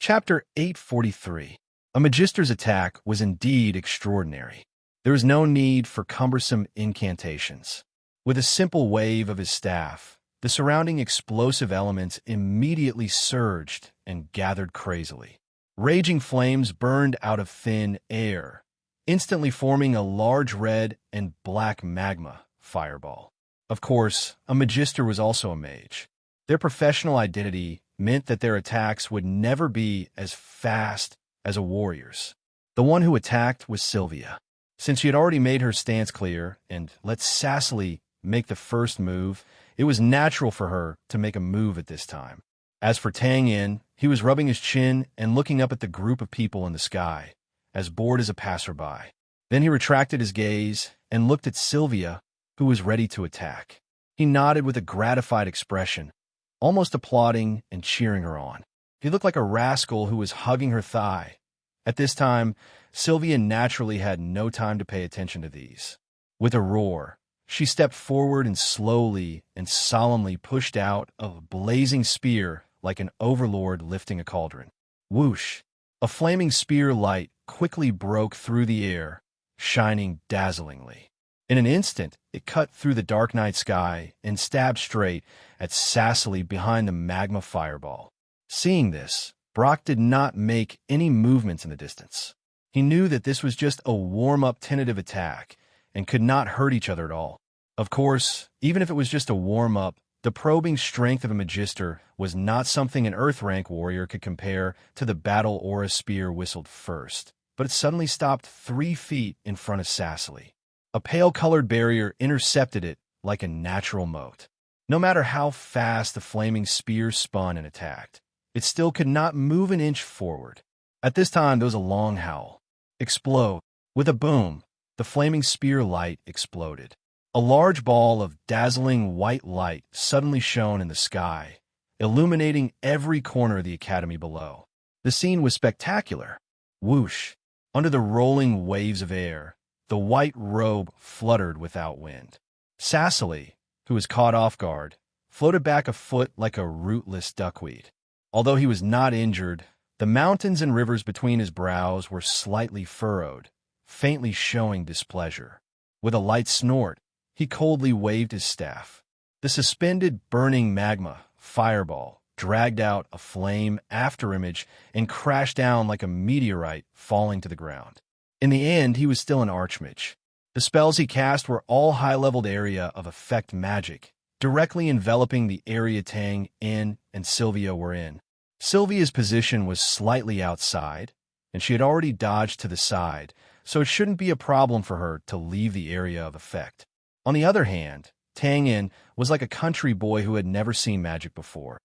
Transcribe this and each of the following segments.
Chapter 843. A Magister's attack was indeed extraordinary. There was no need for cumbersome incantations. With a simple wave of his staff, the surrounding explosive elements immediately surged and gathered crazily. Raging flames burned out of thin air, instantly forming a large red and black magma fireball. Of course, a Magister was also a mage. Their professional identity meant that their attacks would never be as fast as a warrior's. The one who attacked was Sylvia. Since she had already made her stance clear and let Cecily make the first move, it was natural for her to make a move at this time. As for Tang Yin, he was rubbing his chin and looking up at the group of people in the sky, as bored as a passerby. Then he retracted his gaze and looked at Sylvia, who was ready to attack. He nodded with a gratified expression, almost applauding and cheering her on. He looked like a rascal who was hugging her thigh. At this time, Sylvia naturally had no time to pay attention to these. With a roar, she stepped forward and slowly and solemnly pushed out a blazing spear like an overlord lifting a cauldron. Whoosh! A flaming spear light quickly broke through the air, shining dazzlingly. In an instant, it cut through the dark night sky and stabbed straight at Cecily behind the magma fireball. Seeing this, Brock did not make any movements in the distance. He knew that this was just a warm-up tentative attack and could not hurt each other at all. Of course, even if it was just a warm-up, the probing strength of a Magister was not something an Earth-rank warrior could compare to the battle aura spear whistled first. But it suddenly stopped 3 feet in front of Cecily. A pale-colored barrier intercepted it like a natural moat. No matter how fast the flaming spear spun and attacked, it still could not move an inch forward. At this time, there was a long howl. Explode. With a boom, the flaming spear light exploded. A large ball of dazzling white light suddenly shone in the sky, illuminating every corner of the academy below. The scene was spectacular. Whoosh! Under the rolling waves of air, the white robe fluttered without wind. Cecily, who was caught off guard, floated back a foot like a rootless duckweed. Although he was not injured, the mountains and rivers between his brows were slightly furrowed, faintly showing displeasure. With a light snort, he coldly waved his staff. The suspended burning magma fireball dragged out a flame afterimage and crashed down like a meteorite falling to the ground. In the end, he was still an archmage. The spells he cast were all high-leveled area of effect magic, directly enveloping the area Tang Yin and Sylvia were in. Sylvia's position was slightly outside, and she had already dodged to the side, so it shouldn't be a problem for her to leave the area of effect. On the other hand, Tang Yin was like a country boy who had never seen magic before.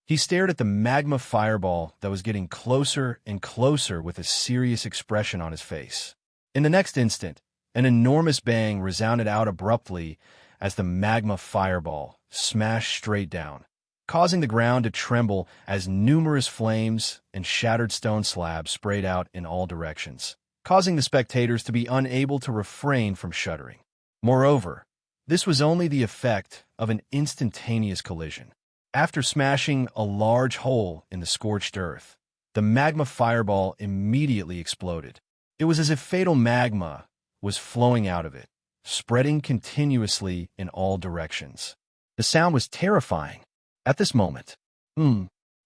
He stared at the magma fireball that was getting closer and closer with a serious expression on his face. In the next instant, an enormous bang resounded out abruptly as the magma fireball smashed straight down, causing the ground to tremble as numerous flames and shattered stone slabs sprayed out in all directions, causing the spectators to be unable to refrain from shuddering. Moreover, this was only the effect of an instantaneous collision. After smashing a large hole in the scorched earth, the magma fireball immediately exploded. It was as if fatal magma was flowing out of it, spreading continuously in all directions. The sound was terrifying. At this moment,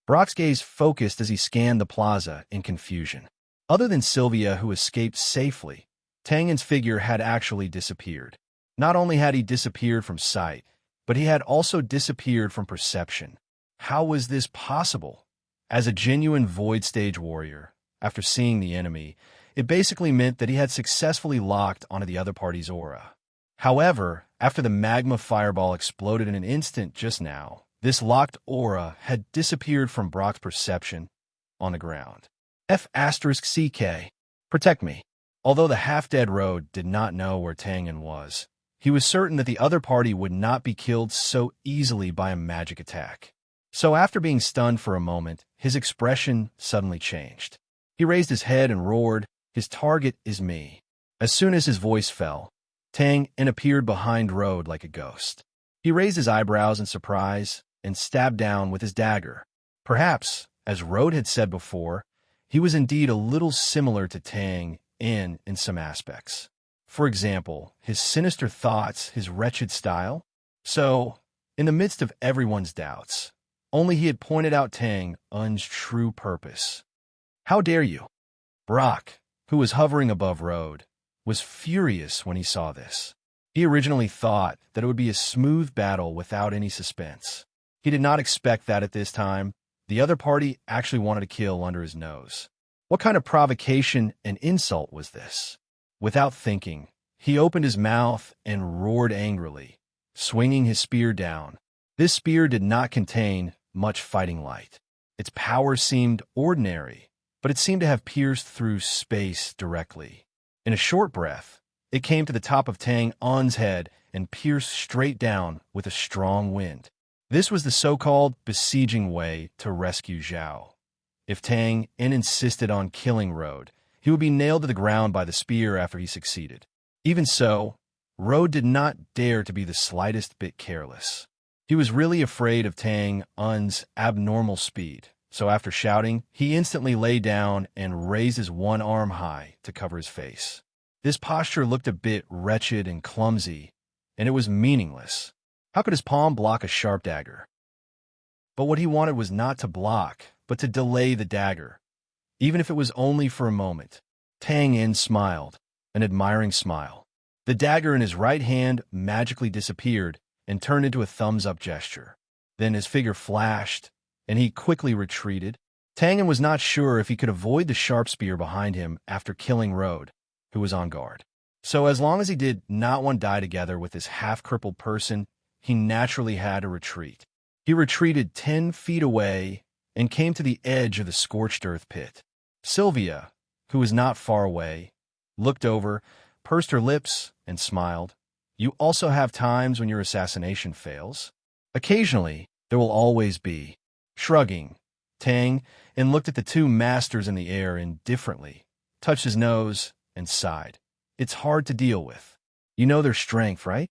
Brock's gaze focused as he scanned the plaza in confusion. Other than Sylvia, who escaped safely, Tang Yin's figure had actually disappeared. Not only had he disappeared from sight, but he had also disappeared from perception. How was this possible? As a genuine void stage warrior, after seeing the enemy, it basically meant that he had successfully locked onto the other party's aura. However, after the magma fireball exploded in an instant just now, this locked aura had disappeared from Brock's perception on the ground. F***CK. Protect me. Although the half-dead road did not know where Tang Yin was, he was certain that the other party would not be killed so easily by a magic attack. So after being stunned for a moment, his expression suddenly changed. He raised his head and roared, "His target is me." As soon as his voice fell, Tang Yin appeared behind Road like a ghost. He raised his eyebrows in surprise and stabbed down with his dagger. Perhaps, As Road had said before, he was indeed a little similar to Tang in some aspects. For example, his sinister thoughts, his wretched style. So, in the midst of everyone's doubts, only he had pointed out Tang Un's true purpose. How dare you? Brock, who was hovering above Road, was furious when he saw this. He originally thought that it would be a smooth battle without any suspense. He did not expect that at this time. The other party actually wanted to kill under his nose. What kind of provocation and insult was this? Without thinking, he opened his mouth and roared angrily, swinging his spear down. This spear did not contain much fighting light. Its power seemed ordinary, but it seemed to have pierced through space directly. In a short breath, it came to the top of Tang Un's head and pierced straight down with a strong wind. This was the so-called besieging way to rescue Zhao. If Tang In insisted on killing Road, he would be nailed to the ground by the spear after he succeeded. Even so, Road did not dare to be the slightest bit careless. He was really afraid of Tang Un's abnormal speed, so after shouting, he instantly lay down and raised his one arm high to cover his face. This posture looked a bit wretched and clumsy, and it was meaningless. How could his palm block a sharp dagger? But what he wanted was not to block, but to delay the dagger, even if it was only for a moment. Tang In smiled, an admiring smile. The dagger in his right hand magically disappeared and turned into a thumbs-up gesture. Then his figure flashed, and he quickly retreated. Tang In was not sure if he could avoid the sharp spear behind him after killing Road, who was on guard. So as long as he did not want to die together with this half-crippled person, he naturally had to retreat. He retreated 10 feet away and came to the edge of the scorched earth pit. Sylvia, who was not far away, looked over, pursed her lips, and smiled. You also have times when your assassination fails. Occasionally, there will always be. Shrugging, Tang In looked at the two masters in the air indifferently, touched his nose, and sighed. It's hard to deal with. You know their strength, right?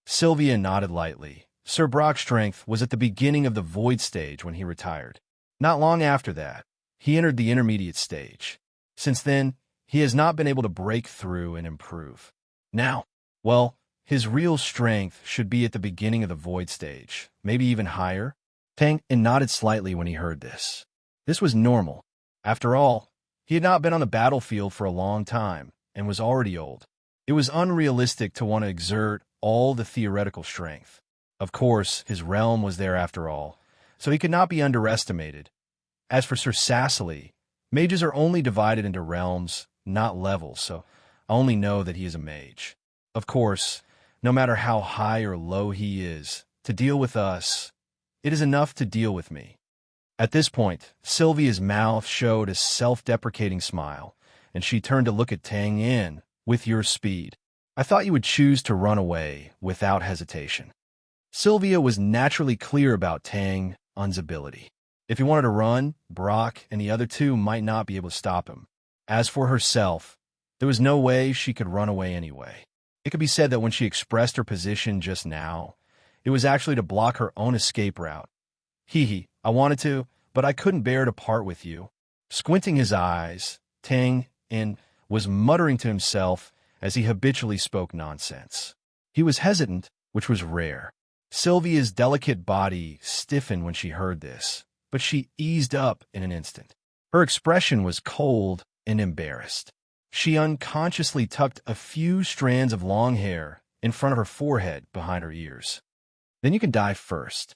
Sylvia nodded lightly. Sir Brock's strength was at the beginning of the void stage when he retired. Not long after that, he entered the intermediate stage. Since then, he has not been able to break through and improve. Now, well, his real strength should be at the beginning of the void stage, maybe even higher. Tang In nodded slightly when he heard this. This was normal. After all, he had not been on the battlefield for a long time and was already old. It was unrealistic to want to exert all the theoretical strength. Of course, his realm was there after all, so he could not be underestimated. As for Sir Cecily, mages are only divided into realms, not levels, so I only know that he is a mage. Of course, no matter how high or low he is, to deal with us, it is enough to deal with me. At this point, Sylvia's mouth showed a self-deprecating smile, and she turned to look at Tang In. With your speed, I thought you would choose to run away without hesitation. Sylvia was naturally clear about Tang Un's ability. If he wanted to run, Brock and the other two might not be able to stop him. As for herself, there was no way she could run away anyway. It could be said that when she expressed her position just now, it was actually to block her own escape route. Hee, I wanted to, but I couldn't bear to part with you. Squinting his eyes, Tang In was muttering to himself as he habitually spoke nonsense. He was hesitant, which was rare. Sylvia's delicate body stiffened when she heard this, but she eased up in an instant. Her expression was cold and embarrassed. She unconsciously tucked a few strands of long hair in front of her forehead behind her ears. Then you can die first.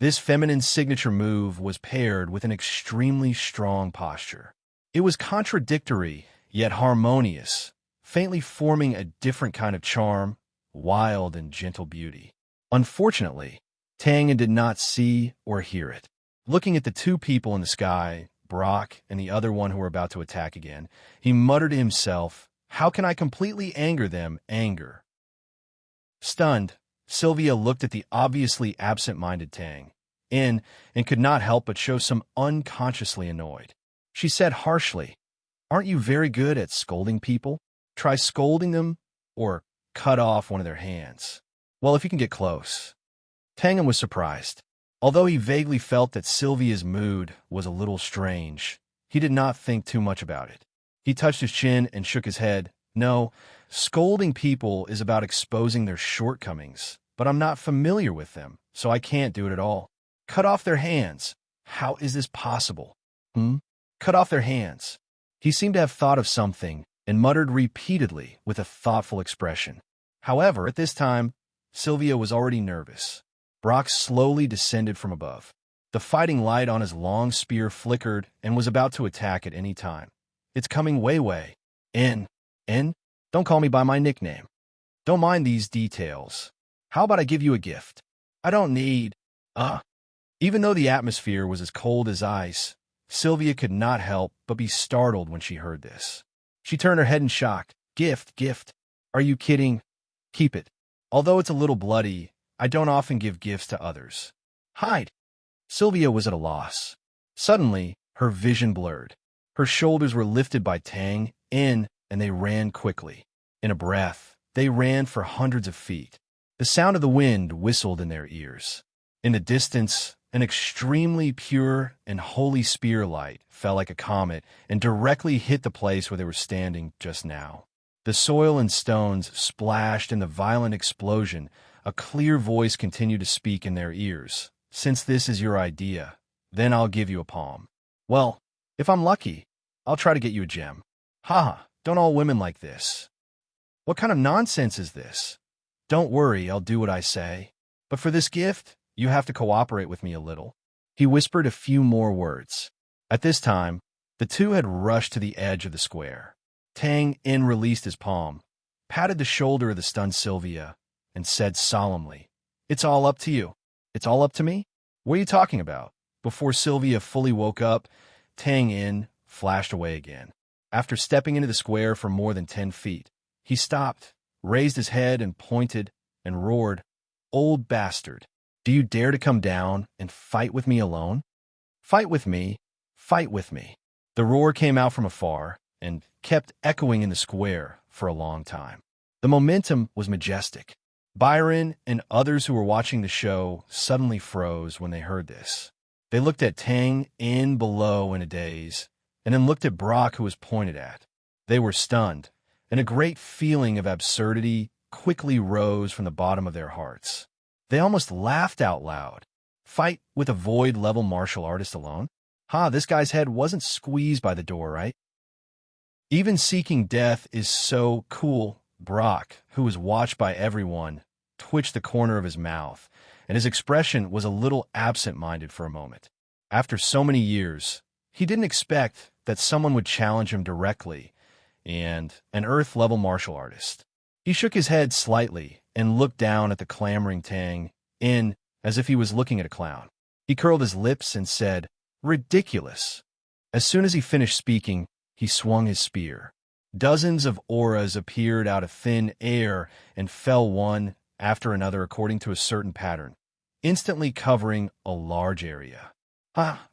This feminine signature move was paired with an extremely strong posture. It was contradictory, yet harmonious, faintly forming a different kind of charm, wild and gentle beauty. Unfortunately, Tang In did not see or hear it. Looking at the two people in the sky, Brock and the other one who were about to attack again, he muttered to himself, how can I completely anger them? Anger. Stunned, Sylvia looked at the obviously absent-minded Tang In and could not help but show some unconsciously annoyed. She said harshly, aren't you very good at scolding people? Try scolding them or cut off one of their hands. Well, if you can get close. Tang In was surprised. Although he vaguely felt that Sylvia's mood was a little strange, he did not think too much about it. He touched his chin and shook his head. No, scolding people is about exposing their shortcomings, but I'm not familiar with them, so I can't do it at all. Cut off their hands. How is this possible? Cut off their hands. He seemed to have thought of something and muttered repeatedly with a thoughtful expression. However, at this time, Sylvia was already nervous. Brock slowly descended from above. The fighting light on his long spear flickered and was about to attack at any time. It's coming way. In? Don't call me by my nickname. Don't mind these details. How about I give you a gift? I don't need... Even though the atmosphere was as cold as ice, Sylvia could not help but be startled when she heard this. She turned her head in shock. Gift? Are you kidding? Keep it. Although it's a little bloody, I don't often give gifts to others. Hide. Sylvia was at a loss. Suddenly, her vision blurred. Her shoulders were lifted by Tang, and they ran quickly. In a breath, they ran for hundreds of feet. The sound of the wind whistled in their ears. In the distance, an extremely pure and holy spear light fell like a comet and directly hit the place where they were standing just now. The soil and stones splashed in the violent explosion. A clear voice continued to speak in their ears. Since this is your idea, then I'll give you a palm. Well, if I'm lucky, I'll try to get you a gem. Don't all women like this? What kind of nonsense is this? Don't worry, I'll do what I say. But for this gift, you have to cooperate with me a little. He whispered a few more words. At this time, the two had rushed to the edge of the square. Tang In released his palm, patted the shoulder of the stunned Sylvia, and said solemnly, It's all up to you. It's all up to me? What are you talking about? Before Sylvia fully woke up, Tang In flashed away again. After stepping into the square for more than 10 feet, he stopped, raised his head and pointed, and roared, Old bastard, do you dare to come down and fight with me alone? Fight with me, fight with me. The roar came out from afar and kept echoing in the square for a long time. The momentum was majestic. Byron and others who were watching the show suddenly froze when they heard this. They looked at Tang In below in a daze, and then looked at Brock, who was pointed at. They were stunned, and a great feeling of absurdity quickly rose from the bottom of their hearts. They almost laughed out loud. Fight with a void-level martial artist alone? This guy's head wasn't squeezed by the door, right? Even seeking death is so cool. Brock, who was watched by everyone, twitched the corner of his mouth, and his expression was a little absent-minded for a moment. After so many years, he didn't expect that someone would challenge him directly, and an Earth-level martial artist. He shook his head slightly and looked down at the clamoring Tang In as if he was looking at a clown. He curled his lips and said, Ridiculous. As soon as he finished speaking, he swung his spear. Dozens of auras appeared out of thin air and fell one after another according to a certain pattern, instantly covering a large area.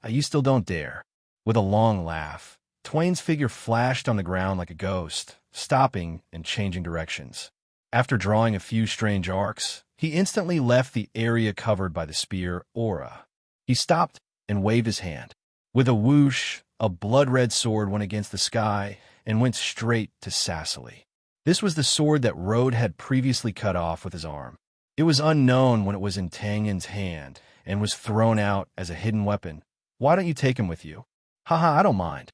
You still don't dare. With a long laugh, Twain's figure flashed on the ground like a ghost, stopping and changing directions. After drawing a few strange arcs, he instantly left the area covered by the spear aura. He stopped and waved his hand. With a whoosh, a blood-red sword went against the sky and went straight to Cecily. This was the sword that Rode had previously cut off with his arm. It was unknown when it was in Tang In's hand and was thrown out as a hidden weapon. Why don't you take him with you? I don't mind.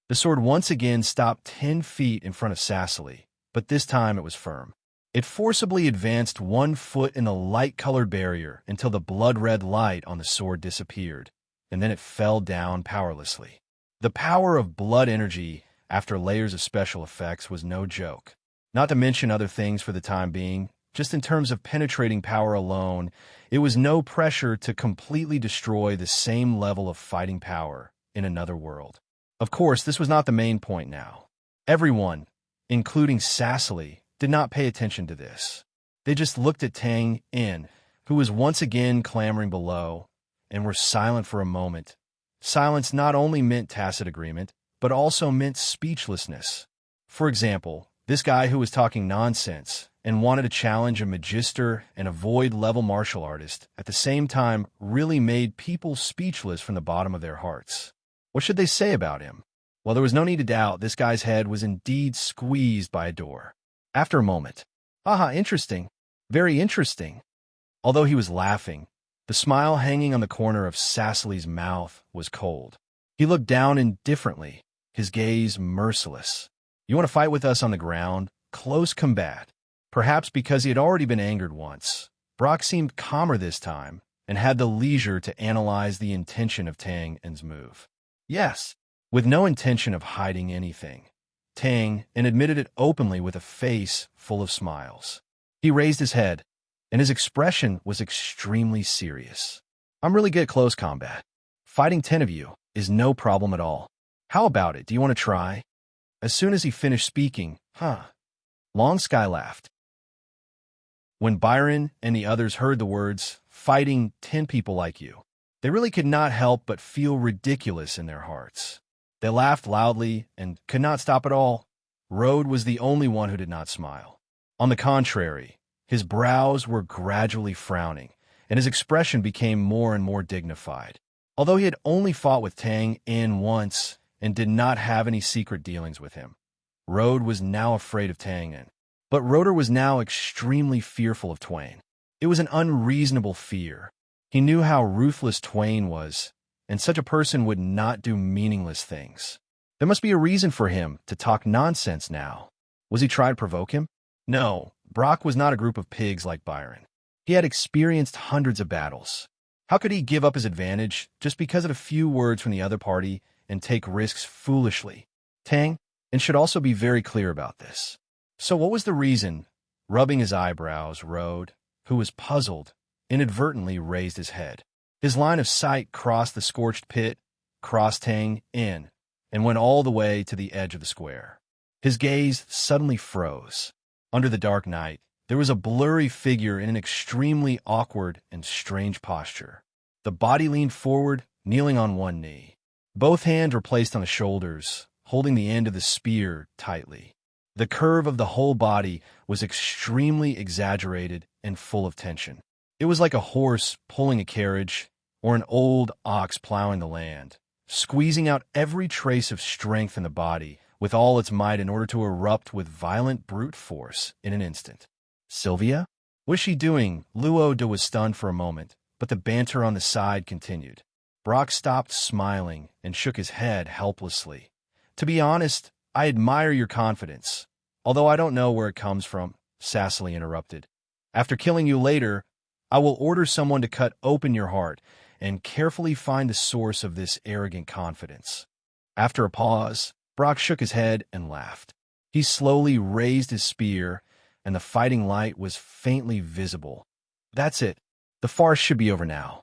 The sword once again stopped 10 feet in front of Cecily, but this time it was firm. It forcibly advanced 1 foot in the light-colored barrier until the blood-red light on the sword disappeared, and then it fell down powerlessly. The power of blood energy after layers of special effects was no joke. Not to mention other things for the time being, just in terms of penetrating power alone, it was no pressure to completely destroy the same level of fighting power in another world. Of course, this was not the main point now. Everyone, including Cecily, did not pay attention to this. They just looked at Tang In, who was once again clamoring below, and were silent for a moment. Silence not only meant tacit agreement, but also meant speechlessness. For example, this guy who was talking nonsense and wanted to challenge a magister and a void-level martial artist at the same time really made people speechless from the bottom of their hearts. What should they say about him? Well, there was no need to doubt this guy's head was indeed squeezed by a door. After a moment, "Aha, interesting. Very interesting." Although he was laughing, the smile hanging on the corner of Cecily's mouth was cold. He looked down indifferently, his gaze merciless. "You want to fight with us on the ground? Close combat." Perhaps because he had already been angered once, Brock seemed calmer this time and had the leisure to analyze the intention of Tang En's move. Yes, with no intention of hiding anything. Tang En admitted it openly with a face full of smiles. He raised his head, and his expression was extremely serious. "I'm really good at close combat. Fighting 10 of you is no problem at all. How about it? Do you want to try?" As soon as he finished speaking, Long Sky laughed. When Byron and the others heard the words, "fighting 10 people like you," they really could not help but feel ridiculous in their hearts. They laughed loudly and could not stop at all. Rode was the only one who did not smile. On the contrary, his brows were gradually frowning, and his expression became more and more dignified. Although he had only fought with Tang En once and did not have any secret dealings with him, Rode was now afraid of Tang En. But Roder was now extremely fearful of Twain. It was an unreasonable fear. He knew how ruthless Twain was, and such a person would not do meaningless things. There must be a reason for him to talk nonsense now. Was he trying to provoke him? No, Brock was not a group of pigs like Byron. He had experienced hundreds of battles. How could he give up his advantage just because of a few words from the other party and take risks foolishly? Tang En should also be very clear about this. So what was the reason? Rubbing his eyebrows, Rode, who was puzzled, inadvertently raised his head. His line of sight crossed the scorched pit, crossed Tang En, and went all the way to the edge of the square. His gaze suddenly froze. Under the dark night, there was a blurry figure in an extremely awkward and strange posture. The body leaned forward, kneeling on one knee. Both hands were placed on the shoulders, holding the end of the spear tightly. The curve of the whole body was extremely exaggerated and full of tension. It was like a horse pulling a carriage or an old ox plowing the land, squeezing out every trace of strength in the body with all its might in order to erupt with violent brute force in an instant. Sylvia? What was she doing? Luo was stunned for a moment, but the banter on the side continued. Brock stopped smiling and shook his head helplessly. "To be honest, I admire your confidence, although I don't know where it comes from," Cecily interrupted. "After killing you later, I will order someone to cut open your heart and carefully find the source of this arrogant confidence." After a pause, Brock shook his head and laughed. He slowly raised his spear, and the fighting light was faintly visible. "That's it. The farce should be over now."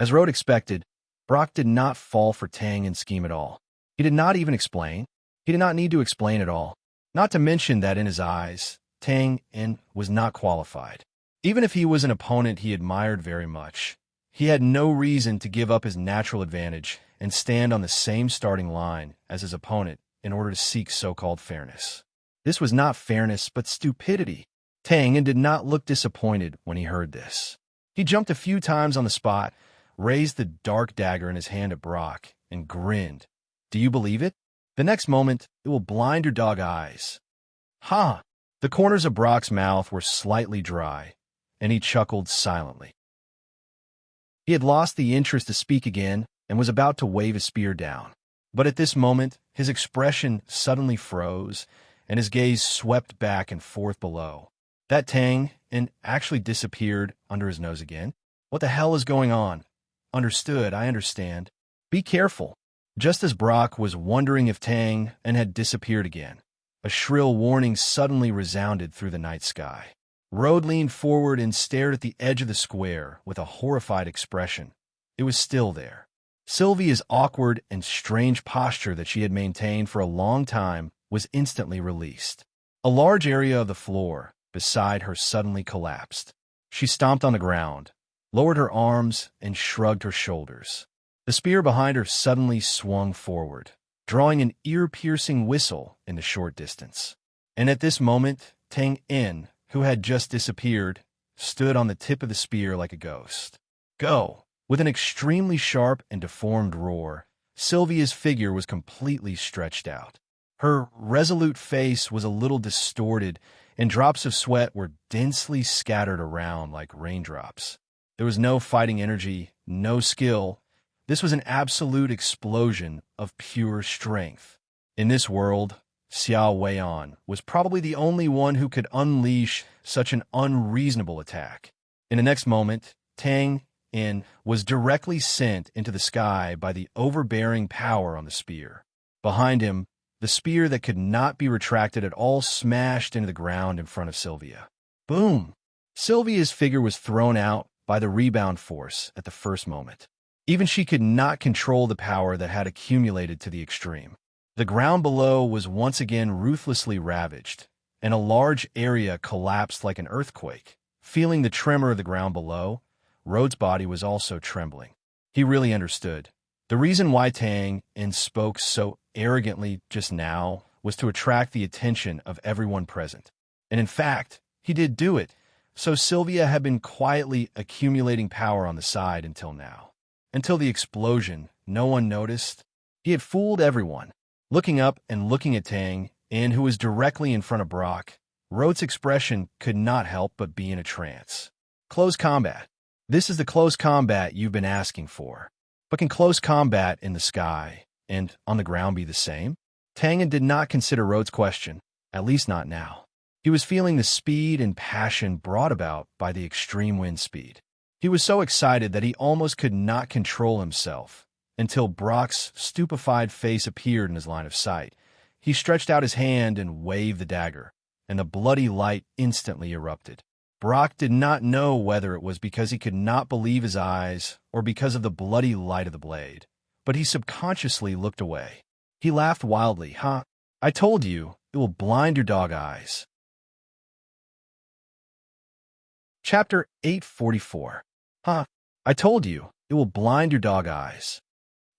As Rode expected, Brock did not fall for Tang En's scheme at all. He did not even explain. He did not need to explain at all. Not to mention that in his eyes, Tang En was not qualified. Even if he was an opponent he admired very much, he had no reason to give up his natural advantage and stand on the same starting line as his opponent in order to seek so-called fairness. This was not fairness, but stupidity. Tang En did not look disappointed when he heard this. He jumped a few times on the spot, raised the dark dagger in his hand at Brock, and grinned. "Do you believe it? The next moment, it will blind your dog eyes." "Ha!" The corners of Brock's mouth were slightly dry, and he chuckled silently. He had lost the interest to speak again and was about to wave his spear down. But at this moment, his expression suddenly froze, and his gaze swept back and forth below. That Tang En actually disappeared under his nose again. What the hell is going on? Understood, I understand. Be careful. Just as Brock was wondering if Tang En had disappeared again, a shrill warning suddenly resounded through the night sky. Rode leaned forward and stared at the edge of the square with a horrified expression. It was still there. Sylvia's awkward and strange posture that she had maintained for a long time was instantly released. A large area of the floor beside her suddenly collapsed. She stomped on the ground, lowered her arms, and shrugged her shoulders. The spear behind her suddenly swung forward, drawing an ear-piercing whistle in the short distance. And at this moment, Tang En, who had just disappeared, stood on the tip of the spear like a ghost. Go! With an extremely sharp and deformed roar, Sylvia's figure was completely stretched out. Her resolute face was a little distorted, and drops of sweat were densely scattered around like raindrops. There was no fighting energy, no skill. This was an absolute explosion of pure strength. In this world, Xiao Weian was probably the only one who could unleash such an unreasonable attack. In the next moment, Tang In was directly sent into the sky by the overbearing power on the spear. Behind him, the spear that could not be retracted at all smashed into the ground in front of Sylvia. Boom! Sylvia's figure was thrown out by the rebound force at the first moment. Even she could not control the power that had accumulated to the extreme. The ground below was once again ruthlessly ravaged, and a large area collapsed like an earthquake. Feeling the tremor of the ground below, Rhodes' body was also trembling. He really understood. The reason why Tang In spoke so arrogantly just now was to attract the attention of everyone present. And in fact, he did do it, so Sylvia had been quietly accumulating power on the side until now. Until the explosion, no one noticed. He had fooled everyone. Looking up and looking at Tang In, who was directly in front of Brock, Rhodes' expression could not help but be in a trance. Close combat. This is the close combat you've been asking for. But can close combat in the sky and on the ground be the same? Tang In did not consider Rhodes' question, at least not now. He was feeling the speed and passion brought about by the extreme wind speed. He was so excited that he almost could not control himself until Brock's stupefied face appeared in his line of sight. He stretched out his hand and waved the dagger, and the bloody light instantly erupted. Brock did not know whether it was because he could not believe his eyes or because of the bloody light of the blade, but he subconsciously looked away. He laughed wildly. Huh? I told you, it will blind your dog eyes. Chapter 844. Huh? I told you, it will blind your dog eyes.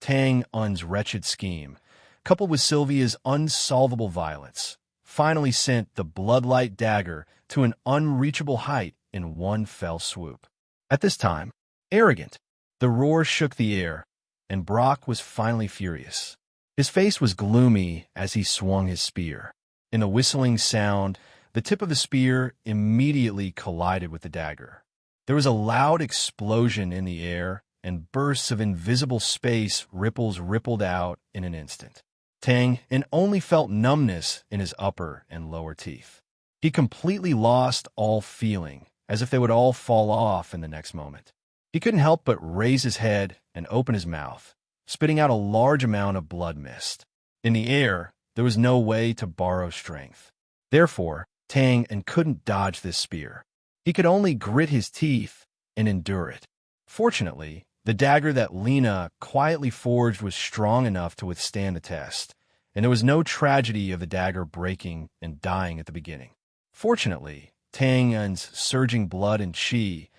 Tang In's wretched scheme, coupled with Sylvia's unsolvable violence, finally sent the bloodlight dagger to an unreachable height in one fell swoop. At this time, arrogant, the roar shook the air, and Brock was finally furious. His face was gloomy as he swung his spear. In a whistling sound, the tip of the spear immediately collided with the dagger. There was a loud explosion in the air, and bursts of invisible space ripples rippled out in an instant. Tang In only felt numbness in his upper and lower teeth. He completely lost all feeling, as if they would all fall off in the next moment. He couldn't help but raise his head and open his mouth, spitting out a large amount of blood mist. In the air, there was no way to borrow strength. Therefore, Tang In couldn't dodge this spear. He could only grit his teeth and endure it. Fortunately, the dagger that Lena quietly forged was strong enough to withstand the test, and there was no tragedy of the dagger breaking and dying at the beginning. Fortunately, Tang In's surging blood and chi,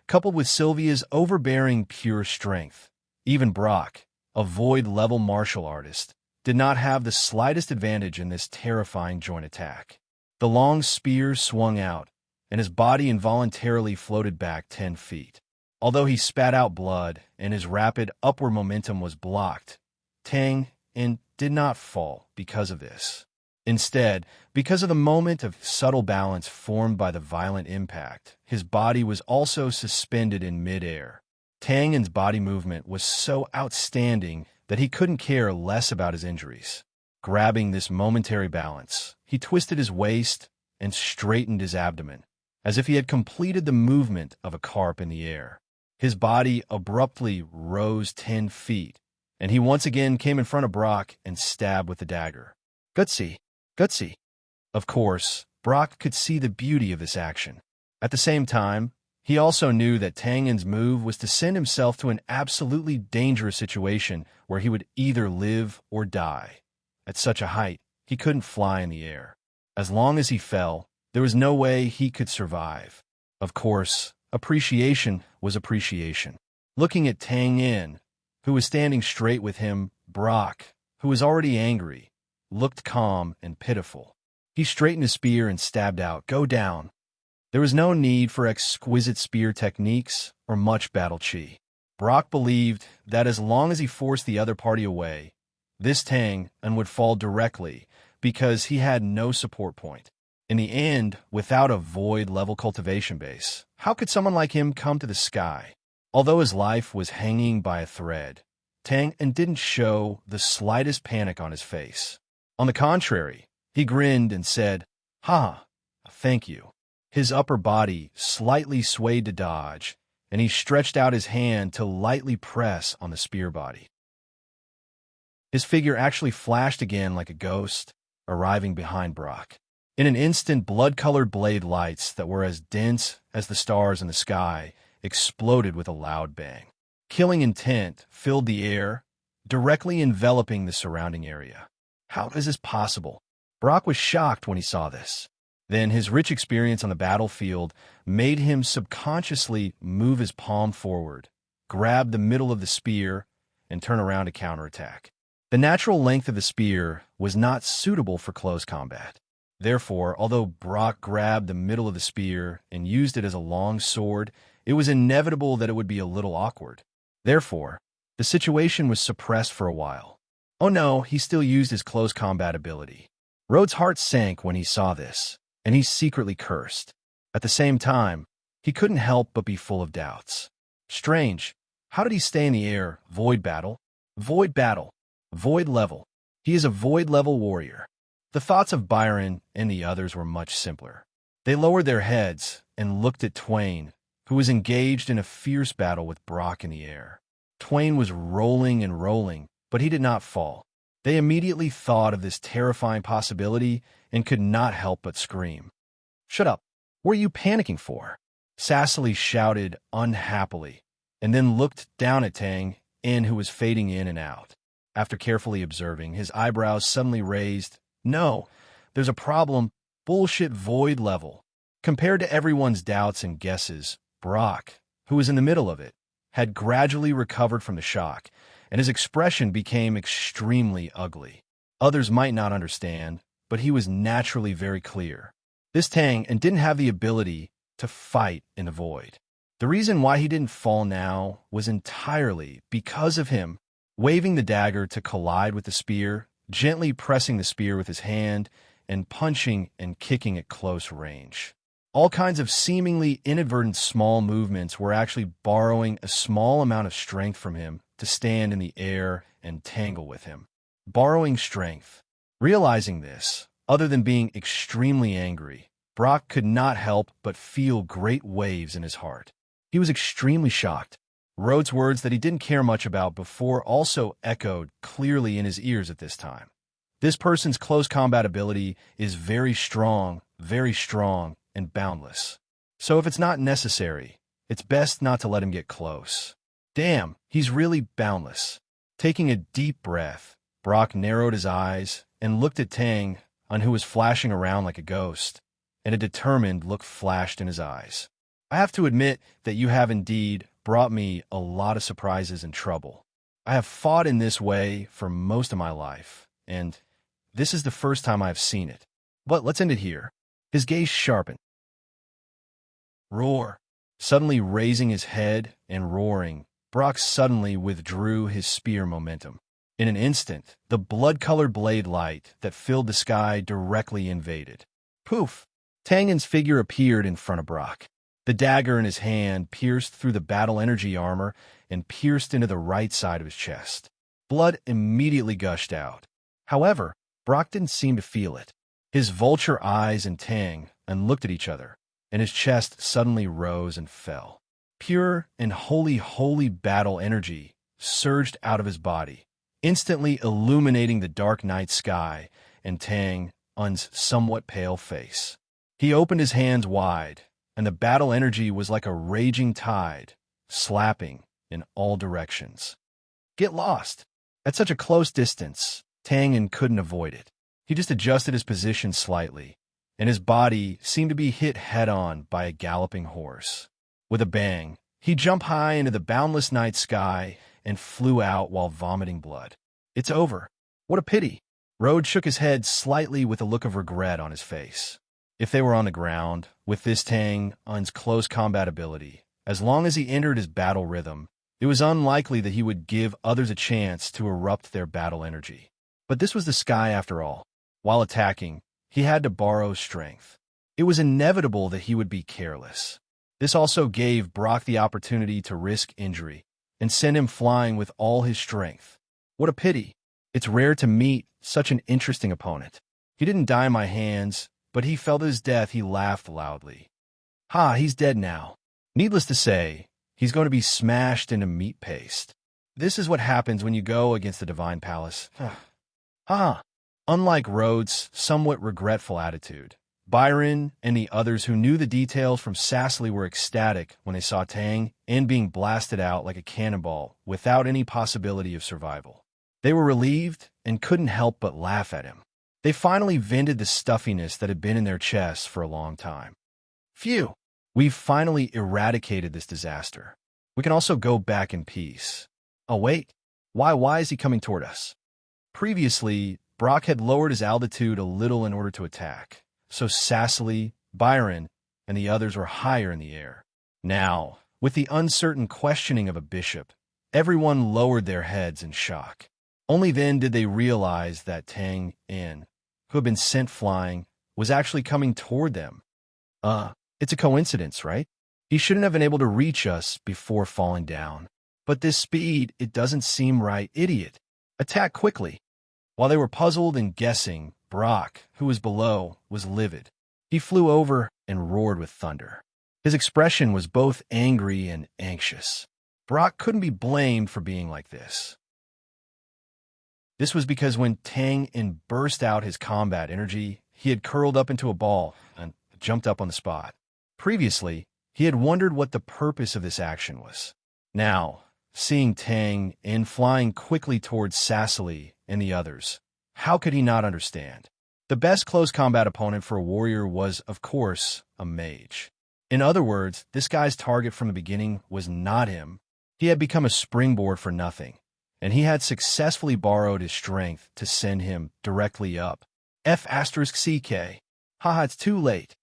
coupled with Sylvia's overbearing pure strength, even Brock, a void-level martial artist, did not have the slightest advantage in this terrifying joint attack. The long spear swung out, and his body involuntarily floated back 10 feet. Although he spat out blood and his rapid upward momentum was blocked, Tang In did not fall because of this. Instead, because of the moment of subtle balance formed by the violent impact, his body was also suspended in midair. Tang In's body movement was so outstanding that he couldn't care less about his injuries. Grabbing this momentary balance, he twisted his waist and straightened his abdomen, as if he had completed the movement of a carp in the air. His body abruptly rose 10 feet, and he once again came in front of Brock and stabbed with the dagger. Gutsy, gutsy. Of course, Brock could see the beauty of this action. At the same time, he also knew that Tang In's move was to send himself to an absolutely dangerous situation where he would either live or die. At such a height, he couldn't fly in the air. As long as he fell, there was no way he could survive. Of course, appreciation was appreciation. Looking at Tang In, who was standing straight with him, Brock, who was already angry, looked calm and pitiful. He straightened his spear and stabbed out, "Go down." There was no need for exquisite spear techniques or much battle chi. Brock believed that as long as he forced the other party away, this Tang and would fall directly because he had no support point. In the end, without a void-level cultivation base, how could someone like him come to the sky? Although his life was hanging by a thread, Tang and didn't show the slightest panic on his face. On the contrary, he grinned and said, "Ha, thank you." His upper body slightly swayed to dodge, and he stretched out his hand to lightly press on the spear body. His figure actually flashed again like a ghost, arriving behind Brock. In an instant, blood-colored blade lights that were as dense as the stars in the sky exploded with a loud bang. Killing intent filled the air, directly enveloping the surrounding area. How is this possible? Brock was shocked when he saw this. Then his rich experience on the battlefield made him subconsciously move his palm forward, grab the middle of the spear, and turn around to counterattack. The natural length of the spear was not suitable for close combat. Therefore, although Brock grabbed the middle of the spear and used it as a long sword, it was inevitable that it would be a little awkward. Therefore, the situation was suppressed for a while. Oh no, he still used his close combat ability. Rhodes' heart sank when he saw this, and he secretly cursed. At the same time, he couldn't help but be full of doubts. Strange, how did he stay in the air? Void battle? Void battle. Void level. He is a void level warrior. The thoughts of Byron and the others were much simpler. They lowered their heads and looked at Twain, who was engaged in a fierce battle with Brock in the air. Twain was rolling and rolling, but he did not fall. They immediately thought of this terrifying possibility and could not help but scream. "Shut up! What are you panicking for?" Sassily shouted unhappily, and then looked down at Tang, who was fading in and out. After carefully observing, his eyebrows suddenly raised. "No, there's a problem. Bullshit void level." Compared to everyone's doubts and guesses, Brock, who was in the middle of it, had gradually recovered from the shock, and his expression became extremely ugly. Others might not understand, but he was naturally very clear. This Tang and didn't have the ability to fight in the void. The reason why he didn't fall now was entirely because of him waving the dagger to collide with the spear, gently pressing the spear with his hand, and punching and kicking at close range. All kinds of seemingly inadvertent small movements were actually borrowing a small amount of strength from him to stand in the air and tangle with him. Borrowing strength. Realizing this, other than being extremely angry, Brock could not help but feel great waves in his heart. He was extremely shocked. Rhodes' words that he didn't care much about before also echoed clearly in his ears at this time. This person's close combat ability is very strong, and boundless. So if it's not necessary, it's best not to let him get close. Damn, he's really boundless. Taking a deep breath, Brock narrowed his eyes and looked at Tang, who was flashing around like a ghost, and a determined look flashed in his eyes. "I have to admit that you have indeed brought me a lot of surprises and trouble. I have fought in this way for most of my life, and this is the first time I have seen it. But let's end it here." His gaze sharpened. Roar. Suddenly raising his head and roaring, Brock suddenly withdrew his spear momentum. In an instant, the blood-colored blade light that filled the sky directly invaded. Poof! Tangen's figure appeared in front of Brock. The dagger in his hand pierced through the battle energy armor and pierced into the right side of his chest. Blood immediately gushed out. However, Brock didn't seem to feel it. His vulture eyes and Tang looked at each other, and his chest suddenly rose and fell. Pure and holy battle energy surged out of his body, instantly illuminating the dark night sky and Tang's somewhat pale face. He opened his hands wide, and the battle energy was like a raging tide, slapping in all directions. Get lost! At such a close distance, Tang couldn't avoid it. He just adjusted his position slightly, and his body seemed to be hit head-on by a galloping horse. With a bang, he jumped high into the boundless night sky and flew out while vomiting blood. It's over. What a pity. Rhodes shook his head slightly with a look of regret on his face. If they were on the ground, with this Tang's close combat ability, as long as he entered his battle rhythm, it was unlikely that he would give others a chance to erupt their battle energy. But this was the sky after all. While attacking, he had to borrow strength. It was inevitable that he would be careless. This also gave Brock the opportunity to risk injury and send him flying with all his strength. What a pity. It's rare to meet such an interesting opponent. He didn't die in my hands, but he felt his death. He laughed loudly. Ha, he's dead now. Needless to say, he's going to be smashed into meat paste. This is what happens when you go against the Divine Palace. Ha! Unlike Rhodes' somewhat regretful attitude, Byron and the others who knew the details from Sassley were ecstatic when they saw Tang being blasted out like a cannonball without any possibility of survival. They were relieved and couldn't help but laugh at him. They finally vented the stuffiness that had been in their chests for a long time. Phew! We've finally eradicated this disaster. We can also go back in peace. Oh wait, why is he coming toward us? Previously, Brock had lowered his altitude a little in order to attack, so Sassley, Byron, and the others were higher in the air. Now, with the uncertain questioning of a bishop, everyone lowered their heads in shock. Only then did they realize that Tang, who had been sent flying, was actually coming toward them. It's a coincidence, right? He shouldn't have been able to reach us before falling down. But this speed, it doesn't seem right, idiot. Attack quickly. While they were puzzled and guessing, Brock, who was below, was livid. He flew over and roared with thunder. His expression was both angry and anxious. Brock couldn't be blamed for being like this. This was because when Tang burst out his combat energy, he had curled up into a ball and jumped up on the spot. Previously, he had wondered what the purpose of this action was. Now, seeing Tang flying quickly towards Sassley and the others, how could he not understand? The best close combat opponent for a warrior was, of course, a mage. In other words, this guy's target from the beginning was not him. He had become a springboard for nothing, and he had successfully borrowed his strength to send him directly up. F***CK. Haha, it's too late.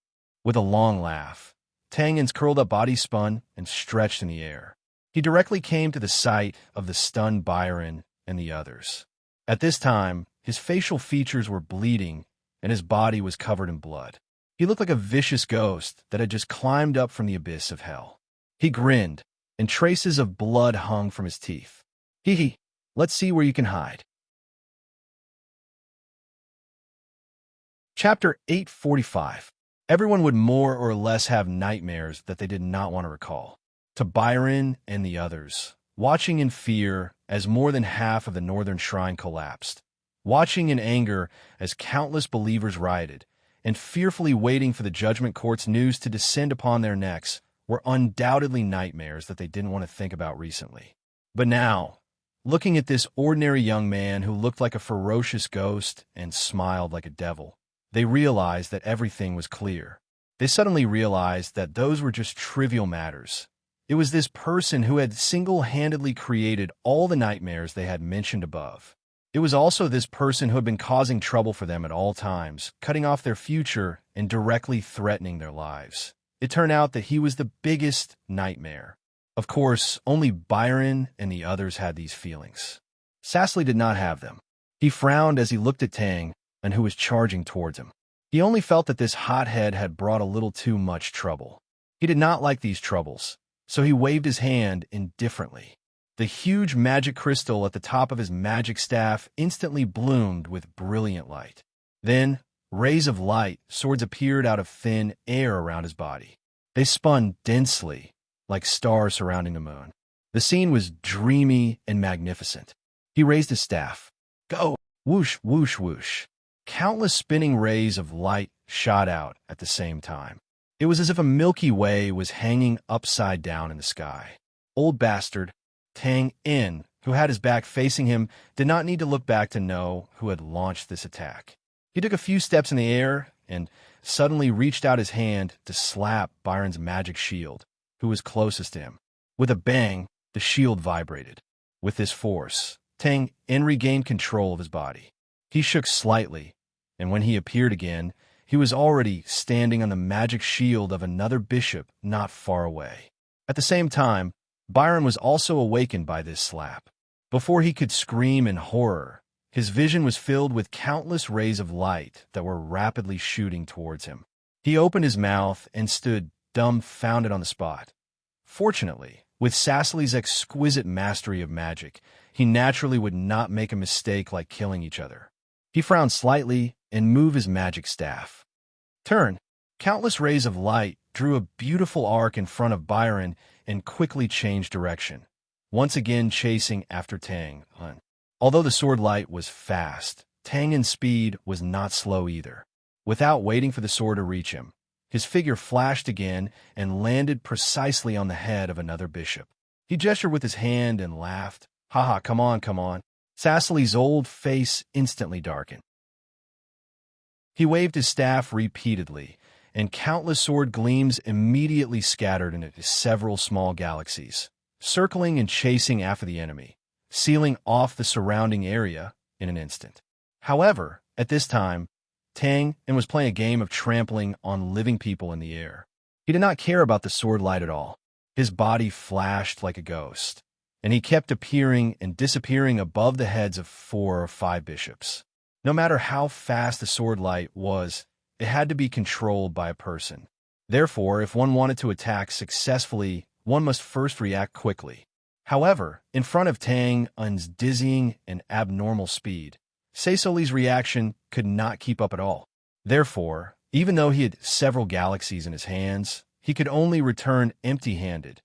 With a long laugh, Tangen's curled-up body spun and stretched in the air. He directly came to the sight of the stunned Byron and the others. At this time, his facial features were bleeding and his body was covered in blood. He looked like a vicious ghost that had just climbed up from the abyss of hell. He grinned, and traces of blood hung from his teeth. Hee, let's see where you can hide. Chapter 845. Everyone would more or less have nightmares that they did not want to recall. To Byron and the others, watching in fear as more than half of the northern shrine collapsed, watching in anger as countless believers rioted, and fearfully waiting for the judgment court's news to descend upon their necks, were undoubtedly nightmares that they didn't want to think about recently. But now, looking at this ordinary young man who looked like a ferocious ghost and smiled like a devil, they realized that everything was clear. They suddenly realized that those were just trivial matters. It was this person who had single-handedly created all the nightmares they had mentioned above. It was also this person who had been causing trouble for them at all times, cutting off their future and directly threatening their lives. It turned out that he was the biggest nightmare. Of course, only Byron and the others had these feelings. Sassley did not have them. He frowned as he looked at Tang, and who was charging towards him. He only felt that this hothead had brought a little too much trouble. He did not like these troubles, so he waved his hand indifferently. The huge magic crystal at the top of his magic staff instantly bloomed with brilliant light. Then, rays of light, swords appeared out of thin air around his body. They spun densely, like stars surrounding the moon. The scene was dreamy and magnificent. He raised his staff. Go! Whoosh, whoosh, whoosh. Countless spinning rays of light shot out at the same time. It was as if a Milky Way was hanging upside down in the sky. Old bastard, Tang, who had his back facing him, did not need to look back to know who had launched this attack. He took a few steps in the air and suddenly reached out his hand to slap Byron's magic shield, who was closest to him. With a bang, the shield vibrated. With this force, Tang regained control of his body. He shook slightly, and when he appeared again, he was already standing on the magic shield of another bishop not far away. At the same time, Byron was also awakened by this slap. Before he could scream in horror, his vision was filled with countless rays of light that were rapidly shooting towards him. He opened his mouth and stood dumbfounded on the spot. Fortunately, with Cecily's exquisite mastery of magic, he naturally would not make a mistake like killing each other. He frowned slightly and moved his magic staff. Turn. Countless rays of light drew a beautiful arc in front of Byron and quickly changed direction, once again chasing after Tang Un. Although the sword light was fast, Tang Un's speed was not slow either. Without waiting for the sword to reach him, his figure flashed again and landed precisely on the head of another bishop. He gestured with his hand and laughed. "Haha, come on, come on." Cecily's old face instantly darkened. He waved his staff repeatedly, and countless sword gleams immediately scattered into several small galaxies, circling and chasing after the enemy, sealing off the surrounding area in an instant. However, at this time, Tang Un was playing a game of trampling on living people in the air. He did not care about the sword light at all. His body flashed like a ghost, and he kept appearing and disappearing above the heads of 4 or 5 bishops. No matter how fast the sword light was, it had to be controlled by a person. Therefore, if one wanted to attack successfully, one must first react quickly. However, in front of Tang Un's dizzying and abnormal speed, Cecily's reaction could not keep up at all. Therefore, even though he had several galaxies in his hands, he could only return empty-handed.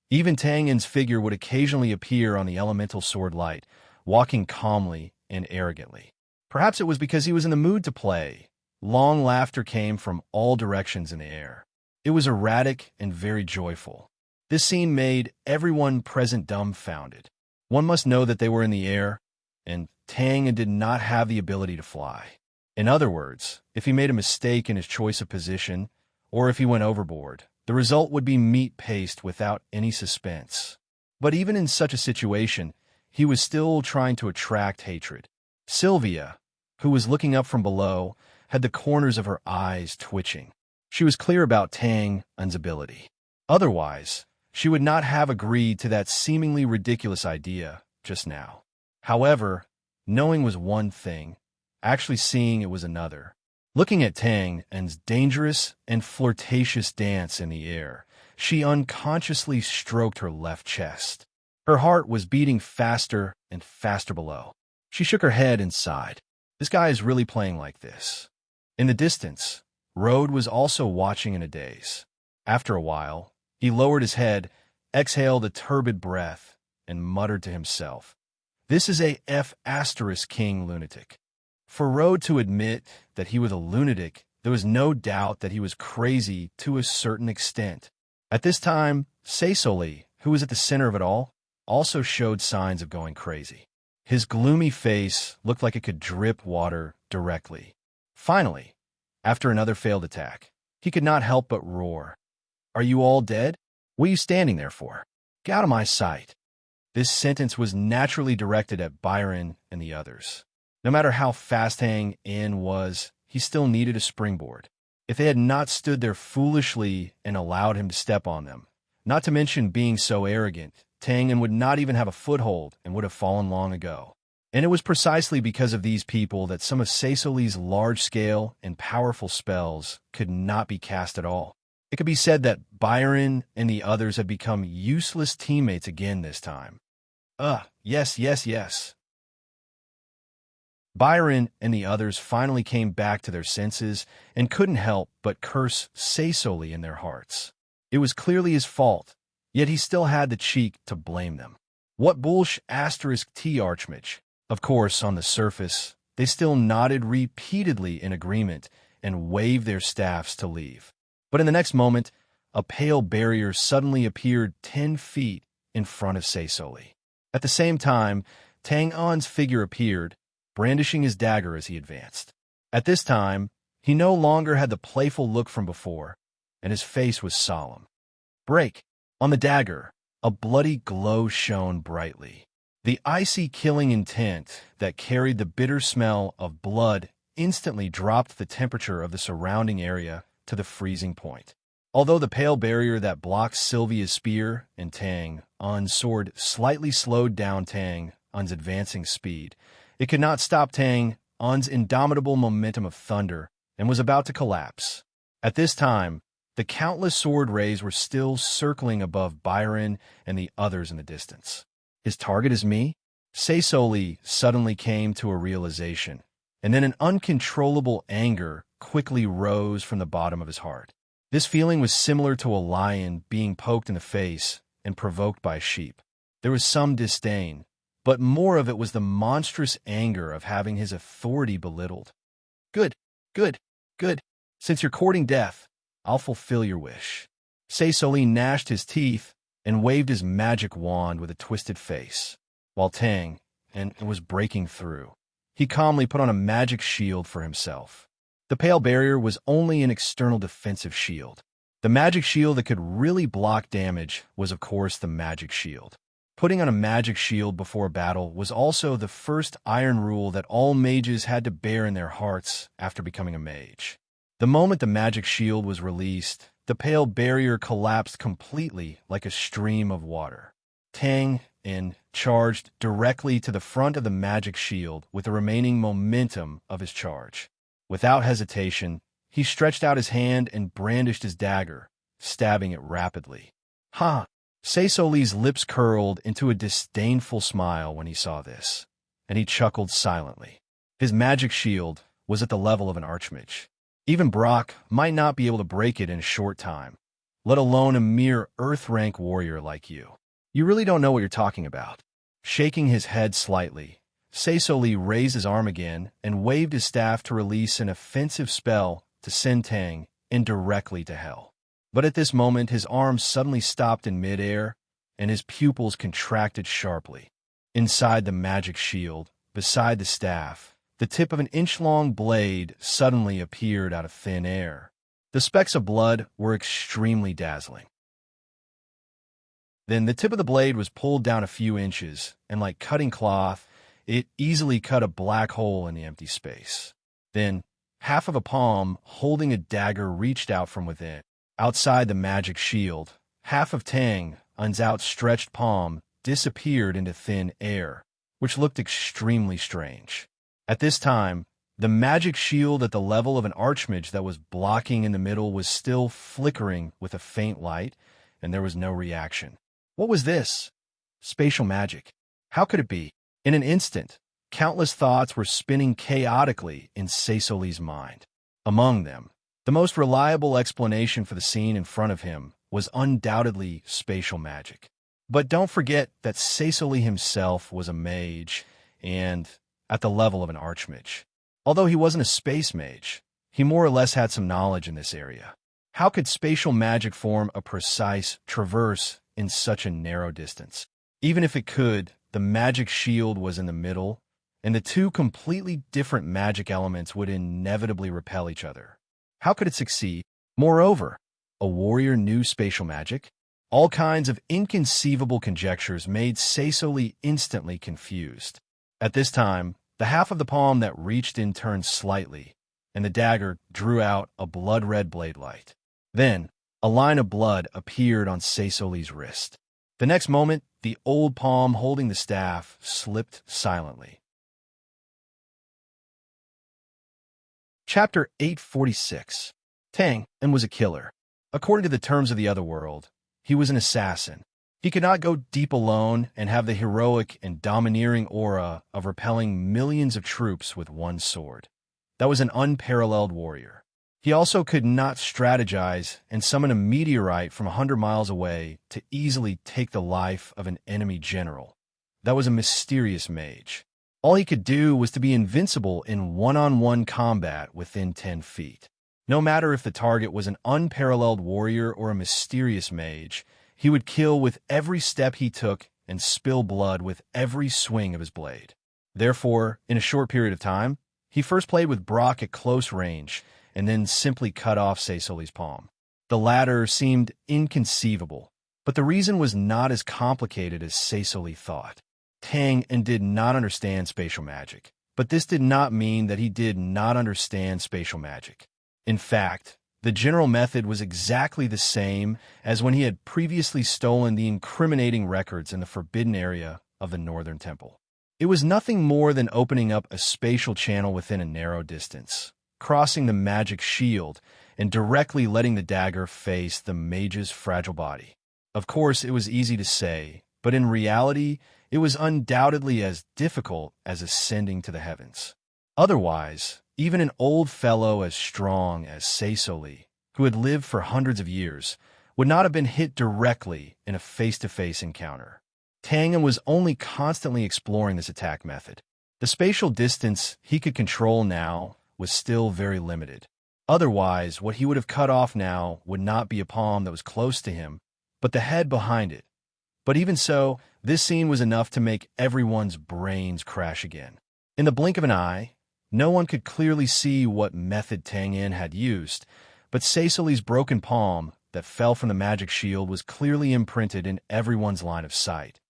Even Tang Un's figure would occasionally appear on the elemental sword light, walking calmly and arrogantly. Perhaps it was because he was in the mood to play. Long laughter came from all directions in the air. It was erratic and very joyful. This scene made everyone present dumbfounded. One must know that they were in the air, and Tang Un did not have the ability to fly. In other words, if he made a mistake in his choice of position, or if he went overboard, the result would be meat paste without any suspense. But even in such a situation, he was still trying to attract hatred. Sylvia, who was looking up from below, had the corners of her eyes twitching. She was clear about Tang Un's ability. Otherwise, she would not have agreed to that seemingly ridiculous idea just now. However, knowing was one thing, actually seeing it was another. Looking at Tang Un's dangerous and flirtatious dance in the air, she unconsciously stroked her left chest. Her heart was beating faster and faster below. She shook her head and sighed. This guy is really playing like this. In the distance, Rode was also watching in a daze. After a while, he lowered his head, exhaled a turbid breath, and muttered to himself, "This is a F***king lunatic." For Rode to admit that he was a lunatic, there was no doubt that he was crazy to a certain extent. At this time, Cecily, who was at the center of it all, also showed signs of going crazy. His gloomy face looked like it could drip water directly. Finally, after another failed attack, he could not help but roar. "Are you all dead? What are you standing there for? Get out of my sight." This sentence was naturally directed at Byron and the others. No matter how fast Tang Un was, he still needed a springboard. If they had not stood there foolishly and allowed him to step on them, not to mention being so arrogant, Tang Un would not even have a foothold and would have fallen long ago. And it was precisely because of these people that some of Cecily's large-scale and powerful spells could not be cast at all. It could be said that Byron and the others had become useless teammates again this time. Yes. Byron and the others finally came back to their senses and couldn't help but curse Cecily in their hearts. It was clearly his fault, yet he still had the cheek to blame them. What bullsh***** Archmage. Of course, on the surface, they still nodded repeatedly in agreement and waved their staffs to leave. But in the next moment, a pale barrier suddenly appeared 10 feet in front of Cecily. At the same time, Tang Un's figure appeared, brandishing his dagger as he advanced. At this time, he no longer had the playful look from before, and his face was solemn. Break! On the dagger, a bloody glow shone brightly. The icy killing intent that carried the bitter smell of blood instantly dropped the temperature of the surrounding area to the freezing point. Although the pale barrier that blocked Sylvia's spear and Tang Un's sword slightly slowed down Tang Un's advancing speed, it could not stop Tang Un's indomitable momentum of thunder and was about to collapse. At this time, the countless sword rays were still circling above Byron and the others in the distance. His target is me? Seisoli suddenly came to a realization, and then an uncontrollable anger quickly rose from the bottom of his heart. This feeling was similar to a lion being poked in the face and provoked by a sheep. There was some disdain, but more of it was the monstrous anger of having his authority belittled. Good, good, good. Since you're courting death, I'll fulfill your wish. Seisoli gnashed his teeth and waved his magic wand with a twisted face, while Tang was breaking through. He calmly put on a magic shield for himself. The pale barrier was only an external defensive shield. The magic shield that could really block damage was, of course, the magic shield. Putting on a magic shield before battle was also the first iron rule that all mages had to bear in their hearts after becoming a mage. The moment the magic shield was released, the pale barrier collapsed completely like a stream of water. Tang charged directly to the front of the magic shield with the remaining momentum of his charge. Without hesitation, he stretched out his hand and brandished his dagger, stabbing it rapidly. Ha! Seisoli's lips curled into a disdainful smile when he saw this, and he chuckled silently. His magic shield was at the level of an archmage. Even Brock might not be able to break it in a short time, let alone a mere earth-rank warrior like you. You really don't know what you're talking about. Shaking his head slightly, Seisoli raised his arm again and waved his staff to release an offensive spell to send Tang directly to hell. But at this moment, his arm suddenly stopped in midair, and his pupils contracted sharply. Inside the magic shield, beside the staff, the tip of an inch-long blade suddenly appeared out of thin air. The specks of blood were extremely dazzling. Then the tip of the blade was pulled down a few inches, and like cutting cloth, it easily cut a black hole in the empty space. Then, half of a palm holding a dagger reached out from within. Outside the magic shield, half of Tang Un's outstretched palm disappeared into thin air, which looked extremely strange. At this time, the magic shield at the level of an archmage that was blocking in the middle was still flickering with a faint light, and there was no reaction. What was this? Spatial magic. How could it be? In an instant, countless thoughts were spinning chaotically in Seisoli's mind. Among them, the most reliable explanation for the scene in front of him was undoubtedly spatial magic. But don't forget that Seisoli himself was a mage, and at the level of an archmage. Although he wasn't a space mage, he more or less had some knowledge in this area. How could spatial magic form a precise traverse in such a narrow distance? Even if it could, the magic shield was in the middle, and the two completely different magic elements would inevitably repel each other. How could it succeed? Moreover, a warrior knew spatial magic? All kinds of inconceivable conjectures made Seisoli instantly confused. At this time, the half of the palm that reached in turned slightly, and the dagger drew out a blood-red blade light. Then, a line of blood appeared on Seisoli's wrist. The next moment, the old palm holding the staff slipped silently. Chapter 846. Tang was a killer. According to the terms of the Otherworld, he was an assassin. He could not go deep alone and have the heroic and domineering aura of repelling millions of troops with one sword. That was an unparalleled warrior. He also could not strategize and summon a meteorite from 100 miles away to easily take the life of an enemy general. That was a mysterious mage. All he could do was to be invincible in one-on-one combat within 10 feet. No matter if the target was an unparalleled warrior or a mysterious mage, he would kill with every step he took and spill blood with every swing of his blade. Therefore, in a short period of time, he first played with Brock at close range, and then simply cut off Seisoli's palm. The latter seemed inconceivable, but the reason was not as complicated as Seisoli thought. Tang did not understand spatial magic, But this did not mean that he did not understand spatial magic. In fact, the general method was exactly the same as when he had previously stolen the incriminating records in the forbidden area of the Northern Temple. It was nothing more than opening up a spatial channel within a narrow distance, crossing the magic shield, and directly letting the dagger face the mage's fragile body. Of course, it was easy to say, but in reality, it was undoubtedly as difficult as ascending to the heavens. Otherwise, even an old fellow as strong as Seisoli, who had lived for hundreds of years, would not have been hit directly in a face-to-face encounter. Tangen was only constantly exploring this attack method. The spatial distance he could control now was still very limited. Otherwise, what he would have cut off now would not be a palm that was close to him, but the head behind it. But even so, this scene was enough to make everyone's brains crash again. In the blink of an eye, no one could clearly see what method Tangen had used, but Seisoli's broken palm that fell from the magic shield was clearly imprinted in everyone's line of sight.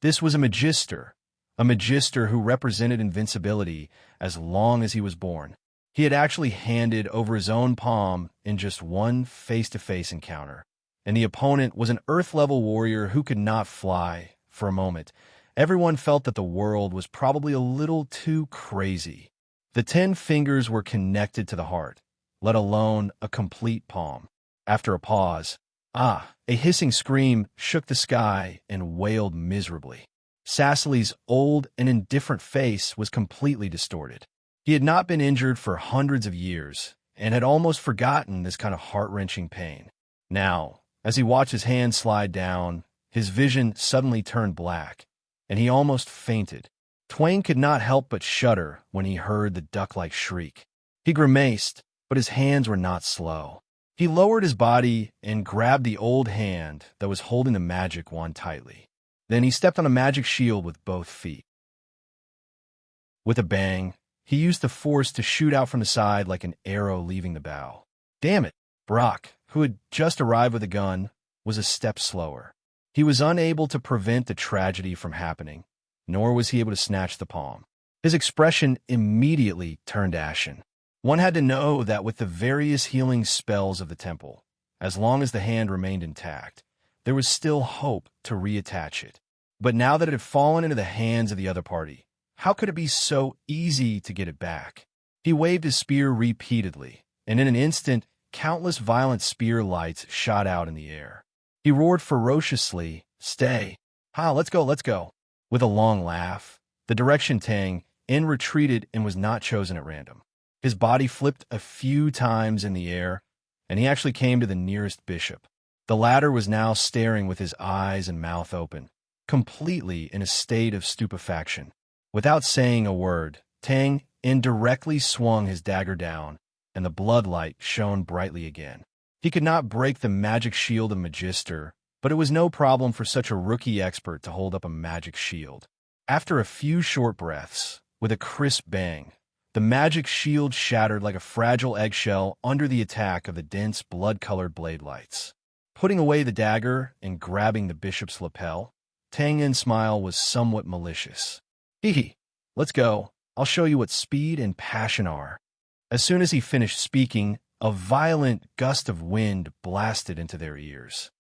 This was a magister who represented invincibility as long as he was born. He had actually handed over his own palm in just one face-to-face encounter, and the opponent was an Earth-level warrior who could not fly. For a moment, everyone felt that the world was probably a little too crazy. The 10 fingers were connected to the heart, let alone a complete palm. After a pause, a hissing scream shook the sky and wailed miserably. Sassoli's old and indifferent face was completely distorted. He had not been injured for hundreds of years and had almost forgotten this kind of heart-wrenching pain. Now, as he watched his hand slide down, his vision suddenly turned black, and he almost fainted. Twain could not help but shudder when he heard the duck-like shriek. He grimaced, but his hands were not slow. He lowered his body and grabbed the old hand that was holding the magic wand tightly. Then he stepped on a magic shield with both feet. With a bang, he used the force to shoot out from the side like an arrow leaving the bow. Damn it! Brock, who had just arrived with a gun, was a step slower. He was unable to prevent the tragedy from happening, nor was he able to snatch the palm. His expression immediately turned ashen. One had to know that with the various healing spells of the temple, as long as the hand remained intact, there was still hope to reattach it. But now that it had fallen into the hands of the other party, how could it be so easy to get it back? He waved his spear repeatedly, and in an instant, countless violent spear lights shot out in the air. He roared ferociously, "Stay! Let's go, let's go!" With a long laugh, the direction Tang in retreated and was not chosen at random. His body flipped a few times in the air, and he actually came to the nearest bishop. The latter was now staring with his eyes and mouth open, completely in a state of stupefaction. Without saying a word, Tang indirectly swung his dagger down, and the bloodlight shone brightly again. He could not break the magic shield of Magister, but it was no problem for such a rookie expert to hold up a magic shield. After a few short breaths, with a crisp bang, the magic shield shattered like a fragile eggshell under the attack of the dense blood-colored blade lights. Putting away the dagger and grabbing the bishop's lapel, Tang Yin's smile was somewhat malicious. Hee, let's go. I'll show you what speed and passion are. As soon as he finished speaking, a violent gust of wind blasted into their ears.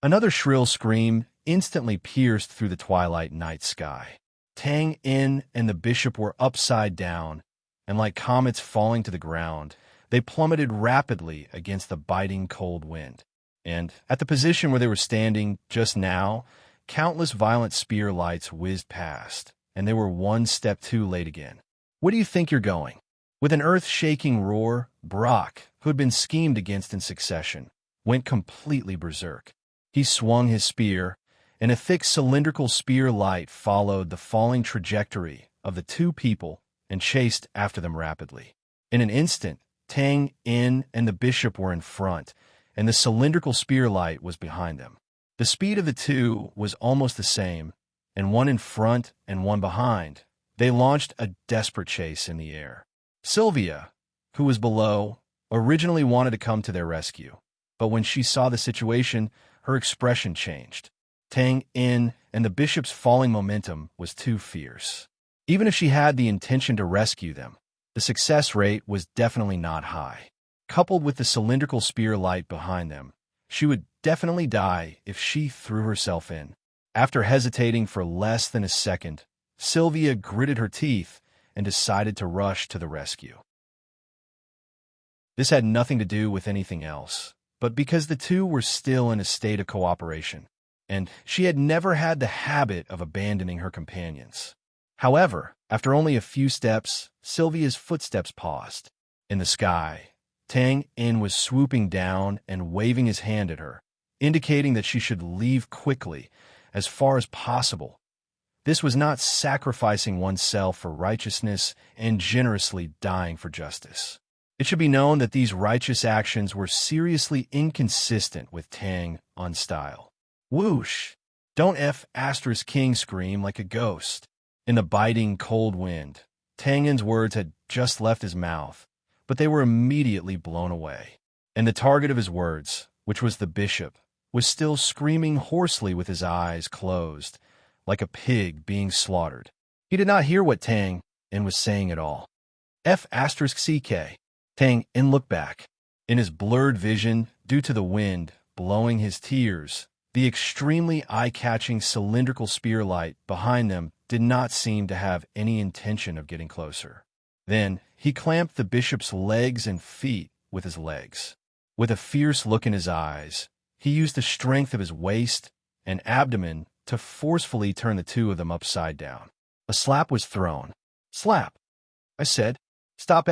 Another shrill scream instantly pierced through the twilight night sky. Tang Yin and the bishop were upside down, and like comets falling to the ground, they plummeted rapidly against the biting cold wind. And at the position where they were standing just now, countless violent spear lights whizzed past, and they were one step too late again. Where do you think you're going? With an earth-shaking roar, Brock, who had been schemed against in succession, went completely berserk. He swung his spear, and a thick cylindrical spear light followed the falling trajectory of the two people and chased after them rapidly. In an instant, Tang Yin and the bishop were in front, and the cylindrical spear light was behind them. The speed of the two was almost the same, and one in front and one behind. They launched a desperate chase in the air. Sylvia, who was below, originally wanted to come to their rescue, but when she saw the situation, her expression changed. Tang Yin and the bishop's falling momentum was too fierce. Even if she had the intention to rescue them, the success rate was definitely not high. Coupled with the cylindrical spear light behind them, she would definitely die if she threw herself in. After hesitating for less than a second, Sylvia gritted her teeth and decided to rush to the rescue. This had nothing to do with anything else, but because the two were still in a state of cooperation, and she had never had the habit of abandoning her companions. However, after only a few steps, Sylvia's footsteps paused. In the sky, Tang In was swooping down and waving his hand at her, indicating that she should leave quickly, as far as possible. This was not sacrificing oneself for righteousness and generously dying for justice. It should be known that these righteous actions were seriously inconsistent with Tang On style. Whoosh! Don't King scream like a ghost. In the biting, cold wind, Tang In's words had just left his mouth, but they were immediately blown away. And the target of his words, which was the bishop, was still screaming hoarsely with his eyes closed, like a pig being slaughtered. He did not hear what Tang In was saying at all. Ck. Tang In looked back. In his blurred vision, due to the wind blowing his tears, the extremely eye-catching cylindrical spear light behind them did not seem to have any intention of getting closer. Then he clamped the bishop's legs and feet with his legs. With a fierce look in his eyes, he used the strength of his waist and abdomen to forcefully turn the two of them upside down. A slap was thrown. Slap! I said. Stop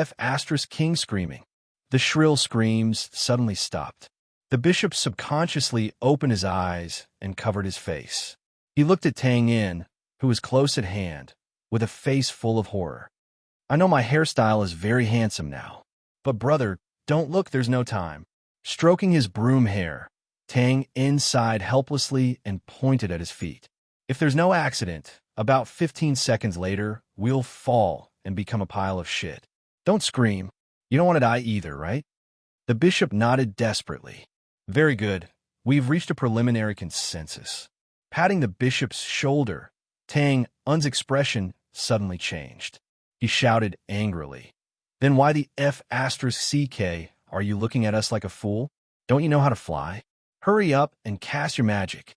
King screaming. The shrill screams suddenly stopped. The bishop subconsciously opened his eyes and covered his face. He looked at Tang In, who was close at hand, with a face full of horror. I know my hairstyle is very handsome now, but brother, don't look, there's no time. Stroking his broom hair, Tang In sighed helplessly and pointed at his feet. If there's no accident, about 15 seconds later, we'll fall and become a pile of shit. Don't scream. You don't want to die either, right? The bishop nodded desperately. Very good. We've reached a preliminary consensus. Patting the bishop's shoulder, Tang Un's expression suddenly changed. He shouted angrily. Then why the Ck are you looking at us like a fool? Don't you know how to fly? Hurry up and cast your magic.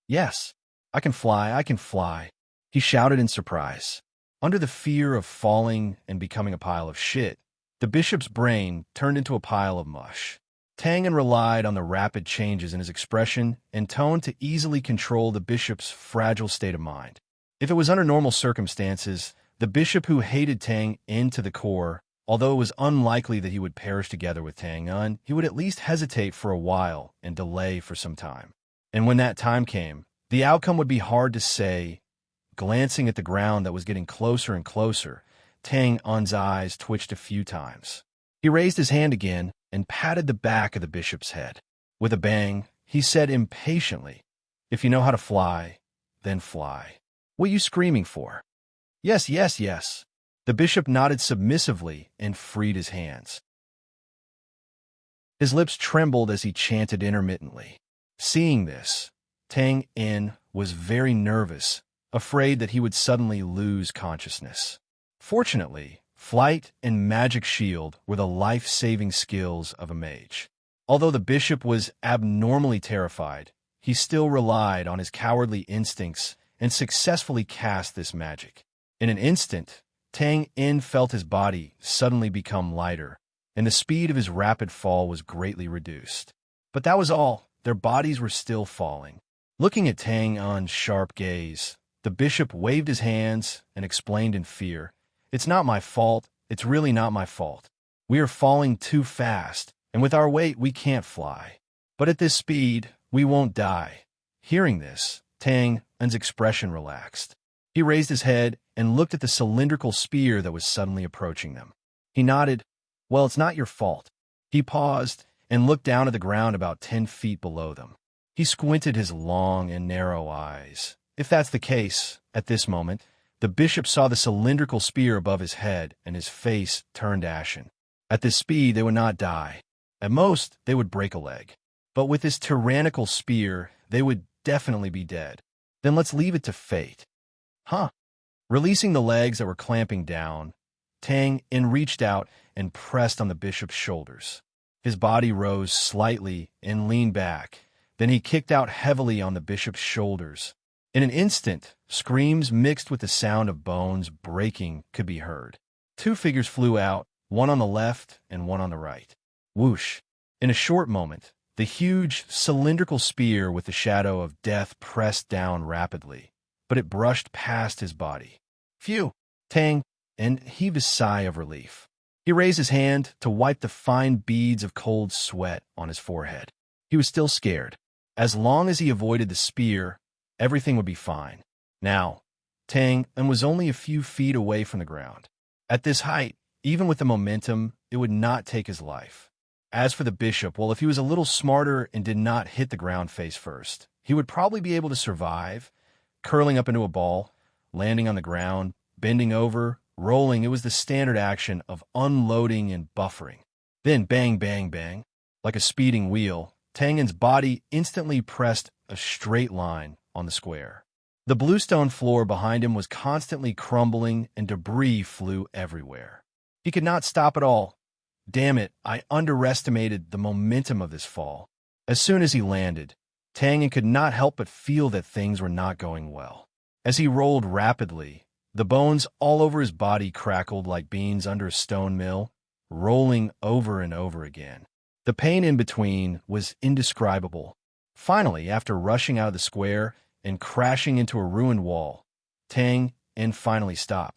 Yes. I can fly. He shouted in surprise. Under the fear of falling and becoming a pile of shit, the bishop's brain turned into a pile of mush. Tang In relied on the rapid changes in his expression and tone to easily control the bishop's fragile state of mind. If it was under normal circumstances, the bishop who hated Tang In to the core, although it was unlikely that he would perish together with Tang Un, he would at least hesitate for a while and delay for some time. And when that time came, the outcome would be hard to say. Glancing at the ground that was getting closer and closer, Tang Un's eyes twitched a few times. He raised his hand again and patted the back of the bishop's head. With a bang, he said impatiently, If you know how to fly, then fly. What are you screaming for? Yes. The bishop nodded submissively and freed his hands. His lips trembled as he chanted intermittently. Seeing this, Tang In was very nervous, afraid that he would suddenly lose consciousness. Fortunately, flight and magic shield were the life-saving skills of a mage. Although the bishop was abnormally terrified, he still relied on his cowardly instincts and successfully cast this magic. In an instant, Tang In felt his body suddenly become lighter, and the speed of his rapid fall was greatly reduced. But that was all. Their bodies were still falling. Looking at Tang Un's sharp gaze, the bishop waved his hands and explained in fear, It's not my fault. It's really not my fault. We are falling too fast, and with our weight, we can't fly. But at this speed, we won't die. Hearing this, Tang Un's expression relaxed. He raised his head and looked at the cylindrical spear that was suddenly approaching them. He nodded, Well, it's not your fault. He paused and looked down at the ground about 10 feet below them. He squinted his long and narrow eyes. If that's the case, at this moment, the bishop saw the cylindrical spear above his head and his face turned ashen. At this speed, they would not die. At most, they would break a leg. But with this tyrannical spear, they would definitely be dead. Then let's leave it to fate. Huh? Releasing the legs that were clamping down, Tang In reached out and pressed on the bishop's shoulders. His body rose slightly and leaned back. Then he kicked out heavily on the bishop's shoulders. In an instant, screams mixed with the sound of bones breaking could be heard. Two figures flew out, one on the left and one on the right. Whoosh! In a short moment, the huge, cylindrical spear with the shadow of death pressed down rapidly, but it brushed past his body. Phew! Tang In heaved a sigh of relief. He raised his hand to wipe the fine beads of cold sweat on his forehead. He was still scared. As long as he avoided the spear, everything would be fine. Now, Tang In was only a few feet away from the ground. At this height, even with the momentum, it would not take his life. As for the bishop, well, if he was a little smarter and did not hit the ground face first, he would probably be able to survive, curling up into a ball, landing on the ground, bending over, rolling. It was the standard action of unloading and buffering. Then bang, bang, bang. Like a speeding wheel, Tang In's body instantly pressed a straight line on the square. The bluestone floor behind him was constantly crumbling and debris flew everywhere. He could not stop at all. Damn it, I underestimated the momentum of this fall. As soon as he landed, Tang In could not help but feel that things were not going well. As he rolled rapidly, the bones all over his body crackled like beans under a stone mill, rolling over and over again. The pain in between was indescribable. Finally, after rushing out of the square and crashing into a ruined wall, Tang In finally stopped.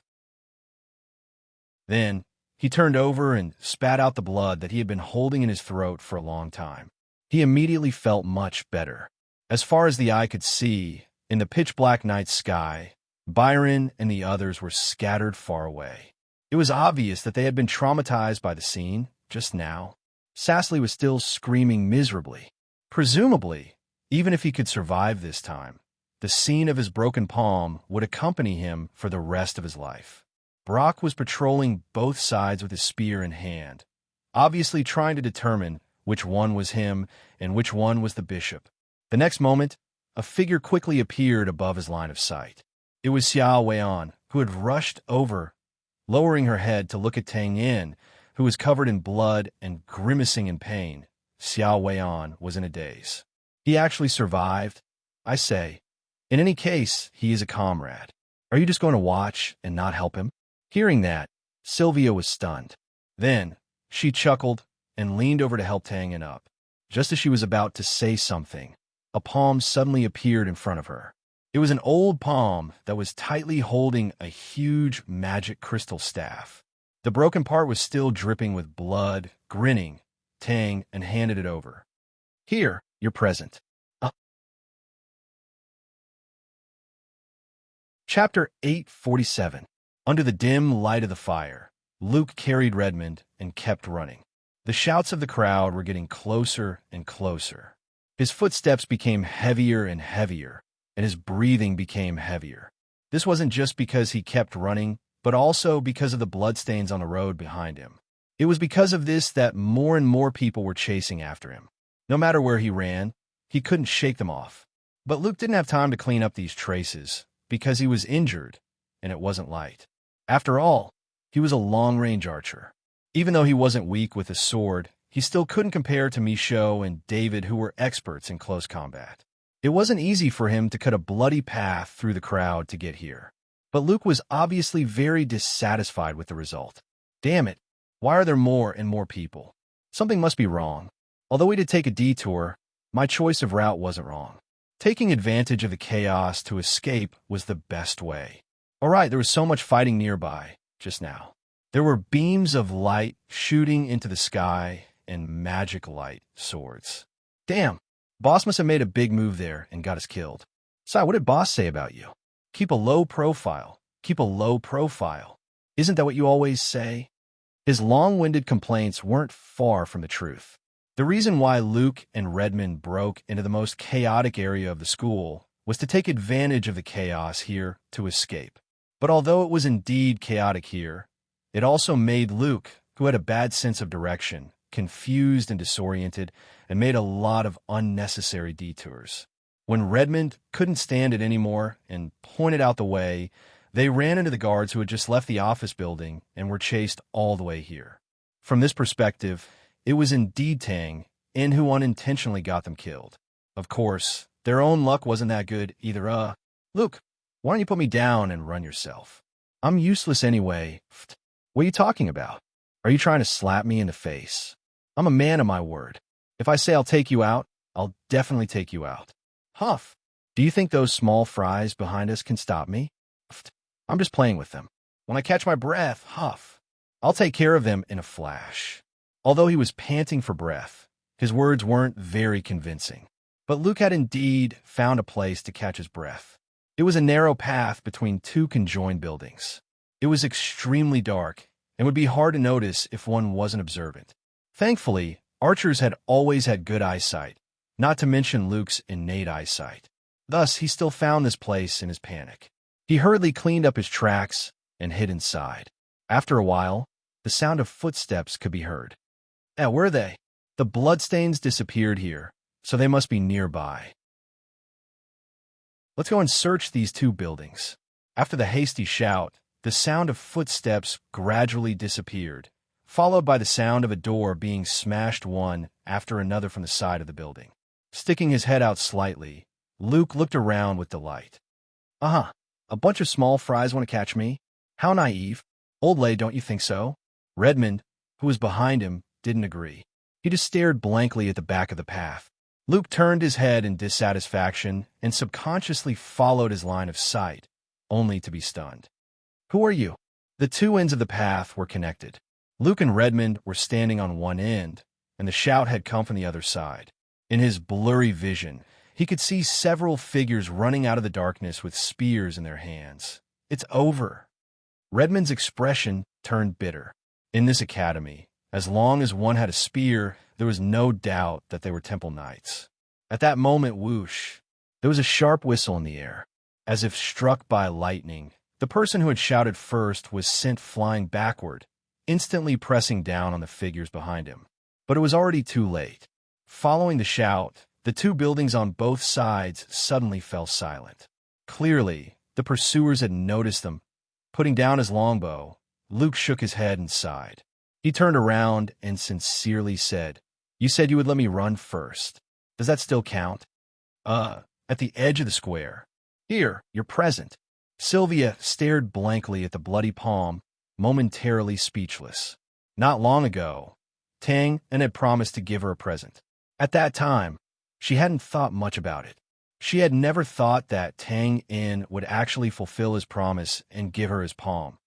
Then, he turned over and spat out the blood that he had been holding in his throat for a long time. He immediately felt much better. As far as the eye could see, in the pitch-black night sky, Byron and the others were scattered far away. It was obvious that they had been traumatized by the scene just now. Sasley was still screaming miserably. Presumably, even if he could survive this time, the scene of his broken palm would accompany him for the rest of his life. Brock was patrolling both sides with his spear in hand, obviously trying to determine which one was him and which one was the bishop. The next moment, a figure quickly appeared above his line of sight. It was Xiao Weian, who had rushed over, lowering her head to look at Tang In, who was covered in blood and grimacing in pain. Xiao Weian was in a daze. He actually survived, I say. In any case, he is a comrade. Are you just going to watch and not help him? Hearing that, Sylvia was stunned. Then, she chuckled and leaned over to help Tang In up. Just as she was about to say something, a palm suddenly appeared in front of her. It was an old palm that was tightly holding a huge magic crystal staff. The broken part was still dripping with blood. Grinning, Tang In handed it over. Here, your present. Chapter 847. Under the dim light of the fire, Luke carried Redmond and kept running. The shouts of the crowd were getting closer and closer. His footsteps became heavier and heavier, and his breathing became heavier. This wasn't just because he kept running, but also because of the bloodstains on the road behind him. It was because of this that more and more people were chasing after him. No matter where he ran, he couldn't shake them off. But Luke didn't have time to clean up these traces, because he was injured, and it wasn't light. After all, he was a long-range archer. Even though he wasn't weak with a sword, he still couldn't compare to Michaud and David, who were experts in close combat. It wasn't easy for him to cut a bloody path through the crowd to get here. But Luke was obviously very dissatisfied with the result. Damn it, why are there more and more people? Something must be wrong. Although we did take a detour, my choice of route wasn't wrong. Taking advantage of the chaos to escape was the best way. All right, there was so much fighting nearby just now. There were beams of light shooting into the sky and magic light swords. Damn, Boss must have made a big move there and got us killed. Sai, what did Boss say about you? Keep a low profile. Keep a low profile. Isn't that what you always say? His long-winded complaints weren't far from the truth. The reason why Luke and Redmond broke into the most chaotic area of the school was to take advantage of the chaos here to escape. But although it was indeed chaotic here, it also made Luke, who had a bad sense of direction, confused and disoriented, and made a lot of unnecessary detours. When Redmond couldn't stand it anymore and pointed out the way, They ran into the guards who had just left the office building and were chased all the way here. From this perspective, it was indeed Tang and who unintentionally got them killed. Of course, their own luck wasn't that good either. Luke, why don't you put me down and run yourself? I'm useless anyway. What are you talking about? Are you trying to slap me in the face? I'm a man of my word. If I say I'll take you out, I'll definitely take you out. Huff. Do you think those small fries behind us can stop me? I'm just playing with them. When I catch my breath, huff. I'll take care of them in a flash. Although he was panting for breath, his words weren't very convincing. But Luke had indeed found a place to catch his breath. It was a narrow path between two conjoined buildings. It was extremely dark and would be hard to notice if one wasn't observant. Thankfully, archers had always had good eyesight, not to mention Luke's innate eyesight. Thus, he still found this place in his panic. He hurriedly cleaned up his tracks and hid inside. After a while, the sound of footsteps could be heard. Where are they? The bloodstains disappeared here, so they must be nearby. Let's go and search these two buildings. After the hasty shout, the sound of footsteps gradually disappeared, followed by the sound of a door being smashed one after another from the side of the building. Sticking his head out slightly, Luke looked around with delight. A bunch of small fries want to catch me? How naive. Old lady, don't you think so? Redmond, who was behind him, didn't agree. He just stared blankly at the back of the path. Luke turned his head in dissatisfaction and subconsciously followed his line of sight, only to be stunned. Who are you? The two ends of the path were connected. Luke and Redmond were standing on one end, and the shout had come from the other side. In his blurry vision, he could see several figures running out of the darkness with spears in their hands. It's over. Redmond's expression turned bitter. In this academy, as long as one had a spear, there was no doubt that they were Temple Knights. At that moment, whoosh, there was a sharp whistle in the air. As if struck by lightning, the person who had shouted first was sent flying backward, instantly pressing down on the figures behind him. But it was already too late. Following the shout, the two buildings on both sides suddenly fell silent. Clearly, the pursuers had noticed them. Putting down his longbow, Luke shook his head and sighed. He turned around and sincerely said, "You said you would let me run first. Does that still count?" At the edge of the square. Here, your present." Sylvia stared blankly at the bloody palm, momentarily speechless. Not long ago, Tang had promised to give her a present. At that time, she hadn't thought much about it. She had never thought that Tang would actually fulfill his promise and give her his palm.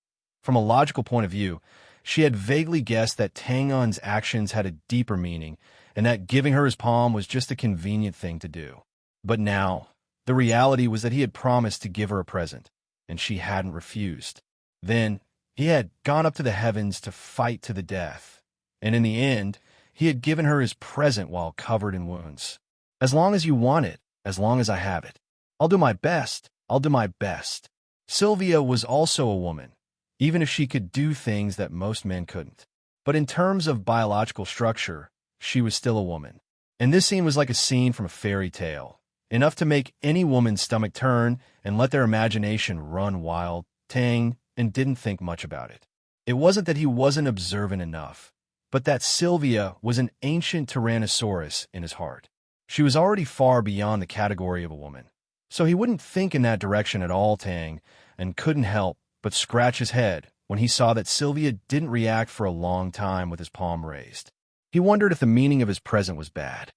From a logical point of view, she had vaguely guessed that Tang actions had a deeper meaning and that giving her his palm was just a convenient thing to do. But now, the reality was that he had promised to give her a present, and she hadn't refused. Then, he had gone up to the heavens to fight to the death, and in the end, he had given her his present while covered in wounds. As long as you want it, as long as I have it. I'll do my best. I'll do my best. Sylvia was also a woman, even if she could do things that most men couldn't. But in terms of biological structure, she was still a woman. And this scene was like a scene from a fairy tale, enough to make any woman's stomach turn and let their imagination run wild. Tang didn't think much about it. It wasn't that he wasn't observant enough, but that Sylvia was an ancient Tyrannosaurus in his heart. She was already far beyond the category of a woman. So he wouldn't think in that direction at all, Tang, and couldn't help but scratch his head when he saw that Sylvia didn't react for a long time with his palm raised. He wondered if the meaning of his present was bad.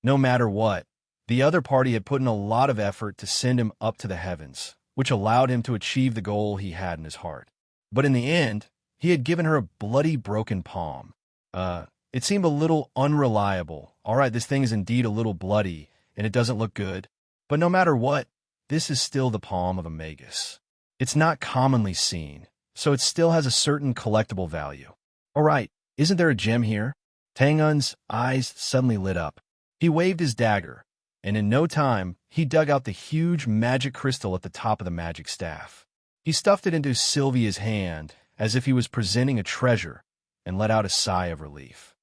No matter what, the other party had put in a lot of effort to send him up to the heavens, which allowed him to achieve the goal he had in his heart. But in the end, he had given her a bloody broken palm. It seemed a little unreliable. All right, this thing is indeed a little bloody, and it doesn't look good. But no matter what, this is still the palm of a magus. It's not commonly seen, so it still has a certain collectible value. All right, isn't there a gem here? Tang-un's eyes suddenly lit up. He waved his dagger, and in no time, he dug out the huge magic crystal at the top of the magic staff. He stuffed it into Sylvia's hand as if he was presenting a treasure and let out a sigh of relief.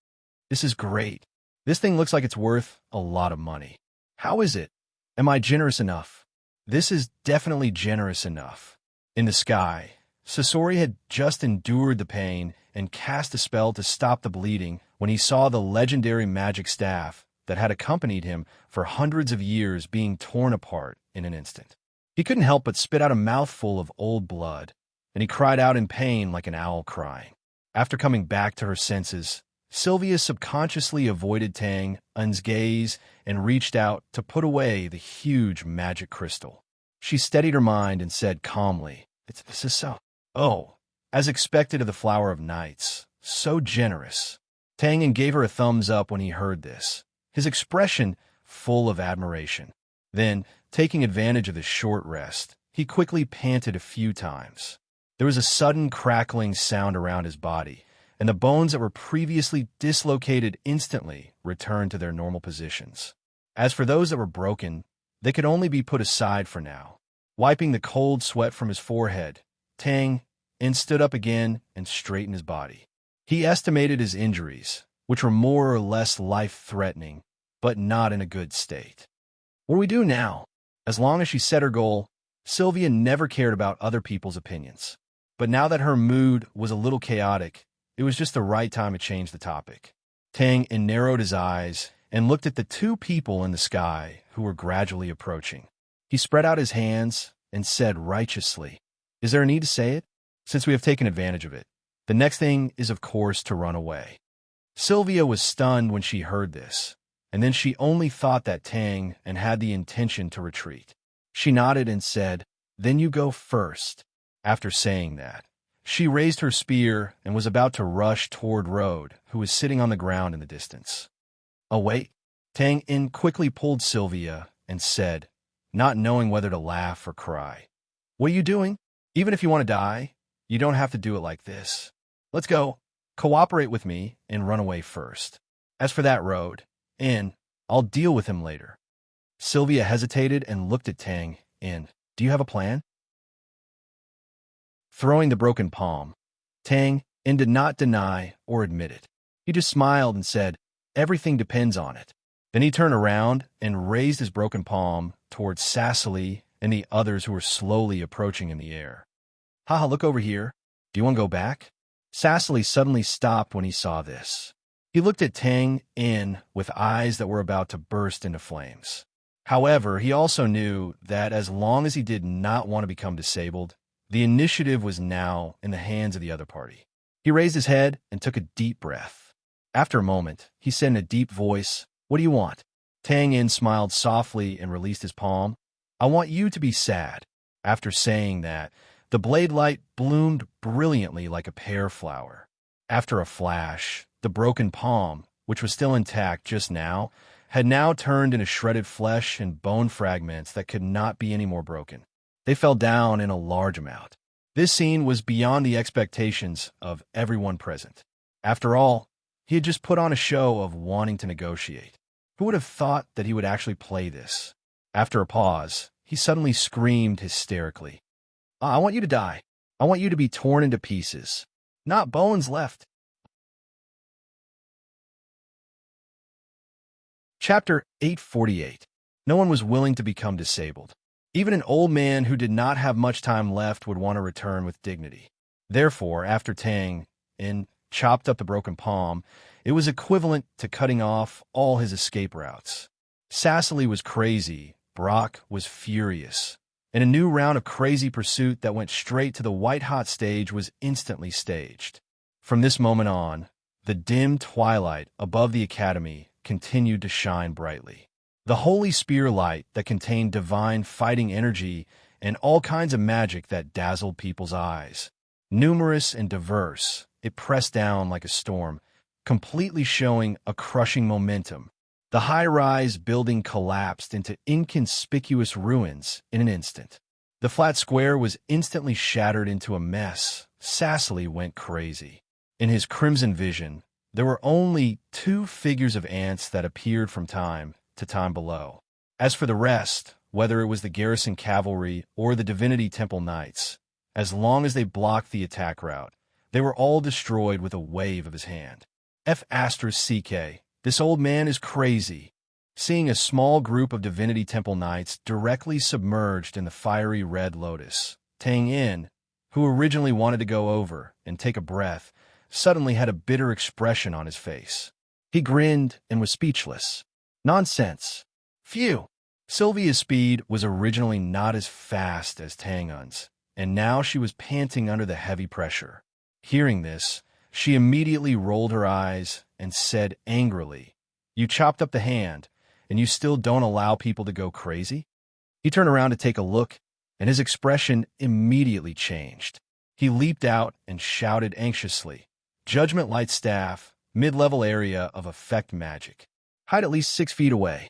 This is great. This thing looks like it's worth a lot of money. How is it? Am I generous enough? This is definitely generous enough. In the sky, Sasori had just endured the pain and cast a spell to stop the bleeding when he saw the legendary magic staff that had accompanied him for hundreds of years being torn apart in an instant. He couldn't help but spit out a mouthful of old blood, and he cried out in pain like an owl crying. After coming back to her senses, Sylvia subconsciously avoided Tang Un's gaze and reached out to put away the huge magic crystal. She steadied her mind and said calmly, This is so. Oh, as expected of the Flower of Nights, so generous. Tang Un gave her a thumbs up when he heard this, his expression full of admiration. Then, taking advantage of the short rest, he quickly panted a few times. There was a sudden crackling sound around his body, and the bones that were previously dislocated instantly returned to their normal positions. As for those that were broken, they could only be put aside for now. Wiping the cold sweat from his forehead, Tang Un stood up again and straightened his body. He estimated his injuries, which were more or less life-threatening, but not in a good state. What do we do now? As long as she set her goal, Sylvia never cared about other people's opinions. But now that her mood was a little chaotic, it was just the right time to change the topic. Tang Un narrowed his eyes and looked at the two people in the sky who were gradually approaching. He spread out his hands and said righteously, Is there a need to say it? Since we have taken advantage of it, the next thing is, of course, to run away. Sylvia was stunned when she heard this, and then she only thought that Tang Un had the intention to retreat. She nodded and said, Then you go first. After saying that, she raised her spear and was about to rush toward Rode, who was sitting on the ground in the distance. Oh, wait. Tang Un quickly pulled Sylvia and said, not knowing whether to laugh or cry, What are you doing? Even if you want to die, you don't have to do it like this. Let's go. Cooperate with me and run away first. As for that Rode, I'll deal with him later. Sylvia hesitated and looked at Tang Un. Do you have a plan? Throwing the broken palm, Tang Un did not deny or admit it. He just smiled and said, Everything depends on it. Then he turned around and raised his broken palm towards Cecily and the others who were slowly approaching in the air. Haha, look over here. Do you want to go back? Cecily suddenly stopped when he saw this. He looked at Tang Un with eyes that were about to burst into flames. However, he also knew that as long as he did not want to become disabled, the initiative was now in the hands of the other party. He raised his head and took a deep breath. After a moment, he said in a deep voice, What do you want? Tang Un smiled softly and released his palm. I want you to be sad. After saying that, the blade light bloomed brilliantly like a pear flower. After a flash, the broken palm, which was still intact just now, had now turned into shredded flesh and bone fragments that could not be any more broken. They fell down in a large amount. This scene was beyond the expectations of everyone present. After all, he had just put on a show of wanting to negotiate. Who would have thought that he would actually play this? After a pause, he suddenly screamed hysterically. I want you to die. I want you to be torn into pieces. Not bones left. Chapter 848. No one was willing to become disabled. Even an old man who did not have much time left would want to return with dignity. Therefore, after Tang Un chopped up the broken palm, it was equivalent to cutting off all his escape routes. Cecily was crazy, Brock was furious, and a new round of crazy pursuit that went straight to the white-hot stage was instantly staged. From this moment on, the dim twilight above the academy continued to shine brightly. The holy spear light that contained divine fighting energy and all kinds of magic that dazzled people's eyes. Numerous and diverse, it pressed down like a storm, completely showing a crushing momentum. The high-rise building collapsed into inconspicuous ruins in an instant. The flat square was instantly shattered into a mess. Cecily went crazy. In his crimson vision, there were only two figures of ants that appeared from time to time below. As for the rest, whether it was the garrison cavalry or the Divinity Temple Knights, as long as they blocked the attack route, they were all destroyed with a wave of his hand. F***, this old man is crazy. seeing a small group of Divinity Temple Knights directly submerged in the fiery red lotus. Tang In, who originally wanted to go over and take a breath, suddenly had a bitter expression on his face. He grinned and was speechless. Nonsense. Phew. Sylvia's speed was originally not as fast as Tang Un's, and now she was panting under the heavy pressure. Hearing this, she immediately rolled her eyes and said angrily, "You chopped up the hand, and you still don't allow people to go crazy?" He turned around to take a look, and his expression immediately changed. He leaped out and shouted anxiously, "Judgment Light Staff, mid-level area of effect magic. Hide at least 6 feet away."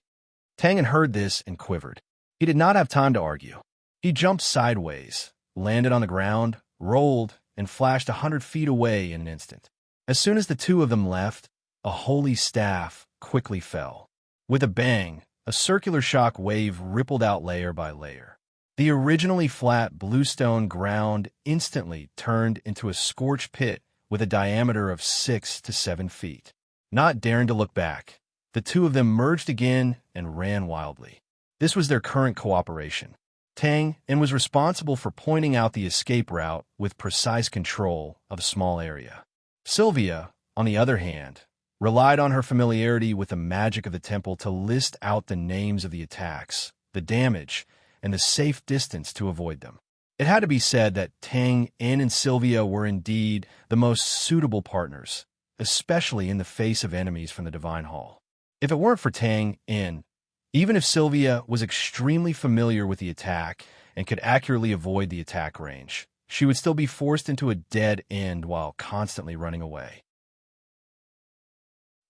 Tangan heard this and quivered. He did not have time to argue. He jumped sideways, landed on the ground, rolled, and flashed 100 feet away in an instant. As soon as the two of them left, a holy staff quickly fell. With a bang, a circular shock wave rippled out layer by layer. The originally flat bluestone ground instantly turned into a scorched pit with a diameter of 6 to 7 feet. Not daring to look back, the two of them merged again and ran wildly. This was their current cooperation. Tang In was responsible for pointing out the escape route with precise control of a small area. Sylvia, on the other hand, relied on her familiarity with the magic of the temple to list out the names of the attacks, the damage, and the safe distance to avoid them. It had to be said that Tang In and Sylvia were indeed the most suitable partners, especially in the face of enemies from the Divine Hall. If it weren't for Tang In, even if Sylvia was extremely familiar with the attack and could accurately avoid the attack range, she would still be forced into a dead end while constantly running away.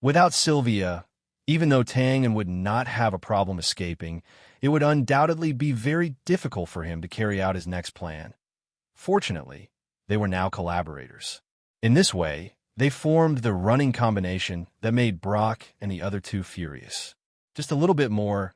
Without Sylvia, even though Tang In would not have a problem escaping, it would undoubtedly be very difficult for him to carry out his next plan. Fortunately, they were now collaborators. In this way, they formed the running combination that made Brock and the other two furious. Just a little bit more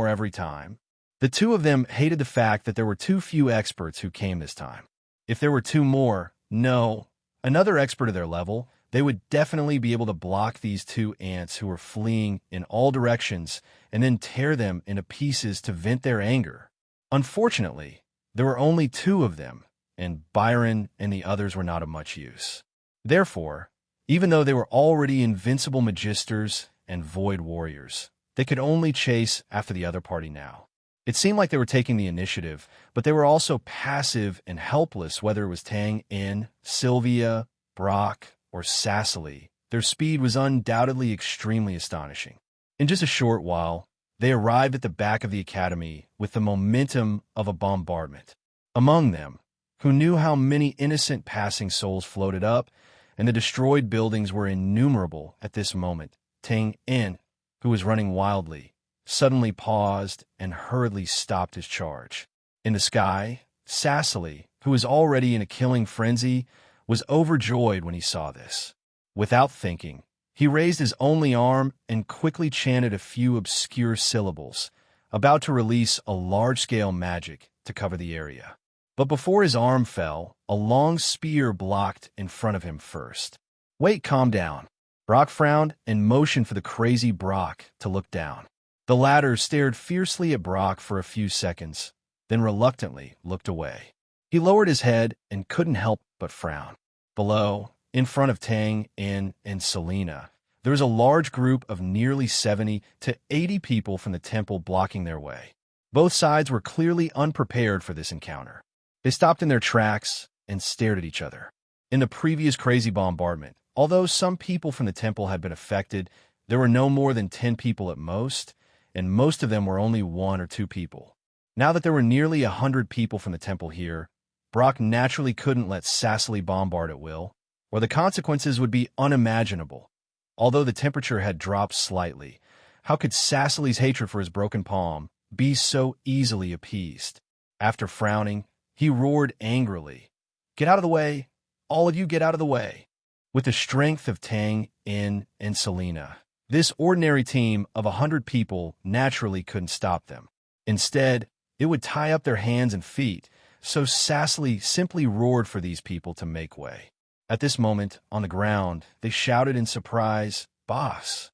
every time. The two of them hated the fact that there were too few experts who came this time. If there were two more, another expert of their level, they would definitely be able to block these two ants who were fleeing in all directions and then tear them into pieces to vent their anger. Unfortunately, there were only 2 of them, and Byron and the others were not of much use. Therefore, even though they were already invincible magisters and void warriors, they could only chase after the other party now. It seemed like they were taking the initiative, but they were also passive and helpless, whether it was Tang In, Sylvia, Brock, or Cecily. Their speed was undoubtedly extremely astonishing. In just a short while, they arrived at the back of the academy with the momentum of a bombardment. Among them, who knew how many innocent passing souls floated up, and the destroyed buildings were innumerable at this moment, Tang In, who was running wildly, suddenly paused and hurriedly stopped his charge. In the sky, Cecily, who was already in a killing frenzy, was overjoyed when he saw this. Without thinking, he raised his only arm and quickly chanted a few obscure syllables, about to release a large-scale magic to cover the area. But before his arm fell, a long spear blocked in front of him first. "Wait, calm down." Brock frowned and motioned for the crazy Brock to look down. The latter stared fiercely at Brock for a few seconds, then reluctantly looked away. He lowered his head and couldn't help but frown. Below, in front of Tang In and Selena, there was a large group of nearly 70 to 80 people from the temple blocking their way. Both sides were clearly unprepared for this encounter. They stopped in their tracks and stared at each other. In the previous crazy bombardment, although some people from the temple had been affected, there were no more than 10 people at most, and most of them were only 1 or 2 people. Now that there were nearly 100 people from the temple here, Brock naturally couldn't let Cecily bombard at will, or the consequences would be unimaginable. Although the temperature had dropped slightly, how could Cecily's hatred for his broken palm be so easily appeased? After frowning, he roared angrily, "Get out of the way! All of you get out of the way!" With the strength of Tang In and Selena, this ordinary team of 100 people naturally couldn't stop them. Instead, it would tie up their hands and feet, so Cecily simply roared for these people to make way. At this moment, on the ground, they shouted in surprise, "Boss!"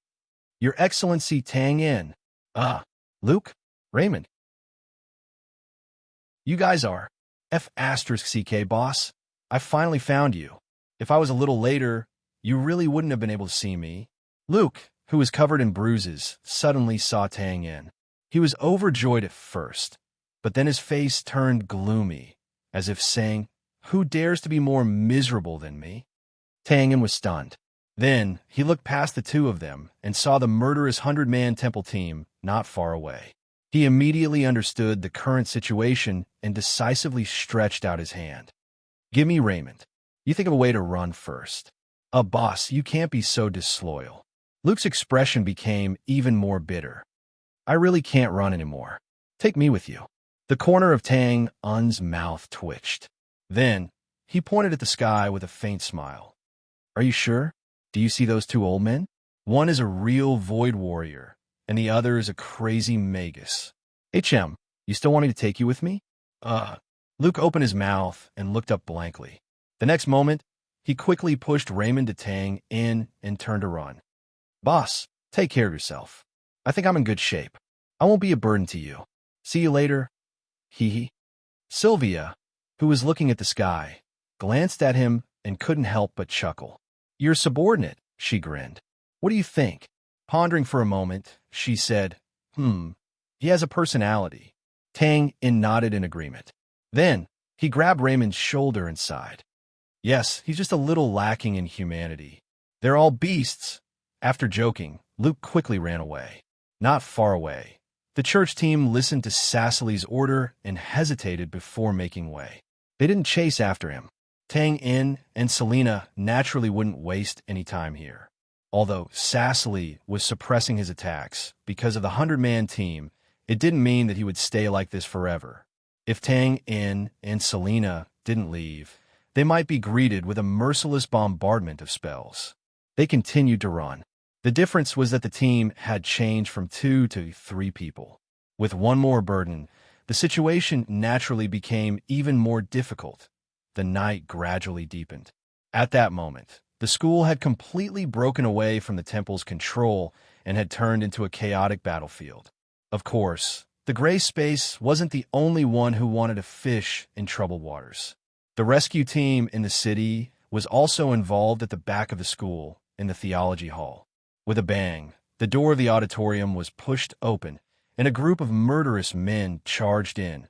Your Excellency Tang In. Ah, Luke? Raymond? You guys are. F***CK, boss. I finally found you. If I was a little later, you really wouldn't have been able to see me. Luke, who was covered in bruises, suddenly saw Tang In. He was overjoyed at first, but then his face turned gloomy, as if saying, "Who dares to be more miserable than me?" Tang In was stunned. Then he looked past the two of them and saw the murderous 100-man temple team not far away. He immediately understood the current situation and decisively stretched out his hand. "Give me Raymond. You think of a way to run first." Boss, you can't be so disloyal." Luke's expression became even more bitter. "I really can't run anymore. Take me with you." The corner of Tang Un's mouth twitched. Then he pointed at the sky with a faint smile. "Are you sure? Do you see those two old men? One is a real void warrior, and the other is a crazy magus. You still want me to take you with me?" Luke opened his mouth and looked up blankly. The next moment, he quickly pushed Raymond to Tang In and turned to run. "Boss, take care of yourself. I think I'm in good shape. I won't be a burden to you. See you later." Hee. Sylvia, who was looking at the sky, glanced at him and couldn't help but chuckle. "Your subordinate," she grinned. "What do you think?" Pondering for a moment, she said, He has a personality." Tang In nodded in agreement. Then he grabbed Raymond's shoulder and sighed. "Yes, he's just a little lacking in humanity. They're all beasts." After joking, Luke quickly ran away. Not far away, the church team listened to Cecily's order and hesitated before making way. They didn't chase after him. Tang In and Selena naturally wouldn't waste any time here. Although Cecily was suppressing his attacks because of the 100-man team, it didn't mean that he would stay like this forever. If Tang In and Selena didn't leave, they might be greeted with a merciless bombardment of spells. They continued to run. The difference was that the team had changed from 2 to 3 people. With one more burden, the situation naturally became even more difficult. The night gradually deepened. At that moment, the school had completely broken away from the temple's control and had turned into a chaotic battlefield. Of course, the gray space wasn't the only one who wanted to fish in troubled waters. The rescue team in the city was also involved at the back of the school, in the theology hall. With a bang, the door of the auditorium was pushed open, and a group of murderous men charged in,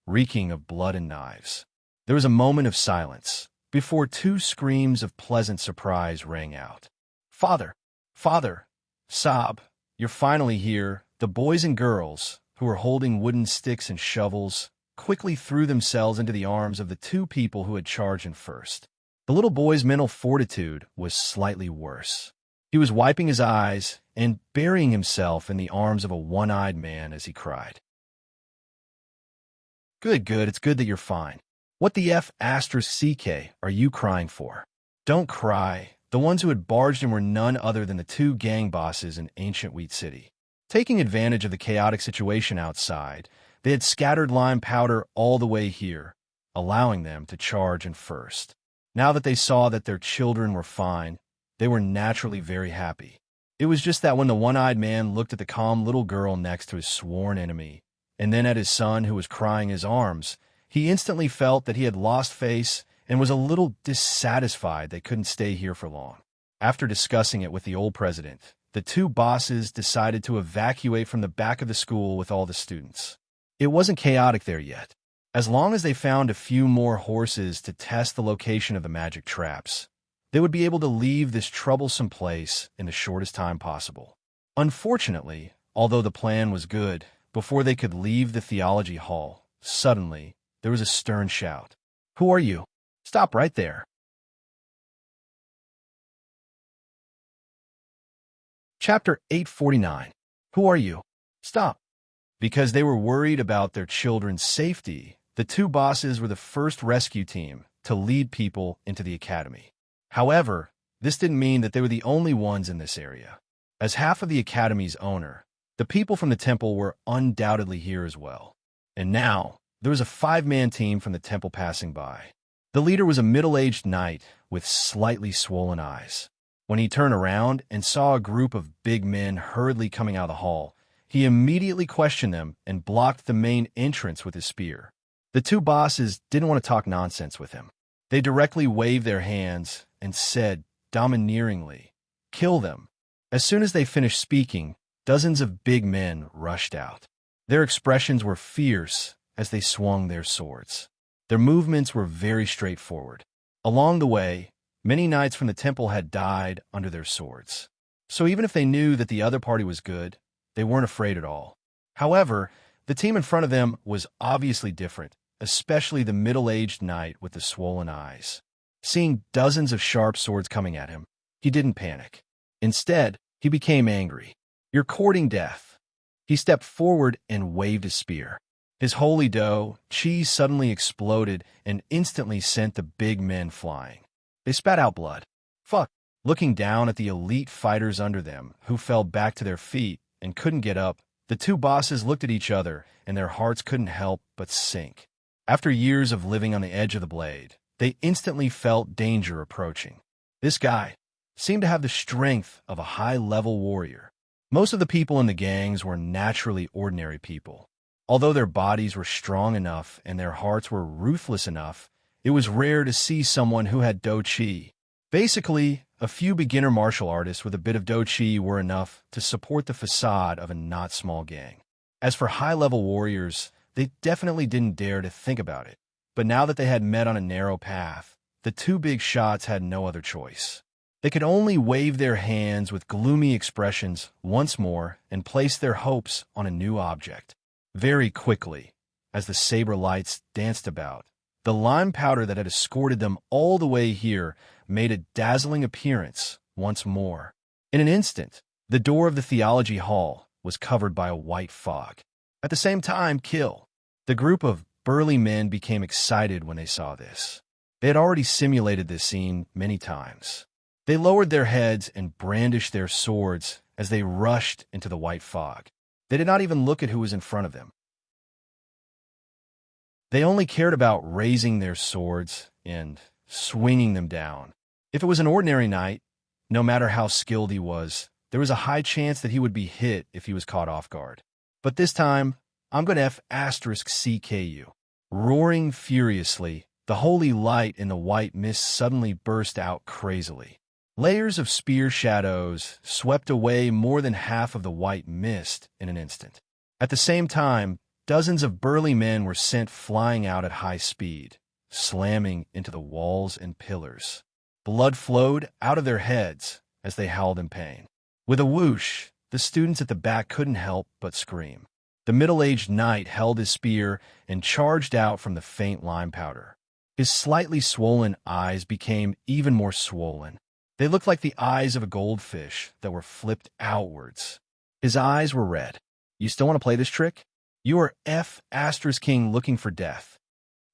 reeking of blood and knives. There was a moment of silence before 2 screams of pleasant surprise rang out. "Father! Father! Sob! You're finally here." The boys and girls, who were holding wooden sticks and shovels, quickly threw themselves into the arms of the 2 people who had charged in first. The little boy's mental fortitude was slightly worse. He was wiping his eyes and burying himself in the arms of a one-eyed man as he cried. Good, it's good that you're fine. What the F***CK are you crying for?" "Don't cry." The ones who had barged in were none other than the 2 gang bosses in ancient Wheat City. Taking advantage of the chaotic situation outside, they had scattered lime powder all the way here, allowing them to charge in first. Now that they saw that their children were fine, they were naturally very happy. It was just that when the one-eyed man looked at the calm little girl next to his sworn enemy, and then at his son who was crying his arms, he instantly felt that he had lost face and was a little dissatisfied they couldn't stay here for long. After discussing it with the old president, the 2 bosses decided to evacuate from the back of the school with all the students. It wasn't chaotic there yet. As long as they found a few more horses to test the location of the magic traps, they would be able to leave this troublesome place in the shortest time possible. Unfortunately, although the plan was good, before they could leave the theology hall, suddenly, there was a stern shout. "Who are you? Stop right there." Chapter 849. Who are you? Stop. Because they were worried about their children's safety, the 2 bosses were the first rescue team to lead people into the academy. However, this didn't mean that they were the only ones in this area. As half of the academy's owner, the people from the temple were undoubtedly here as well. And now, there was a 5-man team from the temple passing by. The leader was a middle-aged knight with slightly swollen eyes. When he turned around and saw a group of big men hurriedly coming out of the hall, he immediately questioned them and blocked the main entrance with his spear. The two bosses didn't want to talk nonsense with him. They directly waved their hands and said, domineeringly, "Kill them." As soon as they finished speaking, dozens of big men rushed out. Their expressions were fierce as they swung their swords. Their movements were very straightforward. Along the way, many knights from the temple had died under their swords. So even if they knew that the other party was good, they weren't afraid at all. However, the team in front of them was obviously different, especially the middle-aged knight with the swollen eyes. Seeing dozens of sharp swords coming at him, he didn't panic. Instead, he became angry. "You're courting death." He stepped forward and waved his spear. His holy dough, cheese suddenly exploded and instantly sent the big men flying. They spat out blood. Fuck! Looking down at the elite fighters under them, who fell back to their feet and couldn't get up, the two bosses looked at each other and their hearts couldn't help but sink. After years of living on the edge of the blade, they instantly felt danger approaching. This guy seemed to have the strength of a high-level warrior. Most of the people in the gangs were naturally ordinary people. Although their bodies were strong enough and their hearts were ruthless enough, it was rare to see someone who had do chi. Basically, a few beginner martial artists with a bit of do chi were enough to support the facade of a not small gang. As for high-level warriors, they definitely didn't dare to think about it. But now that they had met on a narrow path, the two big shots had no other choice. They could only wave their hands with gloomy expressions once more and place their hopes on a new object. Very quickly, as the saber lights danced about, the lime powder that had escorted them all the way here made a dazzling appearance once more. In an instant, the door of the theology hall was covered by a white fog. At the same time, kill. The group of burly men became excited when they saw this. They had already simulated this scene many times. They lowered their heads and brandished their swords as they rushed into the white fog. They did not even look at who was in front of them. They only cared about raising their swords and swinging them down. If it was an ordinary knight, no matter how skilled he was, there was a high chance that he would be hit if he was caught off guard. But this time, I'm going to F***CKU. Roaring furiously, the holy light in the white mist suddenly burst out crazily. Layers of spear shadows swept away more than half of the white mist in an instant. At the same time, dozens of burly men were sent flying out at high speed, slamming into the walls and pillars. Blood flowed out of their heads as they howled in pain. With a whoosh, the students at the back couldn't help but scream. The middle-aged knight held his spear and charged out from the faint lime powder. His slightly swollen eyes became even more swollen. They looked like the eyes of a goldfish that were flipped outwards. His eyes were red. "You still want to play this trick? You are F***king looking for death."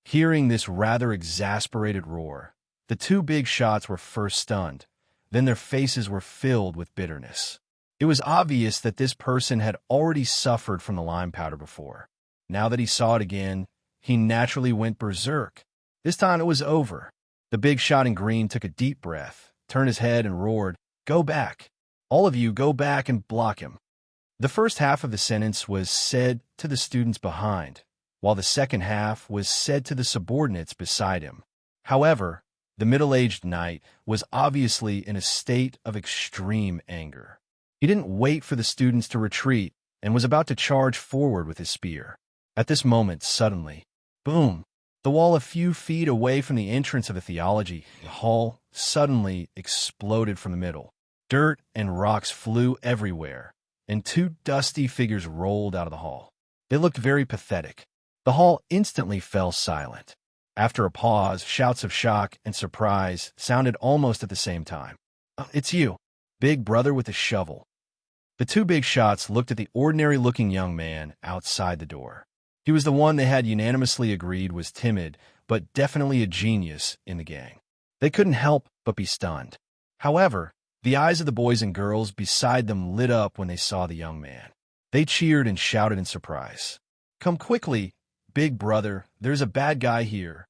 Hearing this rather exasperated roar, the two big shots were first stunned, then their faces were filled with bitterness. It was obvious that this person had already suffered from the lime powder before. Now that he saw it again, he naturally went berserk. This time it was over. The big shot in green took a deep breath, turned his head and roared, "Go back. All of you go back and block him." The first half of the sentence was said to the students behind, while the second half was said to the subordinates beside him. However, the middle-aged knight was obviously in a state of extreme anger. He didn't wait for the students to retreat and was about to charge forward with his spear. At this moment, suddenly, boom! The wall a few feet away from the entrance of the theology hall suddenly exploded from the middle. Dirt and rocks flew everywhere, and two dusty figures rolled out of the hall. They looked very pathetic. The hall instantly fell silent. After a pause, shouts of shock and surprise sounded almost at the same time. "It's you, big brother with a shovel." The two big shots looked at the ordinary-looking young man outside the door. He was the one they had unanimously agreed was timid, but definitely a genius in the gang. They couldn't help but be stunned. However, the eyes of the boys and girls beside them lit up when they saw the young man. They cheered and shouted in surprise. "Come quickly, big brother, there's a bad guy here."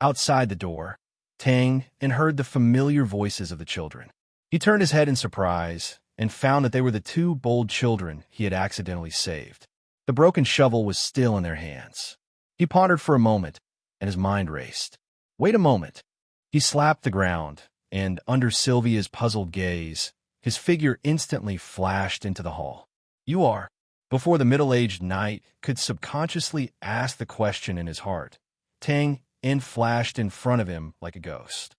Outside the door, Tang and heard the familiar voices of the children. He turned his head in surprise and found that they were the two bold children he had accidentally saved. The broken shovel was still in their hands. He pondered for a moment, and his mind raced. Wait a moment. He slapped the ground, and under Sylvia's puzzled gaze, his figure instantly flashed into the hall. You are. Before the middle-aged knight could subconsciously ask the question in his heart, Tang In flashed in front of him like a ghost.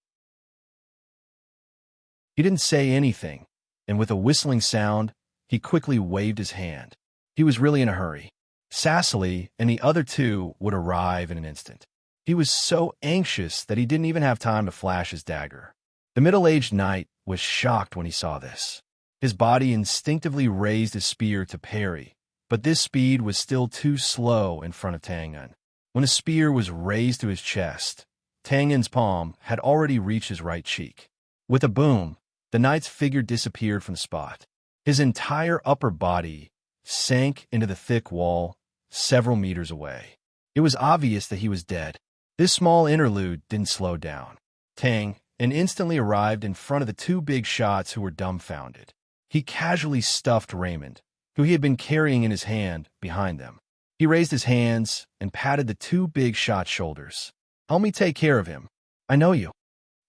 He didn't say anything, and with a whistling sound, he quickly waved his hand. He was really in a hurry. Cecily and the other two would arrive in an instant. He was so anxious that he didn't even have time to flash his dagger. The middle-aged knight was shocked when he saw this. His body instinctively raised his spear to parry, but this speed was still too slow in front of Tang In. When the spear was raised to his chest, Tang In's palm had already reached his right cheek. With a boom, the knight's figure disappeared from the spot. His entire upper body sank into the thick wall several meters away. It was obvious that he was dead. This small interlude didn't slow down. Tang In instantly arrived in front of the two big shots who were dumbfounded. He casually stuffed Raymond, who he had been carrying in his hand, behind them. He raised his hands and patted the two big shot's shoulders. Help me take care of him. I know you.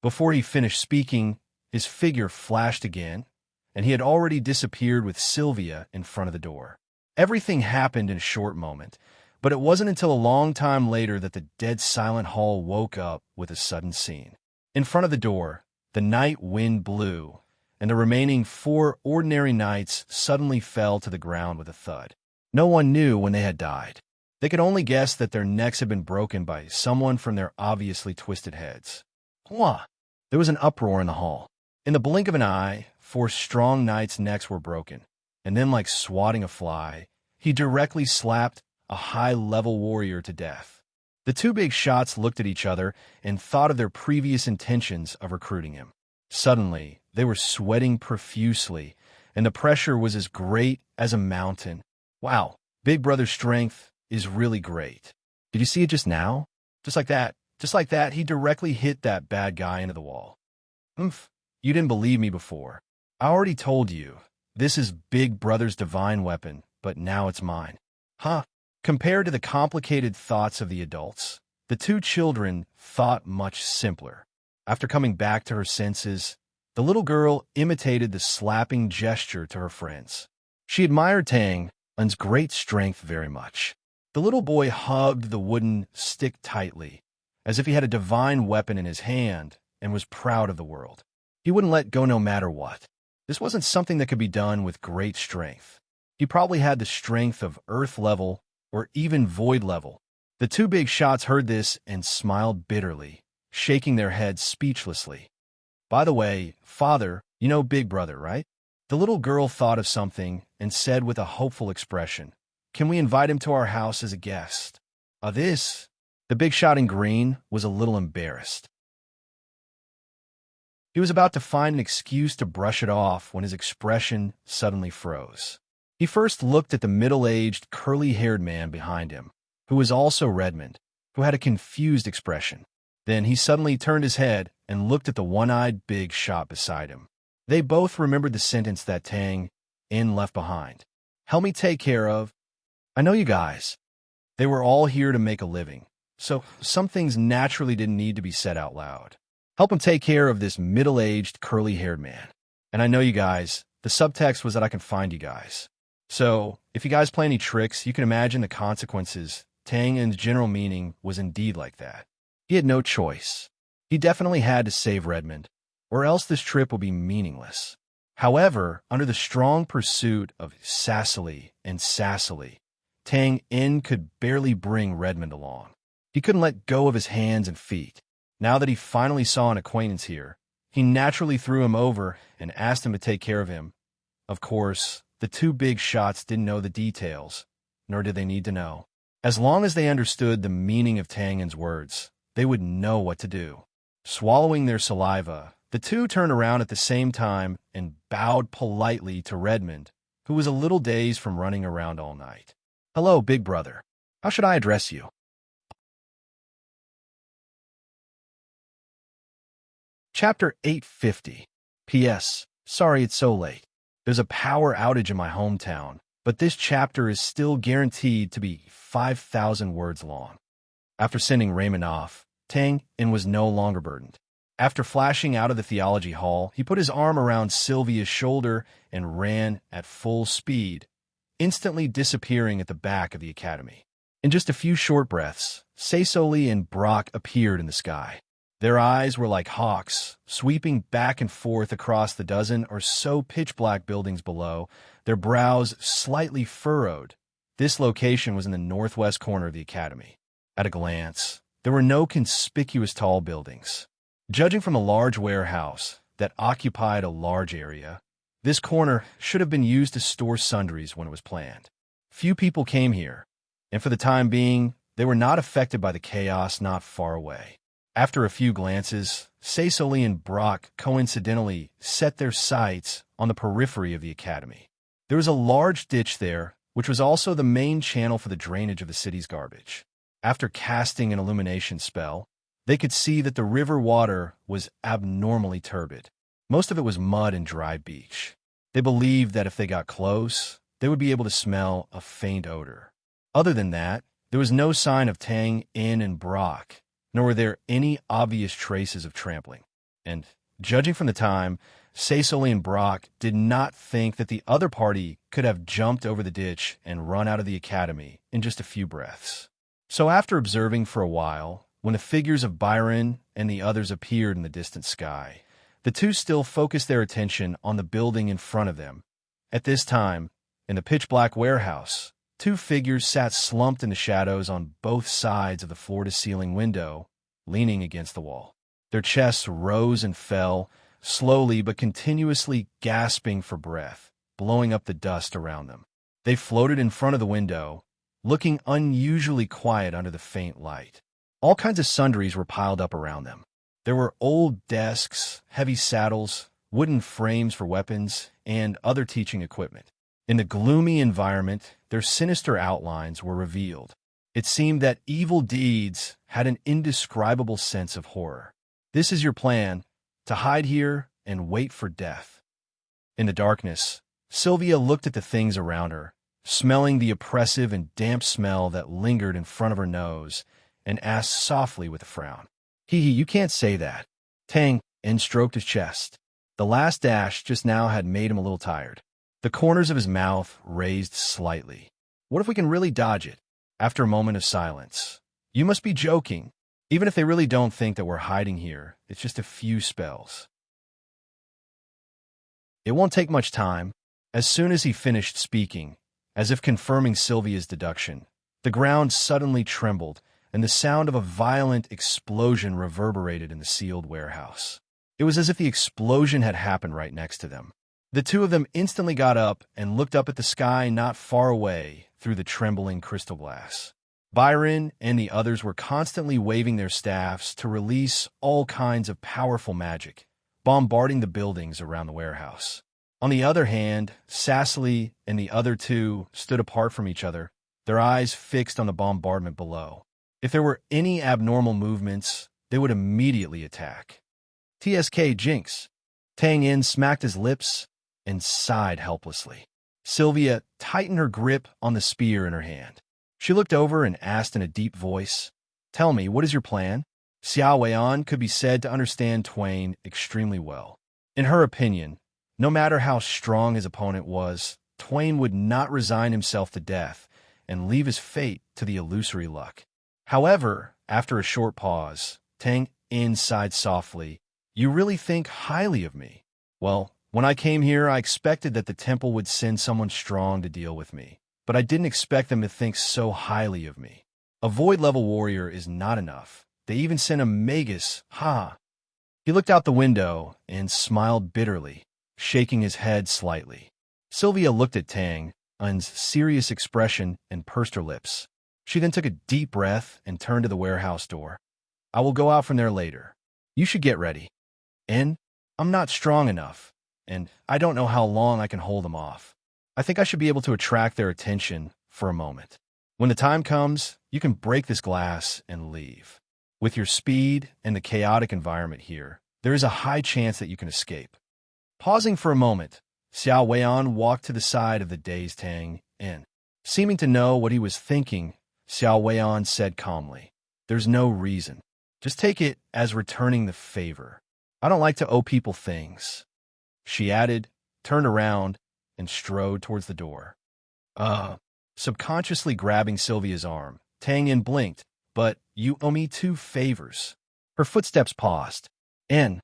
Before he finished speaking, his figure flashed again, and he had already disappeared with Sylvia in front of the door. Everything happened in a short moment, but it wasn't until a long time later that the dead silent hall woke up with a sudden scene. In front of the door, the night wind blew, and the remaining 4 ordinary knights suddenly fell to the ground with a thud. No one knew when they had died. They could only guess that their necks had been broken by someone from their obviously twisted heads. Hua! There was an uproar in the hall. In the blink of an eye, 4 strong knights' necks were broken, and then, like swatting a fly, he directly slapped a high-level warrior to death. The two big shots looked at each other and thought of their previous intentions of recruiting him. Suddenly, they were sweating profusely, and the pressure was as great as a mountain. Wow, Big Brother's strength is really great. Did you see it just now? Just like that, he directly hit that bad guy into the wall. Oomph, you didn't believe me before. I already told you, this is Big Brother's divine weapon, but now it's mine. Huh? Compared to the complicated thoughts of the adults, the two children thought much simpler. After coming back to her senses, the little girl imitated the slapping gesture to her friends. She admired Tang In's great strength very much. The little boy hugged the wooden stick tightly, as if he had a divine weapon in his hand and was proud of the world. He wouldn't let go no matter what. This wasn't something that could be done with great strength. He probably had the strength of Earth level or even Void level. The two big shots heard this and smiled bitterly, shaking their heads speechlessly. By the way, Father, you know Big Brother, right? The little girl thought of something and said with a hopeful expression, Can we invite him to our house as a guest? This? The big shot in green was a little embarrassed. He was about to find an excuse to brush it off when his expression suddenly froze. He first looked at the middle-aged, curly-haired man behind him, who was also Redmond, who had a confused expression. Then he suddenly turned his head and looked at the one-eyed big shot beside him. They both remembered the sentence that Tang In left behind. Help me take care of. I know you guys. They were all here to make a living, so some things naturally didn't need to be said out loud. Help him take care of this middle-aged, curly-haired man. And I know you guys. The subtext was that I can find you guys. So, if you guys play any tricks, you can imagine the consequences. Tang In's general meaning was indeed like that. He had no choice. He definitely had to save Redmond, or else this trip would be meaningless. However, under the strong pursuit of Cecily, Tang In could barely bring Redmond along. He couldn't let go of his hands and feet. Now that he finally saw an acquaintance here, he naturally threw him over and asked him to take care of him. Of course, the two big shots didn't know the details, nor did they need to know. As long as they understood the meaning of Tang In's words, they would know what to do. Swallowing their saliva, the two turned around at the same time and bowed politely to Redmond, who was a little dazed from running around all night. Hello, Big Brother. How should I address you? Chapter 850. P.S. Sorry it's so late. There's a power outage in my hometown, but this chapter is still guaranteed to be 5,000 words long. After sending Raymond off, Tang In was no longer burdened. After flashing out of the theology hall, he put his arm around Sylvia's shoulder and ran at full speed, instantly disappearing at the back of the academy. In just a few short breaths, Cecily and Brock appeared in the sky. Their eyes were like hawks, sweeping back and forth across the dozen or so pitch-black buildings below, their brows slightly furrowed. This location was in the northwest corner of the academy. At a glance, there were no conspicuous tall buildings. Judging from a large warehouse that occupied a large area, this corner should have been used to store sundries when it was planned. Few people came here, and for the time being, they were not affected by the chaos not far away. After a few glances, Cecily and Brock coincidentally set their sights on the periphery of the academy. There was a large ditch there, which was also the main channel for the drainage of the city's garbage. After casting an illumination spell, they could see that the river water was abnormally turbid. Most of it was mud and dry beach. They believed that if they got close, they would be able to smell a faint odor. Other than that, there was no sign of Tang In and Brock, nor were there any obvious traces of trampling. And, judging from the time, Cecily and Brock did not think that the other party could have jumped over the ditch and run out of the academy in just a few breaths. So after observing for a while, when the figures of Byron and the others appeared in the distant sky, the two still focused their attention on the building in front of them. At this time, in the pitch-black warehouse, two figures sat slumped in the shadows on both sides of the floor-to-ceiling window, leaning against the wall. Their chests rose and fell, slowly but continuously gasping for breath, blowing up the dust around them. They floated in front of the window, looking unusually quiet under the faint light. All kinds of sundries were piled up around them. There were old desks, heavy saddles, wooden frames for weapons, and other teaching equipment. In the gloomy environment, their sinister outlines were revealed. It seemed that evil deeds had an indescribable sense of horror. This is your plan, to hide here and wait for death. In the darkness, Sylvia looked at the things around her, smelling the oppressive and damp smell that lingered in front of her nose, and asked softly with a frown, "Hee, you can't say that." Tang In stroked his chest. The last dash just now had made him a little tired. The corners of his mouth raised slightly. "What if we can really dodge it?" After a moment of silence, "You must be joking. Even if they really don't think that we're hiding here, it's just a few spells." It won't take much time. As soon as he finished speaking, as if confirming Sylvia's deduction, the ground suddenly trembled, and the sound of a violent explosion reverberated in the sealed warehouse. It was as if the explosion had happened right next to them. The two of them instantly got up and looked up at the sky not far away through the trembling crystal glass. Byron and the others were constantly waving their staffs to release all kinds of powerful magic, bombarding the buildings around the warehouse. On the other hand, Cecily and the other two stood apart from each other, their eyes fixed on the bombardment below. If there were any abnormal movements, they would immediately attack. "TSK Jinx." Tang In smacked his lips and sighed helplessly. Sylvia tightened her grip on the spear in her hand. She looked over and asked in a deep voice, "Tell me, what is your plan?" Xiao Weian could be said to understand Twain extremely well. In her opinion, no matter how strong his opponent was, Twain would not resign himself to death and leave his fate to the illusory luck. However, after a short pause, Tang In sighed softly, "You really think highly of me. Well, when I came here, I expected that the temple would send someone strong to deal with me, but I didn't expect them to think so highly of me. A void-level warrior is not enough. They even sent a magus, ha." He looked out the window and smiled bitterly, shaking his head slightly. Sylvia looked at Tang Un's serious expression and pursed her lips. She then took a deep breath and turned to the warehouse door. "I will go out from there later. You should get ready. And I'm not strong enough, and I don't know how long I can hold them off. I think I should be able to attract their attention for a moment. When the time comes, you can break this glass and leave. With your speed and the chaotic environment here, there is a high chance that you can escape." Pausing for a moment, Xiao Weian walked to the side of the dazed Tang and, seeming to know what he was thinking, Xiao Weian said calmly, "There's no reason. Just take it as returning the favor. I don't like to owe people things." She added, turned around, and strode towards the door. Subconsciously grabbing Sylvia's arm, Tang Yin blinked, "But you owe me 2 favors." Her footsteps paused, and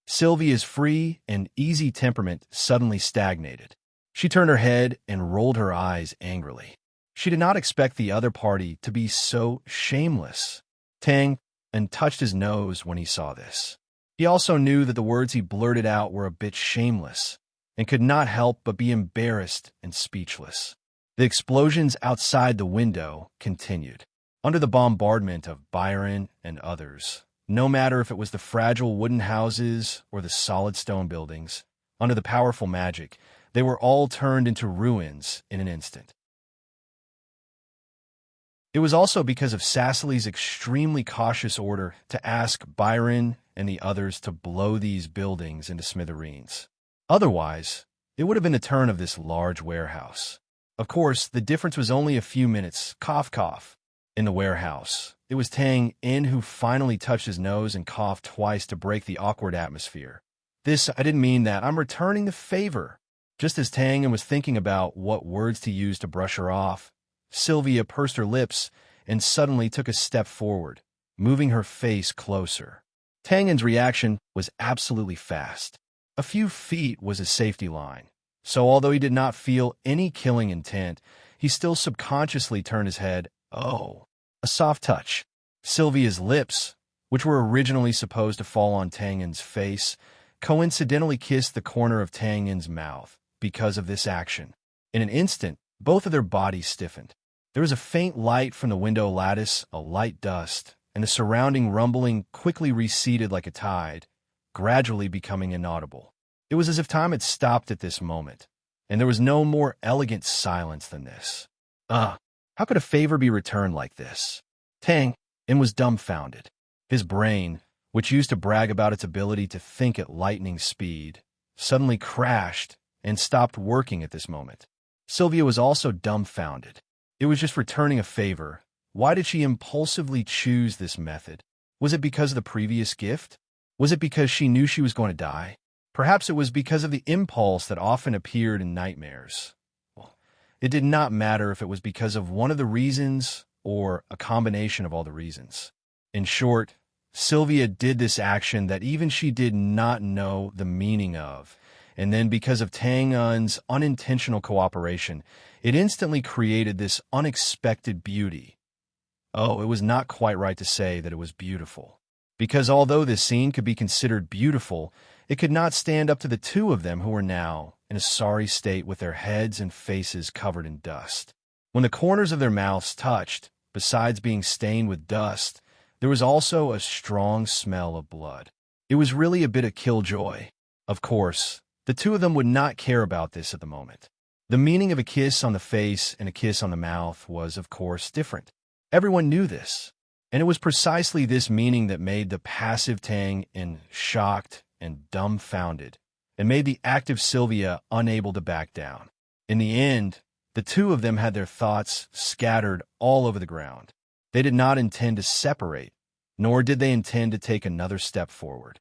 Sylvia's free and easy temperament suddenly stagnated. She turned her head and rolled her eyes angrily. She did not expect the other party to be so shameless. Tang Yin touched his nose when he saw this. He also knew that the words he blurted out were a bit shameless, and could not help but be embarrassed and speechless. The explosions outside the window continued. Under the bombardment of Byron and others, no matter if it was the fragile wooden houses or the solid stone buildings, under the powerful magic, they were all turned into ruins in an instant. It was also because of Cecily's extremely cautious order to ask Byron and the others to blow these buildings into smithereens. Otherwise, it would have been the turn of this large warehouse. Of course, the difference was only a few minutes, cough cough, in the warehouse. It was Tang Yin who finally touched his nose and coughed twice to break the awkward atmosphere. I didn't mean that. I'm returning the favor." Just as Tang Yin was thinking about what words to use to brush her off, Sylvia pursed her lips and suddenly took a step forward, moving her face closer. Tang Yin's reaction was absolutely fast. A few feet was his safety line, so although he did not feel any killing intent, he still subconsciously turned his head. Oh, a soft touch. Sylvia's lips, which were originally supposed to fall on Tang Yin's face, coincidentally kissed the corner of Tang Yin's mouth because of this action. In an instant, both of their bodies stiffened. There was a faint light from the window lattice, a light dust, and the surrounding rumbling quickly receded like a tide, gradually becoming inaudible. It was as if time had stopped at this moment, and there was no more elegant silence than this. How could a favor be returned like this? Tang Yin was dumbfounded. His brain, which used to brag about its ability to think at lightning speed, suddenly crashed and stopped working at this moment. Sylvia was also dumbfounded. It was just returning a favor. Why did she impulsively choose this method? Was it because of the previous gift? Was it because she knew she was going to die? Perhaps it was because of the impulse that often appeared in nightmares. Well, it did not matter if it was because of one of the reasons or a combination of all the reasons. In short, Sylvia did this action that even she did not know the meaning of, and then because of Tang Yin's unintentional cooperation, it instantly created this unexpected beauty. Oh, it was not quite right to say that it was beautiful, because although this scene could be considered beautiful, it could not stand up to the two of them who were now in a sorry state with their heads and faces covered in dust. When the corners of their mouths touched, besides being stained with dust, there was also a strong smell of blood. It was really a bit of killjoy. Of course, the two of them would not care about this at the moment. The meaning of a kiss on the face and a kiss on the mouth was, of course, different. Everyone knew this, and it was precisely this meaning that made the passive Tang Yin shocked and dumbfounded, and made the active Sylvia unable to back down. In the end, the two of them had their thoughts scattered all over the ground. They did not intend to separate, nor did they intend to take another step forward.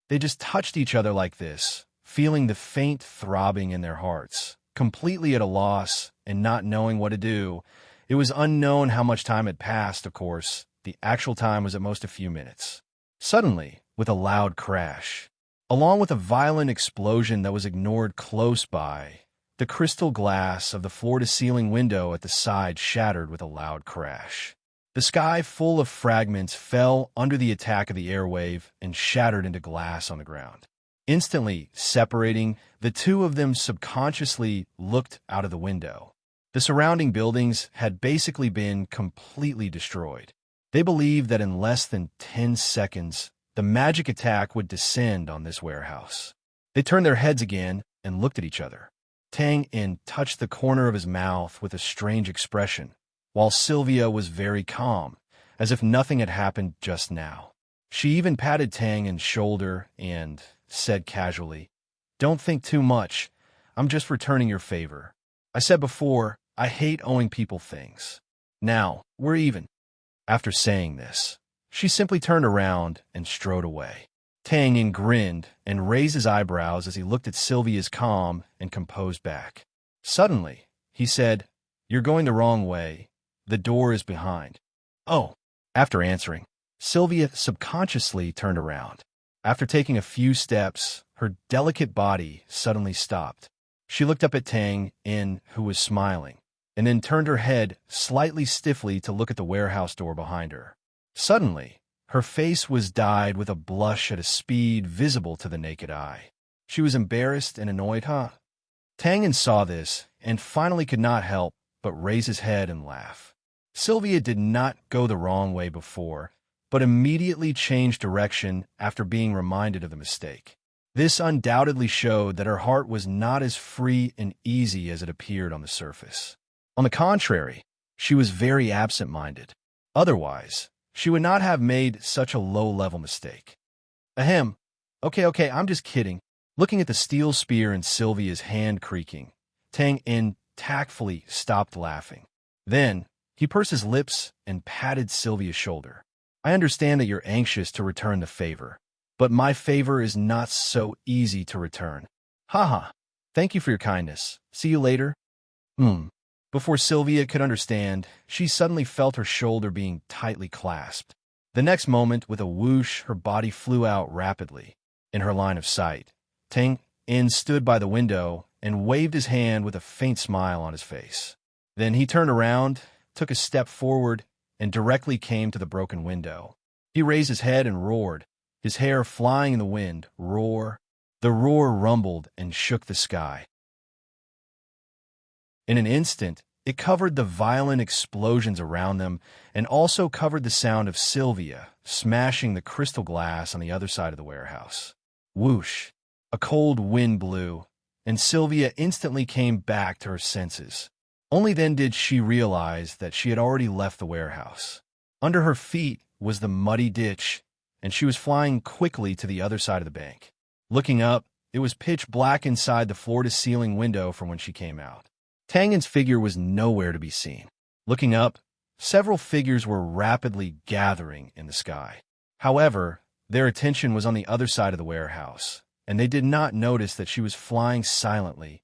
They just touched each other like this, feeling the faint throbbing in their hearts, completely at a loss and not knowing what to do. It was unknown how much time had passed, of course. The actual time was at most a few minutes. Suddenly, with a loud crash, along with a violent explosion that was ignored close by, the crystal glass of the floor-to-ceiling window at the side shattered with a loud crash. The sky full of fragments fell under the attack of the airwave and shattered into glass on the ground. Instantly separating, the two of them subconsciously looked out of the window. The surrounding buildings had basically been completely destroyed. They believed that in less than 10 seconds, the magic attack would descend on this warehouse. They turned their heads again and looked at each other. Tang Yin touched the corner of his mouth with a strange expression, while Sylvia was very calm, as if nothing had happened just now. She even patted Tangen's shoulder and said casually, "Don't think too much. I'm just returning your favor. I said before, I hate owing people things. Now, we're even." After saying this, she simply turned around and strode away. Tangen grinned and raised his eyebrows as he looked at Sylvia's calm and composed back. Suddenly, he said, "You're going the wrong way. The door is behind." "Oh." After answering, Sylvia subconsciously turned around. After taking a few steps, her delicate body suddenly stopped. She looked up at Tangen, who was smiling, and then turned her head slightly stiffly to look at the warehouse door behind her. Suddenly, her face was dyed with a blush at a speed visible to the naked eye. She was embarrassed and annoyed, huh? Tangen saw this and finally could not help but raise his head and laugh. Sylvia did not go the wrong way before, but immediately changed direction after being reminded of the mistake. This undoubtedly showed that her heart was not as free and easy as it appeared on the surface. On the contrary, she was very absent-minded. Otherwise, she would not have made such a low-level mistake. Ahem. Okay, I'm just kidding. Looking at the steel spear in Sylvia's hand creaking, Tangen tactfully stopped laughing. Then, he pursed his lips and patted Sylvia's shoulder. "I understand that you're anxious to return the favor, but my favor is not so easy to return. Haha. Thank you for your kindness. See you later." Before Sylvia could understand, she suddenly felt her shoulder being tightly clasped. The next moment, with a whoosh, her body flew out rapidly. In her line of sight, Tangen stood by the window and waved his hand with a faint smile on his face. Then he turned around, took a step forward, and directly came to the broken window. He raised his head and roared, his hair flying in the wind. Roar. The roar rumbled and shook the sky. In an instant, it covered the violent explosions around them and also covered the sound of Sylvia smashing the crystal glass on the other side of the warehouse. Whoosh! A cold wind blew, and Sylvia instantly came back to her senses. Only then did she realize that she had already left the warehouse. Under her feet was the muddy ditch, and she was flying quickly to the other side of the bank. Looking up, it was pitch black inside the floor-to-ceiling window from when she came out. Tangen's figure was nowhere to be seen. Looking up, several figures were rapidly gathering in the sky. However, their attention was on the other side of the warehouse, and they did not notice that she was flying silently.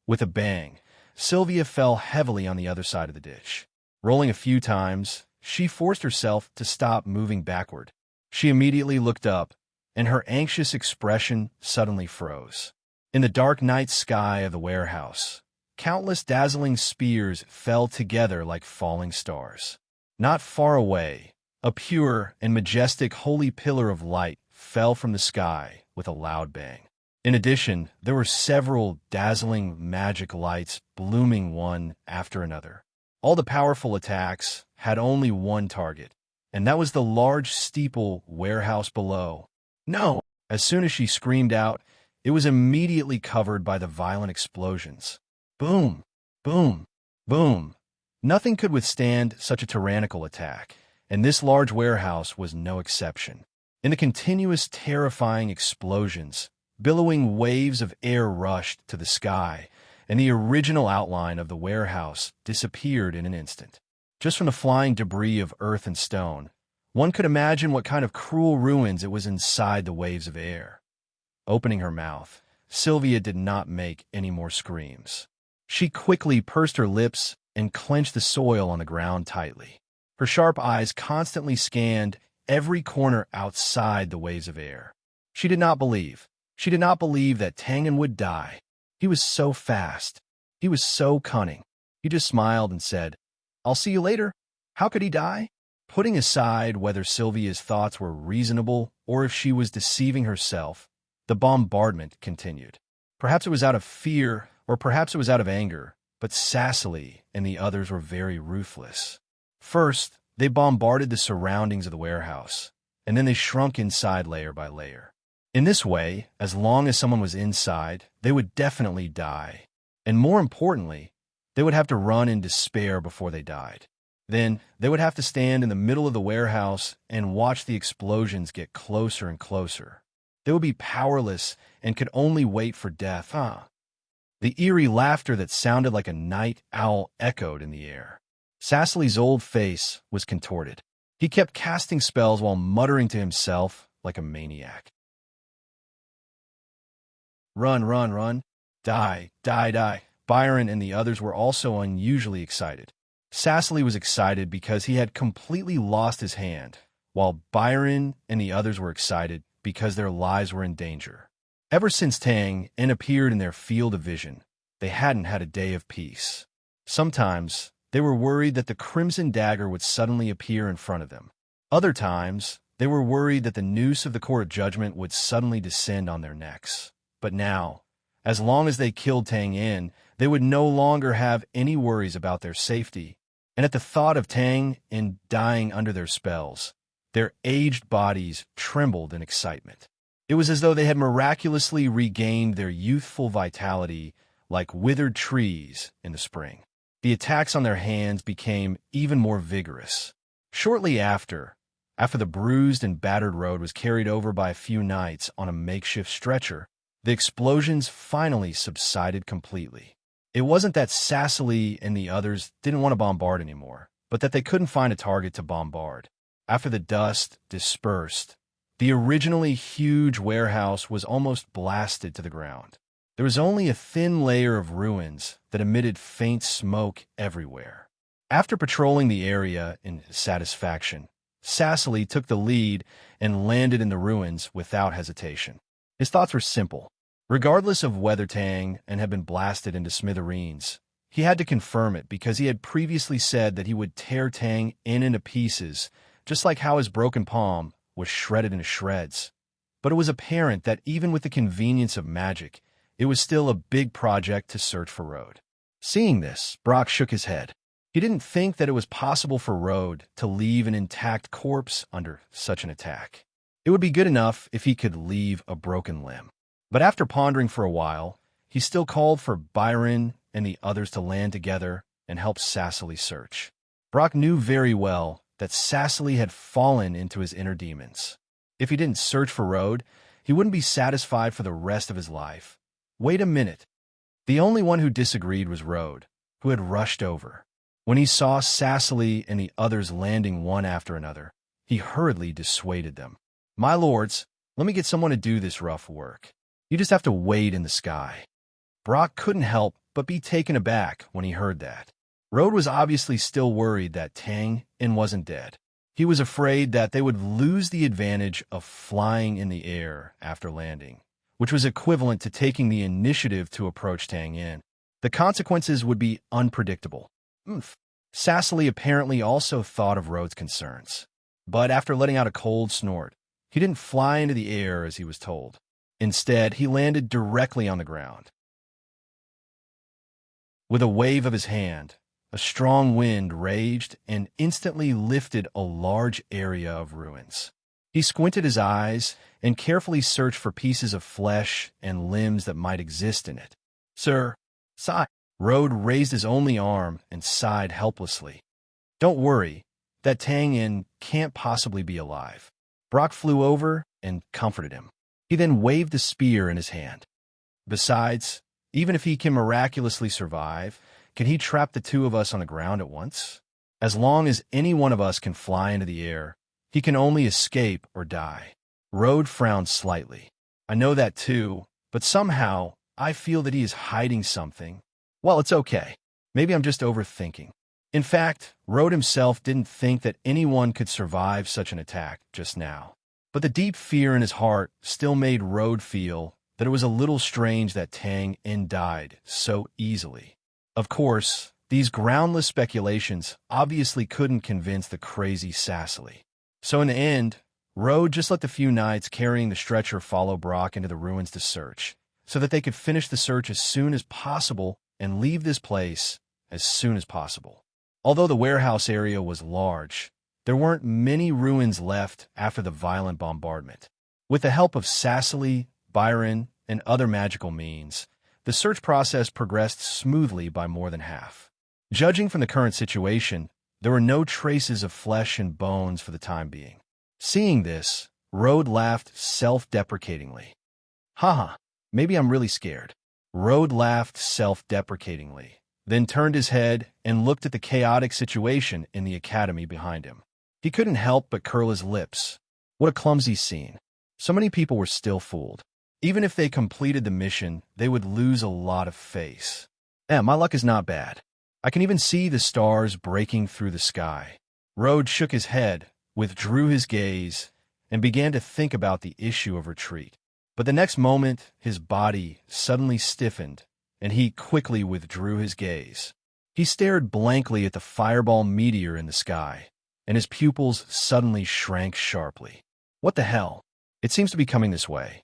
With a bang, Sylvia fell heavily on the other side of the ditch. Rolling a few times, she forced herself to stop moving backward. She immediately looked up, and her anxious expression suddenly froze. In the dark night sky of the warehouse, countless dazzling spears fell together like falling stars. Not far away, a pure and majestic holy pillar of light fell from the sky with a loud bang. In addition, there were several dazzling magic lights blooming one after another. All the powerful attacks had only one target, and that was the large steeple warehouse below. No! As soon as she screamed out, it was immediately covered by the violent explosions. Boom! Boom! Boom! Nothing could withstand such a tyrannical attack, and this large warehouse was no exception. In the continuous terrifying explosions, billowing waves of air rushed to the sky, and the original outline of the warehouse disappeared in an instant. Just from the flying debris of earth and stone, one could imagine what kind of cruel ruins it was inside the waves of air. Opening her mouth, Sylvia did not make any more screams. She quickly pursed her lips and clenched the soil on the ground tightly. Her sharp eyes constantly scanned every corner outside the waves of air. She did not believe that Tangen would die. He was so fast. He was so cunning. He just smiled and said, "I'll see you later." How could he die? Putting aside whether Sylvia's thoughts were reasonable or if she was deceiving herself, the bombardment continued. Perhaps it was out of fear, or perhaps it was out of anger, but Cecily and the others were very ruthless. First, they bombarded the surroundings of the warehouse, and then they shrunk inside layer by layer. In this way, as long as someone was inside, they would definitely die. And more importantly, they would have to run in despair before they died. Then they would have to stand in the middle of the warehouse and watch the explosions get closer and closer. They would be powerless and could only wait for death. The eerie laughter that sounded like a night owl echoed in the air. Cecily's old face was contorted. He kept casting spells while muttering to himself like a maniac. Run, run, run. Die, die, die. Byron and the others were also unusually excited. Cecily was excited because he had completely lost his hand, while Byron and the others were excited because their lives were in danger. Ever since Tang appeared in their field of vision, they hadn't had a day of peace. Sometimes, they were worried that the Crimson Dagger would suddenly appear in front of them. Other times, they were worried that the noose of the Court of Judgment would suddenly descend on their necks. But now, as long as they killed Tang, they would no longer have any worries about their safety. And at the thought of Tang dying under their spells, their aged bodies trembled in excitement. It was as though they had miraculously regained their youthful vitality like withered trees in the spring. The attacks on their hands became even more vigorous. Shortly after the bruised and battered road was carried over by a few knights on a makeshift stretcher, the explosions finally subsided completely. It wasn't that Cecily and the others didn't want to bombard anymore, but that they couldn't find a target to bombard. After the dust dispersed, the originally huge warehouse was almost blasted to the ground. There was only a thin layer of ruins that emitted faint smoke everywhere. After patrolling the area in satisfaction, Cecily took the lead and landed in the ruins without hesitation. His thoughts were simple. Regardless of whether Tang had been blasted into smithereens, he had to confirm it because he had previously said that he would tear Tang into pieces, just like how his broken palm was shredded into shreds. But it was apparent that even with the convenience of magic, it was still a big project to search for Road. Seeing this, Brock shook his head. He didn't think that it was possible for Road to leave an intact corpse under such an attack. It would be good enough if he could leave a broken limb. But after pondering for a while, he still called for Byron and the others to land together and help Cecily search. Brock knew very well that Cecily had fallen into his inner demons. If he didn't search for Road, he wouldn't be satisfied for the rest of his life. Wait a minute. The only one who disagreed was Road, who had rushed over. When he saw Cecily and the others landing one after another, he hurriedly dissuaded them. My lords, let me get someone to do this rough work. You just have to wait in the sky. Brock couldn't help but be taken aback when he heard that. Road was obviously still worried that Tang wasn't dead. He was afraid that they would lose the advantage of flying in the air after landing, which was equivalent to taking the initiative to approach Tang. The consequences would be unpredictable. Cecily apparently also thought of Road's concerns. But after letting out a cold snort, he didn't fly into the air as he was told. Instead, he landed directly on the ground. With a wave of his hand, a strong wind raged and instantly lifted a large area of ruins. He squinted his eyes and carefully searched for pieces of flesh and limbs that might exist in it. Sir, sigh. Road raised his only arm and sighed helplessly. Don't worry, that Tang can't possibly be alive. Brock flew over and comforted him. He then waved the spear in his hand. Besides, even if he can miraculously survive, can he trap the two of us on the ground at once? As long as any one of us can fly into the air, he can only escape or die. Road frowned slightly. I know that too, but somehow I feel that he is hiding something. Well, it's okay. Maybe I'm just overthinking. In fact, Road himself didn't think that anyone could survive such an attack just now. But the deep fear in his heart still made Road feel that it was a little strange that Tang died so easily. Of course, these groundless speculations obviously couldn't convince the crazy Cecily. So in the end, Road just let the few knights carrying the stretcher follow Brock into the ruins to search, so that they could finish the search as soon as possible and leave this place as soon as possible. Although the warehouse area was large, there weren't many ruins left after the violent bombardment. With the help of Cecily, Byron, and other magical means, the search process progressed smoothly by more than half. Judging from the current situation, There were no traces of flesh and bones for the time being. Seeing this, Rode laughed self-deprecatingly. Haha, maybe I'm really scared. Rode laughed self-deprecatingly, then turned his head and looked at the chaotic situation in the academy behind him. He couldn't help but curl his lips. What a clumsy scene. So many people were still fooled. Even if they completed the mission, they would lose a lot of face. My luck is not bad. I can even see the stars breaking through the sky. Rode shook his head, withdrew his gaze, and began to think about the issue of retreat. But the next moment, his body suddenly stiffened, and he quickly withdrew his gaze. He stared blankly at the fireball meteor in the sky, and his pupils suddenly shrank sharply. What the hell? It seems to be coming this way.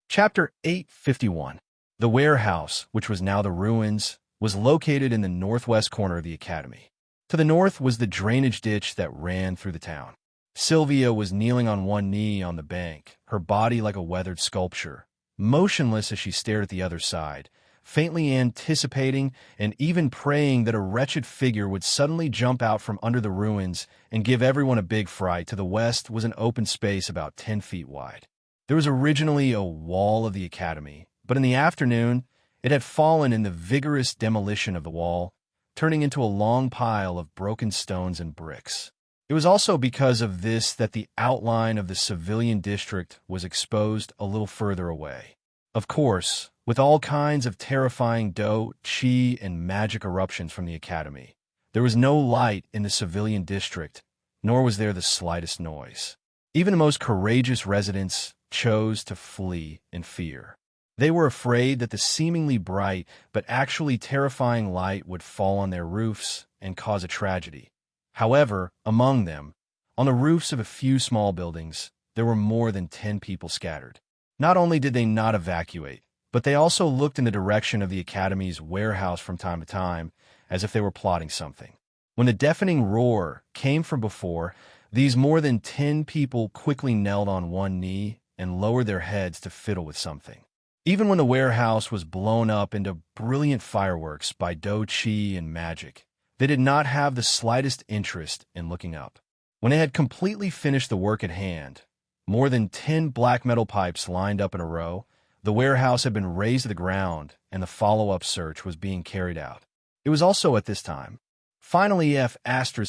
Chapter 851. The warehouse, which was now the ruins, was located in the northwest corner of the academy. To the north was the drainage ditch that ran through the town. Sylvia was kneeling on one knee on the bank, her body like a weathered sculpture, motionless as she stared at the other side, faintly anticipating and even praying that a wretched figure would suddenly jump out from under the ruins and give everyone a big fright. To the west was an open space about 10 feet wide. There was originally a wall of the academy, but in the afternoon, it had fallen in the vigorous demolition of the wall, turning into a long pile of broken stones and bricks. It was also because of this that the outline of the civilian district was exposed a little further away. Of course, with all kinds of terrifying do, chi, and magic eruptions from the academy, there was no light in the civilian district, nor was there the slightest noise. Even the most courageous residents chose to flee in fear. They were afraid that the seemingly bright but actually terrifying light would fall on their roofs and cause a tragedy. However, among them, on the roofs of a few small buildings, there were more than 10 people scattered. Not only did they not evacuate, but they also looked in the direction of the academy's warehouse from time to time, as if they were plotting something. When the deafening roar came from before, these more than 10 people quickly knelt on one knee and lowered their heads to fiddle with something. Even when the warehouse was blown up into brilliant fireworks by do, chi, and magic, they did not have the slightest interest in looking up. When they had completely finished the work at hand, more than 10 black metal pipes lined up in a row, the warehouse had been razed to the ground, and the follow-up search was being carried out. It was also at this time. Finally, F***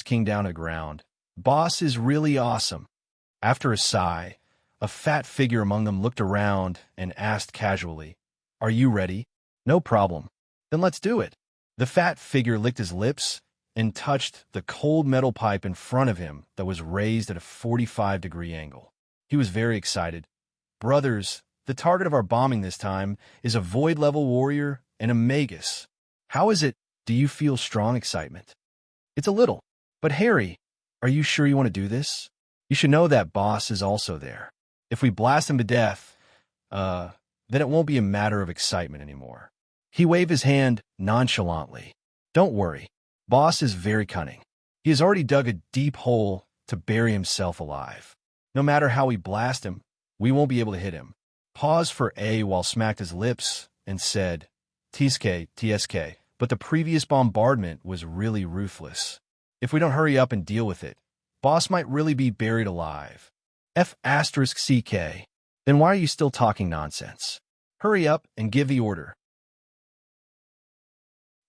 came down to the ground. Boss is really awesome. After a sigh, a fat figure among them looked around and asked casually, "Are you ready?" "No problem." "Then let's do it." The fat figure licked his lips and touched the cold metal pipe in front of him that was raised at a 45-degree angle. He was very excited. "Brothers, the target of our bombing this time is a void-level warrior and a magus. How is it? Do you feel strong excitement?" "It's a little. But Harry, are you sure you want to do this? You should know that boss is also there. If we blast him to death, then it won't be a matter of excitement anymore." He waved his hand nonchalantly. "Don't worry. Boss is very cunning. He has already dug a deep hole to bury himself alive. No matter how we blast him, we won't be able to hit him." Paused for a while, smacked his lips, and said, "TSK, but the previous bombardment was really ruthless. If we don't hurry up and deal with it, boss might really be buried alive." F***CK. Then why are you still talking nonsense? Hurry up and give the order.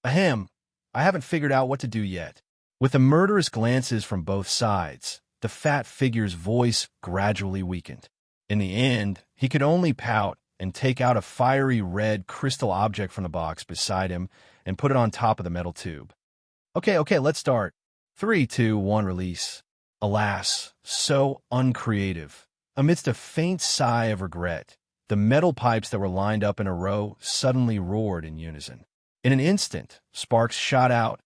Ahem. I haven't figured out what to do yet. With the murderous glances from both sides, the fat figure's voice gradually weakened. In the end, he could only pout and take out a fiery red crystal object from the box beside him and put it on top of the metal tube. Okay, let's start. 3, 2, 1, release. Alas, so uncreative. Amidst a faint sigh of regret, the metal pipes that were lined up in a row suddenly roared in unison. In an instant, sparks shot out,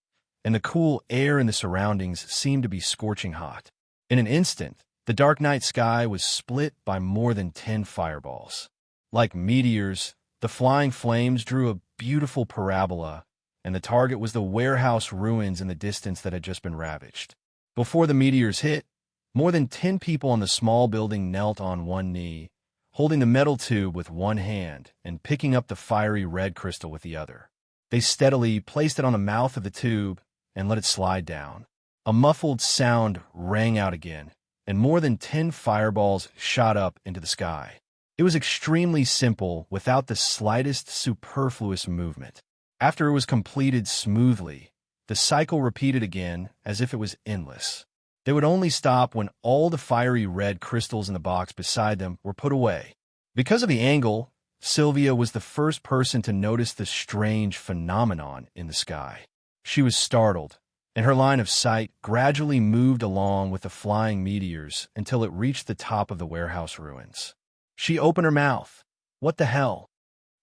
and the cool air in the surroundings seemed to be scorching hot. In an instant, the dark night sky was split by more than 10 fireballs. Like meteors, the flying flames drew a beautiful parabola, and the target was the warehouse ruins in the distance that had just been ravaged. Before the meteors hit, more than 10 people in the small building knelt on one knee, holding the metal tube with one hand and picking up the fiery red crystal with the other. They steadily placed it on the mouth of the tube and let it slide down. A muffled sound rang out again, and more than 10 fireballs shot up into the sky. It was extremely simple, without the slightest superfluous movement. After it was completed smoothly, the cycle repeated again as if it was endless. They would only stop when all the fiery red crystals in the box beside them were put away. Because of the angle, Sylvia was the first person to notice the strange phenomenon in the sky. She was startled, and her line of sight gradually moved along with the flying meteors until it reached the top of the warehouse ruins. She opened her mouth. What the hell?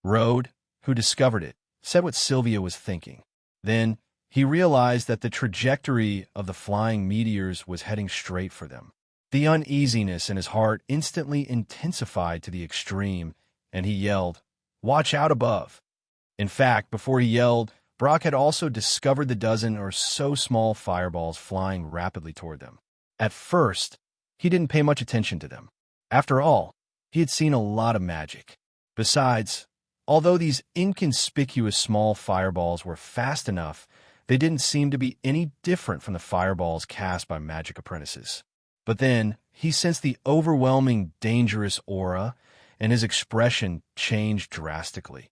Rode, who discovered it, said what Sylvia was thinking. Then, he realized that the trajectory of the flying meteors was heading straight for them. The uneasiness in his heart instantly intensified to the extreme, and he yelled, "Watch out above!" In fact, before he yelled, Brock had also discovered the dozen or so small fireballs flying rapidly toward them. At first, he didn't pay much attention to them. After all, he had seen a lot of magic. Besides, although these inconspicuous small fireballs were fast enough, they didn't seem to be any different from the fireballs cast by magic apprentices. But then, he sensed the overwhelming, dangerous aura, and his expression changed drastically.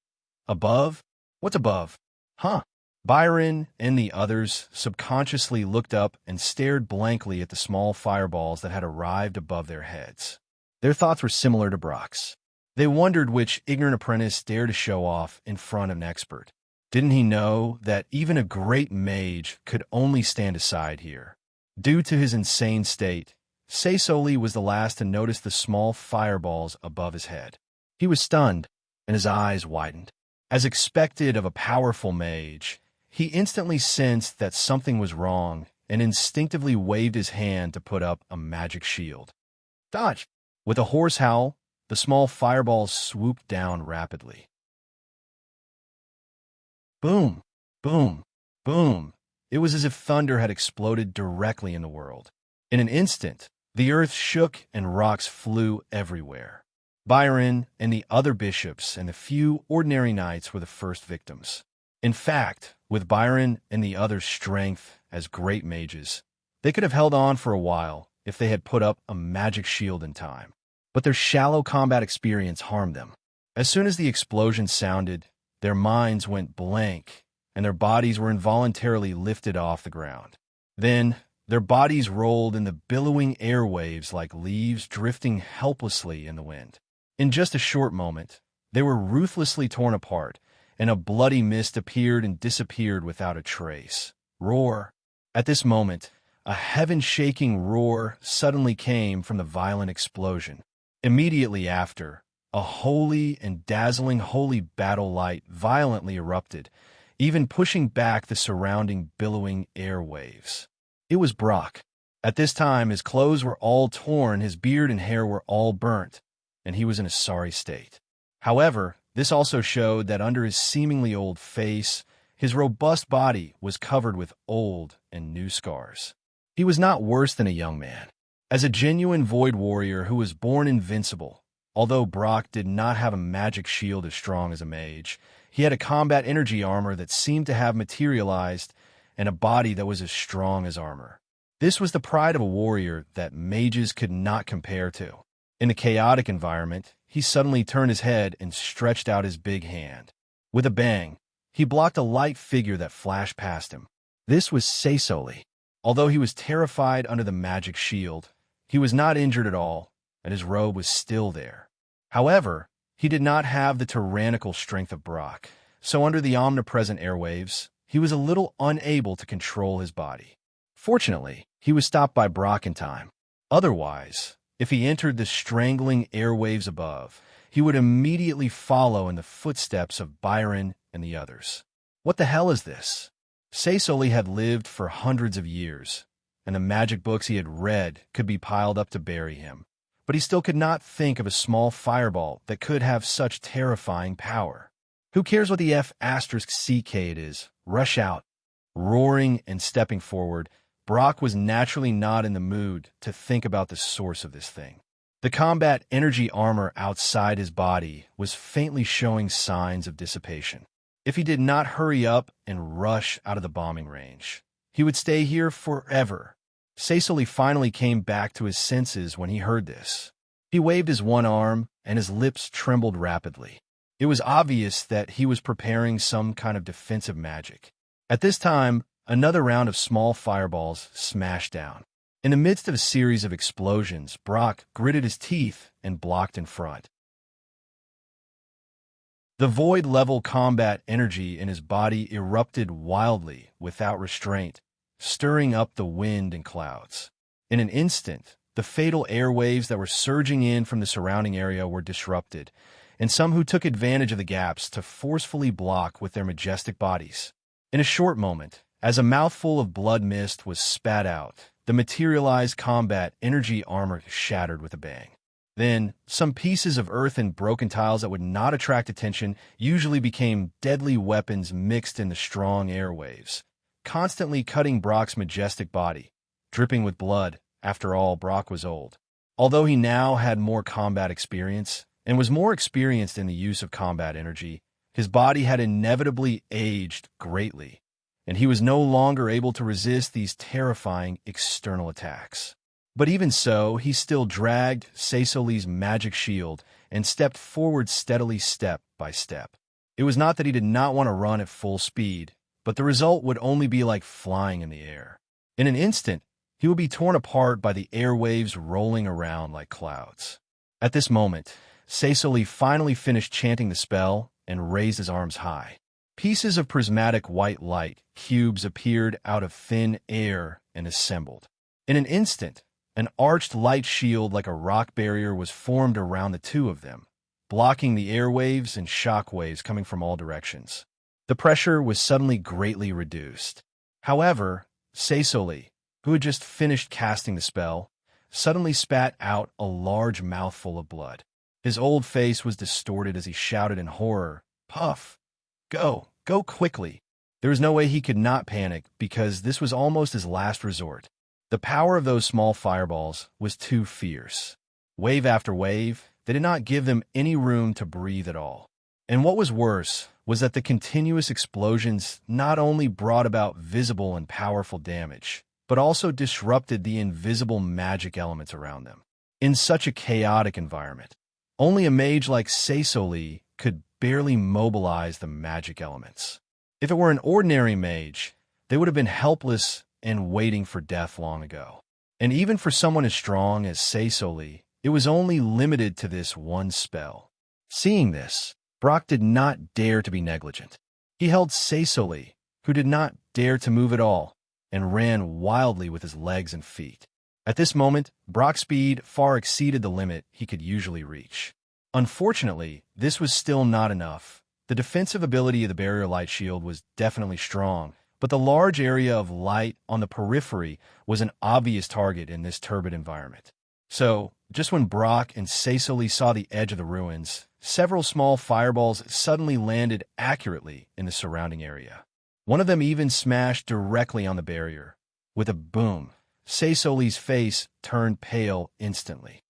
Above? What's above? Huh? Byron and the others subconsciously looked up and stared blankly at the small fireballs that had arrived above their heads. Their thoughts were similar to Brock's. They wondered which ignorant apprentice dared to show off in front of an expert. Didn't he know that even a great mage could only stand aside here? Due to his insane state, Seisoli was the last to notice the small fireballs above his head. He was stunned, and his eyes widened. As expected of a powerful mage, he instantly sensed that something was wrong and instinctively waved his hand to put up a magic shield. Dodge! With a hoarse howl, the small fireballs swooped down rapidly. Boom! Boom! Boom! It was as if thunder had exploded directly in the world. In an instant, the earth shook and rocks flew everywhere. Byron and the other bishops and the few ordinary knights were the first victims. In fact, with Byron and the others' strength as great mages, they could have held on for a while if they had put up a magic shield in time. But their shallow combat experience harmed them. As soon as the explosion sounded, their minds went blank, and their bodies were involuntarily lifted off the ground. Then, their bodies rolled in the billowing airwaves like leaves drifting helplessly in the wind. In just a short moment, they were ruthlessly torn apart, and a bloody mist appeared and disappeared without a trace. Roar! At this moment, a heaven-shaking roar suddenly came from the violent explosion. Immediately after, a holy and dazzling holy battle light violently erupted, even pushing back the surrounding billowing airwaves. It was Brock. At this time, his clothes were all torn, his beard and hair were all burnt, and he was in a sorry state. However, this also showed that under his seemingly old face, his robust body was covered with old and new scars. He was not worse than a young man. As a genuine void warrior who was born invincible, although Brock did not have a magic shield as strong as a mage, he had a combat energy armor that seemed to have materialized and a body that was as strong as armor. This was the pride of a warrior that mages could not compare to. In the chaotic environment, he suddenly turned his head and stretched out his big hand. With a bang, he blocked a light figure that flashed past him. This was Seisoli. Although he was terrified under the magic shield, he was not injured at all, and his robe was still there. However, he did not have the tyrannical strength of Brock, so under the omnipresent airwaves, he was a little unable to control his body. Fortunately, he was stopped by Brock in time. Otherwise, if he entered the strangling airwaves above, he would immediately follow in the footsteps of Byron and the others. What the hell is this? Seisoli had lived for hundreds of years, and the magic books he had read could be piled up to bury him. But he still could not think of a small fireball that could have such terrifying power. Who cares what the F***CK it is? Rush out. Roaring and stepping forward, Brock was naturally not in the mood to think about the source of this thing. The combat energy armor outside his body was faintly showing signs of dissipation. if he did not hurry up and rush out of the bombing range. He would stay here forever. Cecily finally came back to his senses when he heard this. He waved his one arm, and his lips trembled rapidly. It was obvious that he was preparing some kind of defensive magic. At this time, another round of small fireballs smashed down. In the midst of a series of explosions, Brock gritted his teeth and blocked in front. The void-level combat energy in his body erupted wildly without restraint, stirring up the wind and clouds. In an instant, the fatal airwaves that were surging in from the surrounding area were disrupted, and some who took advantage of the gaps to forcefully block with their majestic bodies. In a short moment, as a mouthful of blood mist was spat out, the materialized combat energy armor shattered with a bang. Then, some pieces of earth and broken tiles that would not attract attention usually became deadly weapons mixed in the strong airwaves, constantly cutting Brock's majestic body, dripping with blood. After all, Brock was old. Although he now had more combat experience and was more experienced in the use of combat energy, his body had inevitably aged greatly, and he was no longer able to resist these terrifying external attacks. But even so, he still dragged Cecily's magic shield and stepped forward steadily step by step. It was not that he did not want to run at full speed, but the result would only be like flying in the air. In an instant, he would be torn apart by the airwaves rolling around like clouds. At this moment, Cecily finally finished chanting the spell and raised his arms high. Pieces of prismatic white light cubes appeared out of thin air and assembled. In an instant, an arched light shield like a rock barrier was formed around the two of them, blocking the airwaves and shock waves coming from all directions. The pressure was suddenly greatly reduced. However, Cecily, who had just finished casting the spell, suddenly spat out a large mouthful of blood. His old face was distorted as he shouted in horror, "Puff! Go! Go quickly!" There was no way he could not panic because this was almost his last resort. The power of those small fireballs was too fierce. Wave after wave, they did not give them any room to breathe at all. And what was worse was that the continuous explosions not only brought about visible and powerful damage, but also disrupted the invisible magic elements around them. In such a chaotic environment, only a mage like Cecily could barely mobilize the magic elements. If it were an ordinary mage, they would have been helpless and waiting for death long ago. And even for someone as strong as Cecily, it was only limited to this one spell. Seeing this, Brock did not dare to be negligent. He held Cecily, who did not dare to move at all, and ran wildly with his legs and feet. At this moment, Brock's speed far exceeded the limit he could usually reach. Unfortunately, this was still not enough. The defensive ability of the barrier light shield was definitely strong, but the large area of light on the periphery was an obvious target in this turbid environment. So, just when Brock and Cecily saw the edge of the ruins, several small fireballs suddenly landed accurately in the surrounding area. One of them even smashed directly on the barrier. With a boom, Cecily's face turned pale instantly.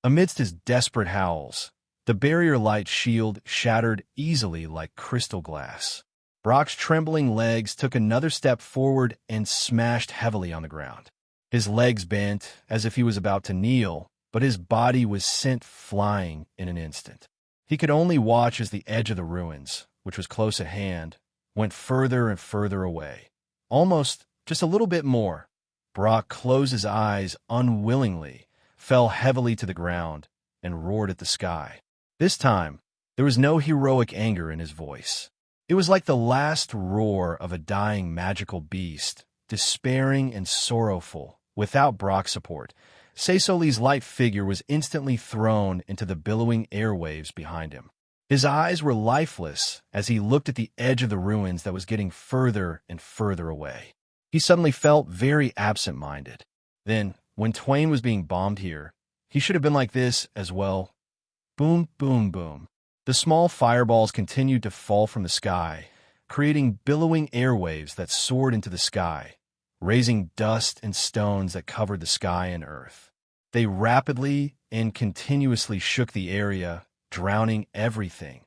Amidst his desperate howls, the barrier light shield shattered easily like crystal glass. Brock's trembling legs took another step forward and smashed heavily on the ground. His legs bent as if he was about to kneel, but his body was sent flying in an instant. He could only watch as the edge of the ruins, which was close at hand, went further and further away. Almost just a little bit more. Brock closed his eyes unwillingly, fell heavily to the ground, and roared at the sky. This time, there was no heroic anger in his voice. It was like the last roar of a dying magical beast, despairing and sorrowful. Without Brock's support, Cecily's light figure was instantly thrown into the billowing airwaves behind him. His eyes were lifeless as he looked at the edge of the ruins that was getting further and further away. He suddenly felt very absent-minded. Then, when Twain was being bombed here, he should have been like this as well. Boom, boom, boom. The small fireballs continued to fall from the sky, creating billowing airwaves that soared into the sky, raising dust and stones that covered the sky and earth. They rapidly and continuously shook the area, drowning everything.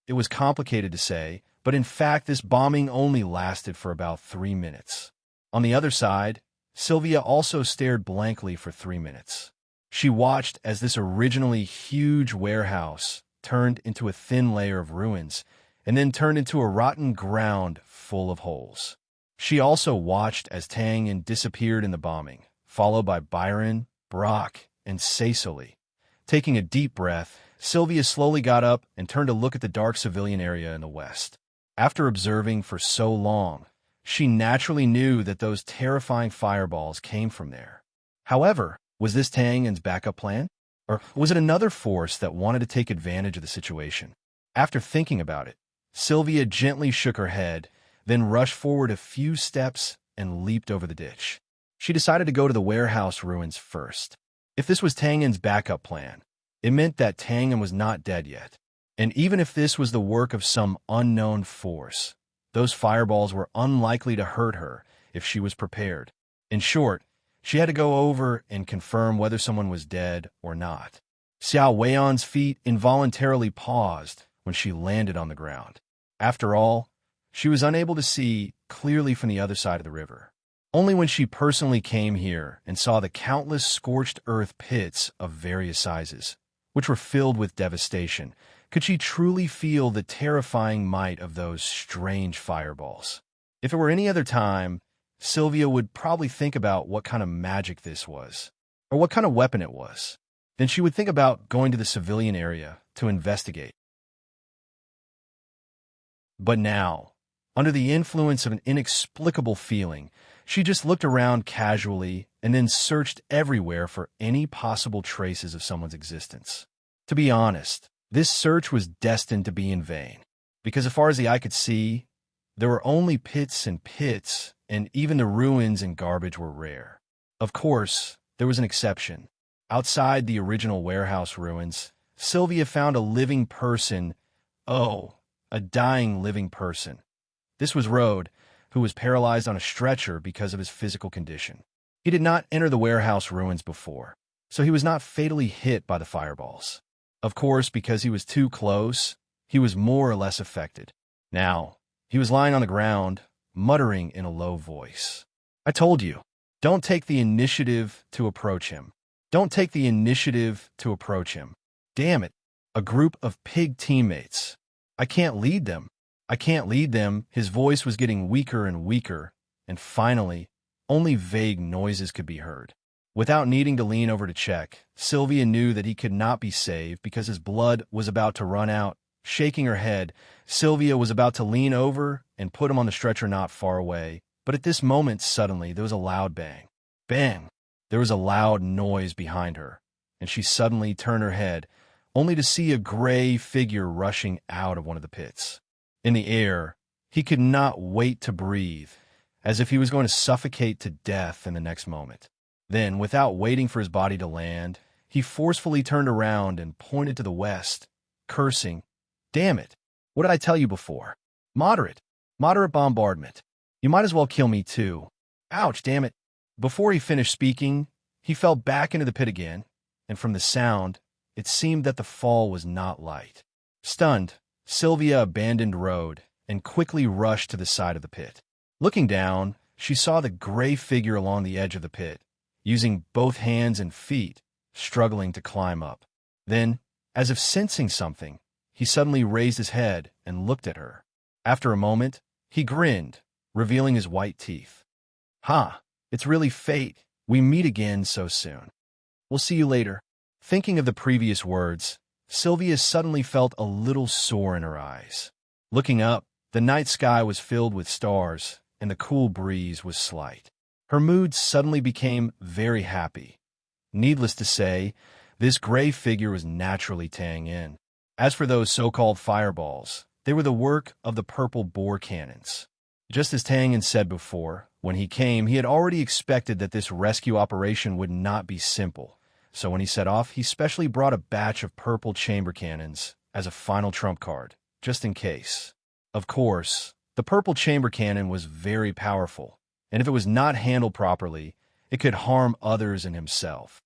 it was complicated to say, but in fact this bombing only lasted for about 3 minutes. On the other side, Sylvia also stared blankly for 3 minutes. She watched as this originally huge warehouse turned into a thin layer of ruins, and then turned into a rotten ground full of holes. She also watched as Tang disappeared in the bombing, followed by Byron, Brock, and Cecily. Taking a deep breath, Sylvia slowly got up and turned to look at the dark civilian area in the west. After observing for so long, she naturally knew that those terrifying fireballs came from there. However, was this Tang's backup plan? Or was it another force that wanted to take advantage of the situation? After thinking about it, Sylvia gently shook her head, then rushed forward a few steps and leaped over the ditch. She decided to go to the warehouse ruins first. If this was Tang's backup plan, it meant that Tang was not dead yet. And even if this was the work of some unknown force, those fireballs were unlikely to hurt her if she was prepared. In short, she had to go over and confirm whether someone was dead or not. Xiao Weion's feet involuntarily paused when she landed on the ground. After all, she was unable to see clearly from the other side of the river. Only when she personally came here and saw the countless scorched earth pits of various sizes, which were filled with devastation, could she truly feel the terrifying might of those strange fireballs. If it were any other time, Sylvia would probably think about what kind of magic this was, or what kind of weapon it was. Then she would think about going to the civilian area to investigate. But now, under the influence of an inexplicable feeling, she just looked around casually and then searched everywhere for any possible traces of someone's existence. To be honest, this search was destined to be in vain, because as far as the eye could see, there were only pits and pits, and even the ruins and garbage were rare. Of course, there was an exception. Outside the original warehouse ruins, Sylvia found a living person. Oh, a dying living person. This was Rode, who was paralyzed on a stretcher because of his physical condition. He did not enter the warehouse ruins before, so he was not fatally hit by the fireballs. Of course, because he was too close, he was more or less affected. Now, he was lying on the ground, muttering in a low voice. I told you, don't take the initiative to approach him. Don't take the initiative to approach him. Damn it, a group of pig teammates. I can't lead them. I can't lead them. His voice was getting weaker and weaker, and finally, only vague noises could be heard. Without needing to lean over to check, Sylvia knew that he could not be saved because his blood was about to run out. Shaking her head, Sylvia was about to lean over and put him on the stretcher not far away, but at this moment, suddenly, there was a loud bang. Bang! There was a loud noise behind her, and she suddenly turned her head, only to see a gray figure rushing out of one of the pits. In the air, he could not wait to breathe, as if he was going to suffocate to death in the next moment. Then, without waiting for his body to land, he forcefully turned around and pointed to the west, cursing, "Damn it! What did I tell you before? Moderate bombardment. You might as well kill me too. Ouch, damn it." Before he finished speaking, he fell back into the pit again, and from the sound, it seemed that the fall was not light. Stunned, Sylvia abandoned Rode and quickly rushed to the side of the pit. Looking down, she saw the gray figure along the edge of the pit, using both hands and feet, struggling to climb up. Then, as if sensing something, he suddenly raised his head and looked at her. After a moment, he grinned, revealing his white teeth. "Ha, it's really fate. We meet again so soon. We'll see you later." Thinking of the previous words, Sylvia suddenly felt a little sore in her eyes. Looking up, the night sky was filled with stars, and the cool breeze was slight. Her mood suddenly became very happy. Needless to say, this gray figure was naturally Tang in. As for those so-called fireballs, they were the work of the purple bore cannons. Just as Tang had said before, when he came, he had already expected that this rescue operation would not be simple. So when he set off, he specially brought a batch of purple chamber cannons as a final trump card, just in case. Of course, the purple chamber cannon was very powerful, and if it was not handled properly, it could harm others and himself.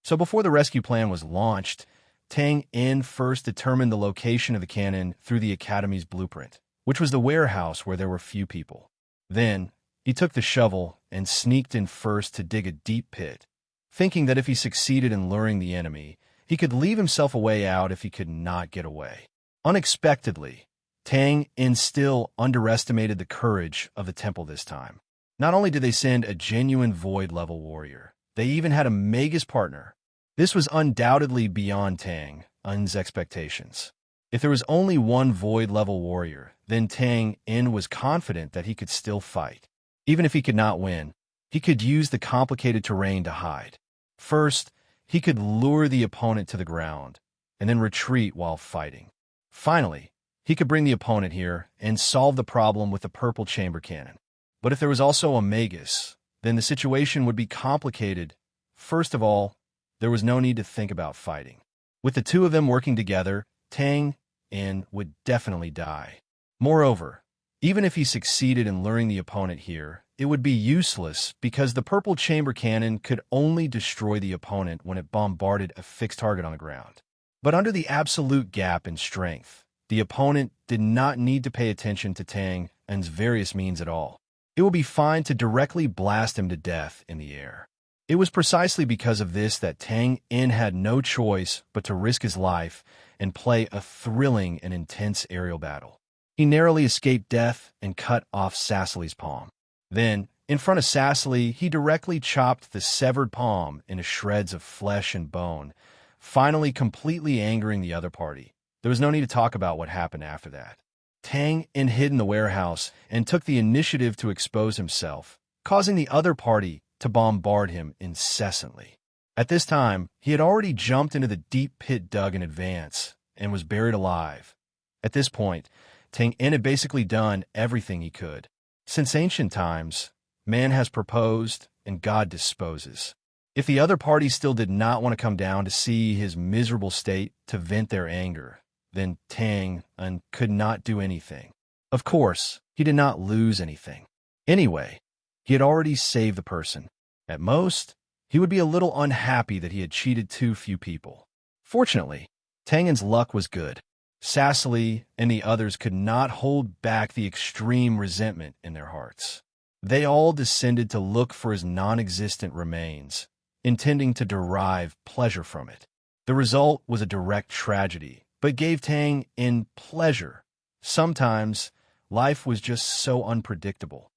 So before the rescue plan was launched, Tang In first determined the location of the cannon through the Academy's blueprint, which was the warehouse where there were few people. Then, he took the shovel and sneaked in first to dig a deep pit, thinking that if he succeeded in luring the enemy, he could leave himself a way out if he could not get away. Unexpectedly, Tang In still underestimated the courage of the temple this time. Not only did they send a genuine void-level warrior, they even had a Magus partner. This was undoubtedly beyond Tang In's expectations. If there was only one void-level warrior, then Tang In was confident that he could still fight. Even if he could not win, he could use the complicated terrain to hide. First, he could lure the opponent to the ground, and then retreat while fighting. Finally, he could bring the opponent here and solve the problem with the purple chamber cannon. But if there was also a Magus, then the situation would be complicated. First of all, there was no need to think about fighting. With the two of them working together, Tang In would definitely die. Moreover, even if he succeeded in luring the opponent here, it would be useless because the purple chamber cannon could only destroy the opponent when it bombarded a fixed target on the ground. But under the absolute gap in strength, the opponent did not need to pay attention to Tang In's various means at all. It would be fine to directly blast him to death in the air. It was precisely because of this that Tang In had no choice but to risk his life and play a thrilling and intense aerial battle. He narrowly escaped death and cut off Cecily's palm. Then, in front of Cecily, he directly chopped the severed palm into shreds of flesh and bone, finally completely angering the other party. There was no need to talk about what happened after that. Tang In hid in the warehouse and took the initiative to expose himself, causing the other party to bombard him incessantly. At this time, he had already jumped into the deep pit dug in advance and was buried alive. At this point, Tang In had basically done everything he could. Since ancient times, man has proposed and God disposes. If the other party still did not want to come down to see his miserable state to vent their anger, then Tang In could not do anything. Of course, he did not lose anything. Anyway, he had already saved the person. At most, he would be a little unhappy that he had cheated too few people. Fortunately, Tang In's luck was good. Cecily and the others could not hold back the extreme resentment in their hearts. They all descended to look for his non-existent remains, intending to derive pleasure from it. The result was a direct tragedy, but gave Tang In pleasure. Sometimes, life was just so unpredictable.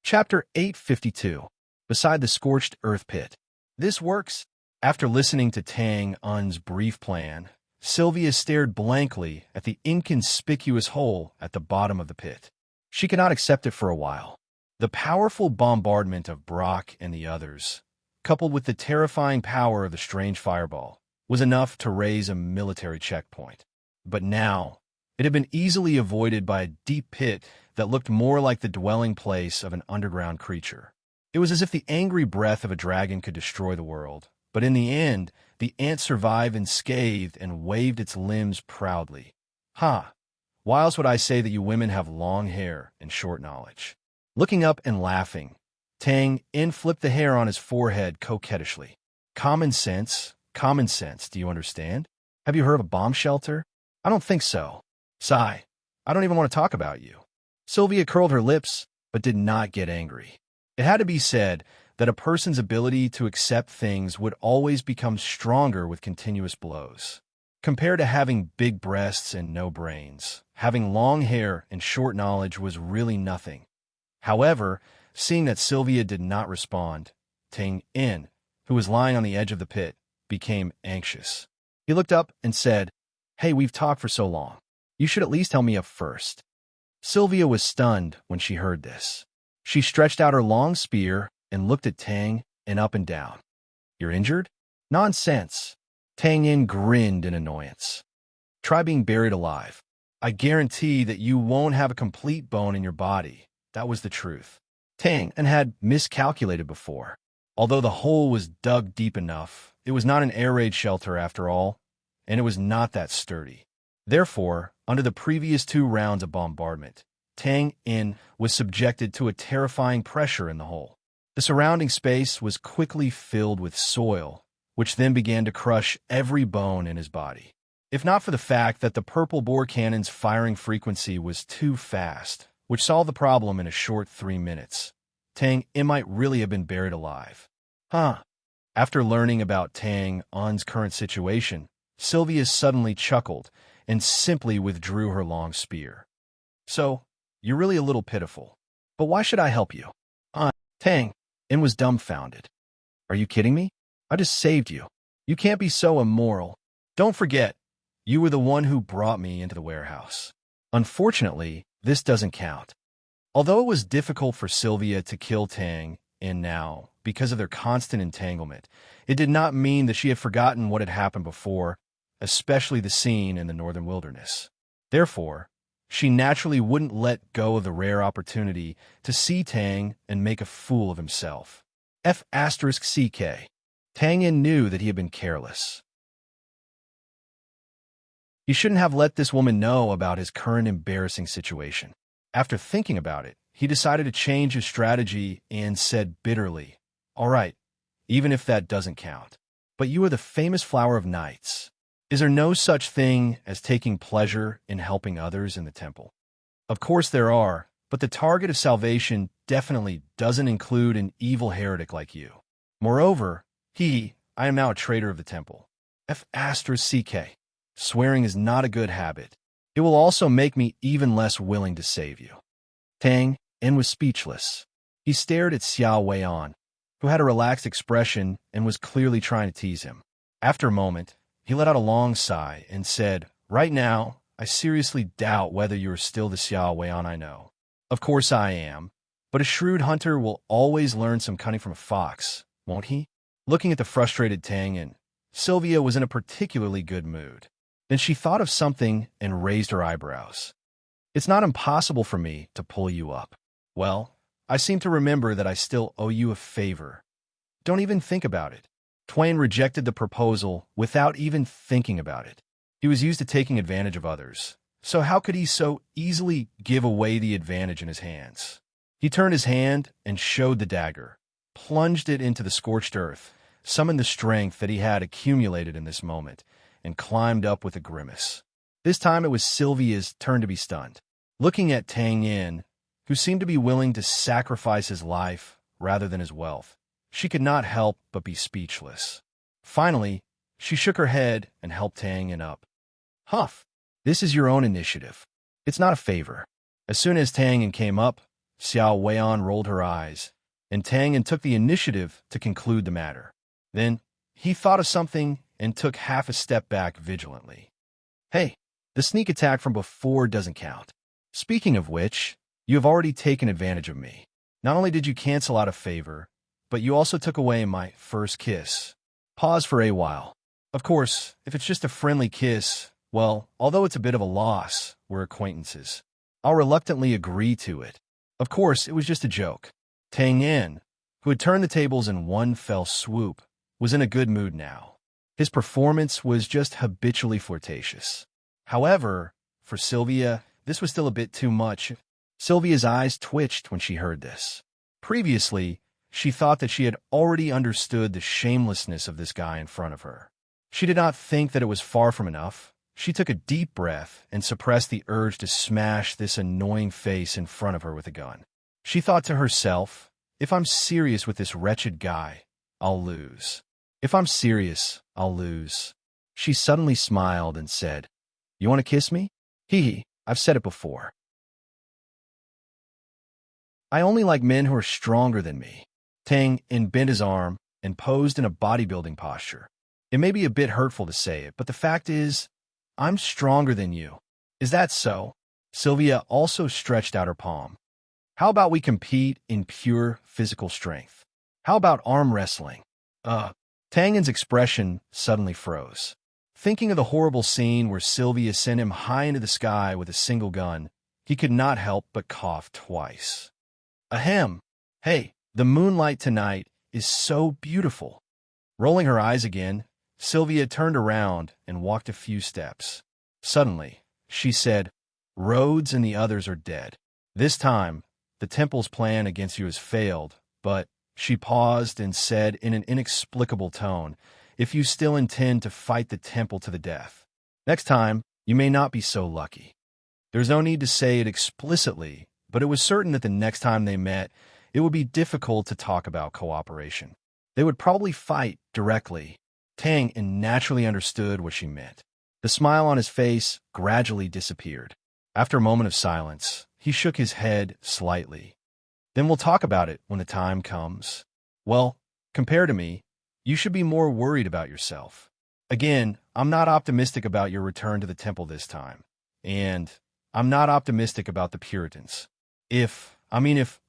Chapter 852. Beside the Scorched Earth Pit. This works. After listening to Tang In's brief plan, Sylvia stared blankly at the inconspicuous hole at the bottom of the pit. She could not accept it for a while. The powerful bombardment of Brock and the others, coupled with the terrifying power of the strange fireball, was enough to raise a military checkpoint. But now, it had been easily avoided by a deep pit that looked more like the dwelling place of an underground creature. It was as if the angry breath of a dragon could destroy the world. But in the end, the ant survived unscathed and waved its limbs proudly. Ha! Why else would I say that you women have long hair and short knowledge? Looking up and laughing, Tang In flipped the hair on his forehead coquettishly. Common sense, do you understand? Have you heard of a bomb shelter? I don't think so. Sigh, I don't even want to talk about you. Sylvia curled her lips, but did not get angry. It had to be said that a person's ability to accept things would always become stronger with continuous blows. Compared to having big breasts and no brains, having long hair and short knowledge was really nothing. However, seeing that Sylvia did not respond, Tang In, who was lying on the edge of the pit, became anxious. He looked up and said, "Hey, we've talked for so long. You should at least tell me up first." Sylvia was stunned when she heard this. She stretched out her long spear and looked at Tang In up and down. "You're injured?" "Nonsense." Tang In grinned in annoyance. "Try being buried alive. I guarantee that you won't have a complete bone in your body." That was the truth. Tang In had miscalculated before. Although the hole was dug deep enough, it was not an air raid shelter after all, and it was not that sturdy. Therefore, under the previous 2 rounds of bombardment, Tang In was subjected to a terrifying pressure in the hole. The surrounding space was quickly filled with soil, which then began to crush every bone in his body. If not for the fact that the purple bore cannon's firing frequency was too fast, which solved the problem in a short 3 minutes, Tang In might really have been buried alive. Huh. After learning about Tang On's current situation, Sylvia suddenly chuckled and simply withdrew her long spear. So, you're really a little pitiful. But why should I help you? Tang In was dumbfounded. Are you kidding me? I just saved you. You can't be so immoral. Don't forget, you were the one who brought me into the warehouse. Unfortunately, this doesn't count. Although it was difficult for Sylvia to kill Tang In now because of their constant entanglement, it did not mean that she had forgotten what had happened before, especially the scene in the northern wilderness. Therefore, she naturally wouldn't let go of the rare opportunity to see Tang and make a fool of himself. F***CK. Tang In knew that he had been careless. He shouldn't have let this woman know about his current embarrassing situation. After thinking about it, he decided to change his strategy and said bitterly, "All right, even if that doesn't count. But you are the famous flower of nights. Is there no such thing as taking pleasure in helping others in the temple?" Of course there are, but the target of salvation definitely doesn't include an evil heretic like you. Moreover, I am now a traitor of the temple. F***CK. Swearing is not a good habit. It will also make me even less willing to save you. Tang In was speechless. He stared at Xiao Weian, who had a relaxed expression and was clearly trying to tease him. After a moment, he let out a long sigh and said, "Right now, I seriously doubt whether you are still the Xiao Weian I know. Of course I am, but a shrewd hunter will always learn some cunning from a fox, won't he?" Looking at the frustrated Tang In, Sylvia was in a particularly good mood. Then she thought of something and raised her eyebrows. "It's not impossible for me to pull you up. Well, I seem to remember that I still owe you a favor. Don't even think about it." Twain rejected the proposal without even thinking about it. He was used to taking advantage of others, so how could he so easily give away the advantage in his hands? He turned his hand and showed the dagger, plunged it into the scorched earth, summoned the strength that he had accumulated in this moment, and climbed up with a grimace. This time it was Sylvia's turn to be stunned. Looking at Tang In, who seemed to be willing to sacrifice his life rather than his wealth, she could not help but be speechless. Finally, she shook her head and helped Tang In up. "Huff, this is your own initiative. It's not a favor." As soon as Tang In came up, Xiao Weian rolled her eyes, and Tang In took the initiative to conclude the matter. Then, he thought of something and took half a step back vigilantly. "Hey, the sneak attack from before doesn't count. Speaking of which, you have already taken advantage of me. Not only did you cancel out a favor, but you also took away my first kiss." Pause for a while. Of course, if it's just a friendly kiss, well, although it's a bit of a loss, we're acquaintances. I'll reluctantly agree to it. Of course, it was just a joke. Tang In, who had turned the tables in one fell swoop, was in a good mood now. His performance was just habitually flirtatious. However, for Sylvia, this was still a bit too much. Sylvia's eyes twitched when she heard this. Previously, she thought that she had already understood the shamelessness of this guy in front of her. She did not think that it was far from enough. She took a deep breath and suppressed the urge to smash this annoying face in front of her with a gun. She thought to herself, "If I'm serious with this wretched guy, I'll lose. If I'm serious, I'll lose." She suddenly smiled and said, "You want to kiss me? I've said it before. I only like men who are stronger than me." Tang In bent his arm and posed in a bodybuilding posture. "It may be a bit hurtful to say it, but the fact is, I'm stronger than you. Is that so?" Sylvia also stretched out her palm. "How about we compete in pure physical strength? How about arm wrestling?" Tang In's expression suddenly froze. Thinking of the horrible scene where Sylvia sent him high into the sky with a single gun, he could not help but cough twice. "Ahem. Hey, the moonlight tonight is so beautiful." Rolling her eyes again, Sylvia turned around and walked a few steps. Suddenly, she said, "Rhodes and the others are dead. This time, the temple's plan against you has failed, but She paused and said in an inexplicable tone, "If you still intend to fight the temple to the death, next time you may not be so lucky." There's no need to say it explicitly, but it was certain that the next time they met, it would be difficult to talk about cooperation. They would probably fight directly. Tang naturally understood what she meant. The smile on his face gradually disappeared. After a moment of silence, he shook his head slightly. "Then we'll talk about it when the time comes. Well, compared to me, you should be more worried about yourself. Again, I'm not optimistic about your return to the temple this time. And I'm not optimistic about the Puritans. If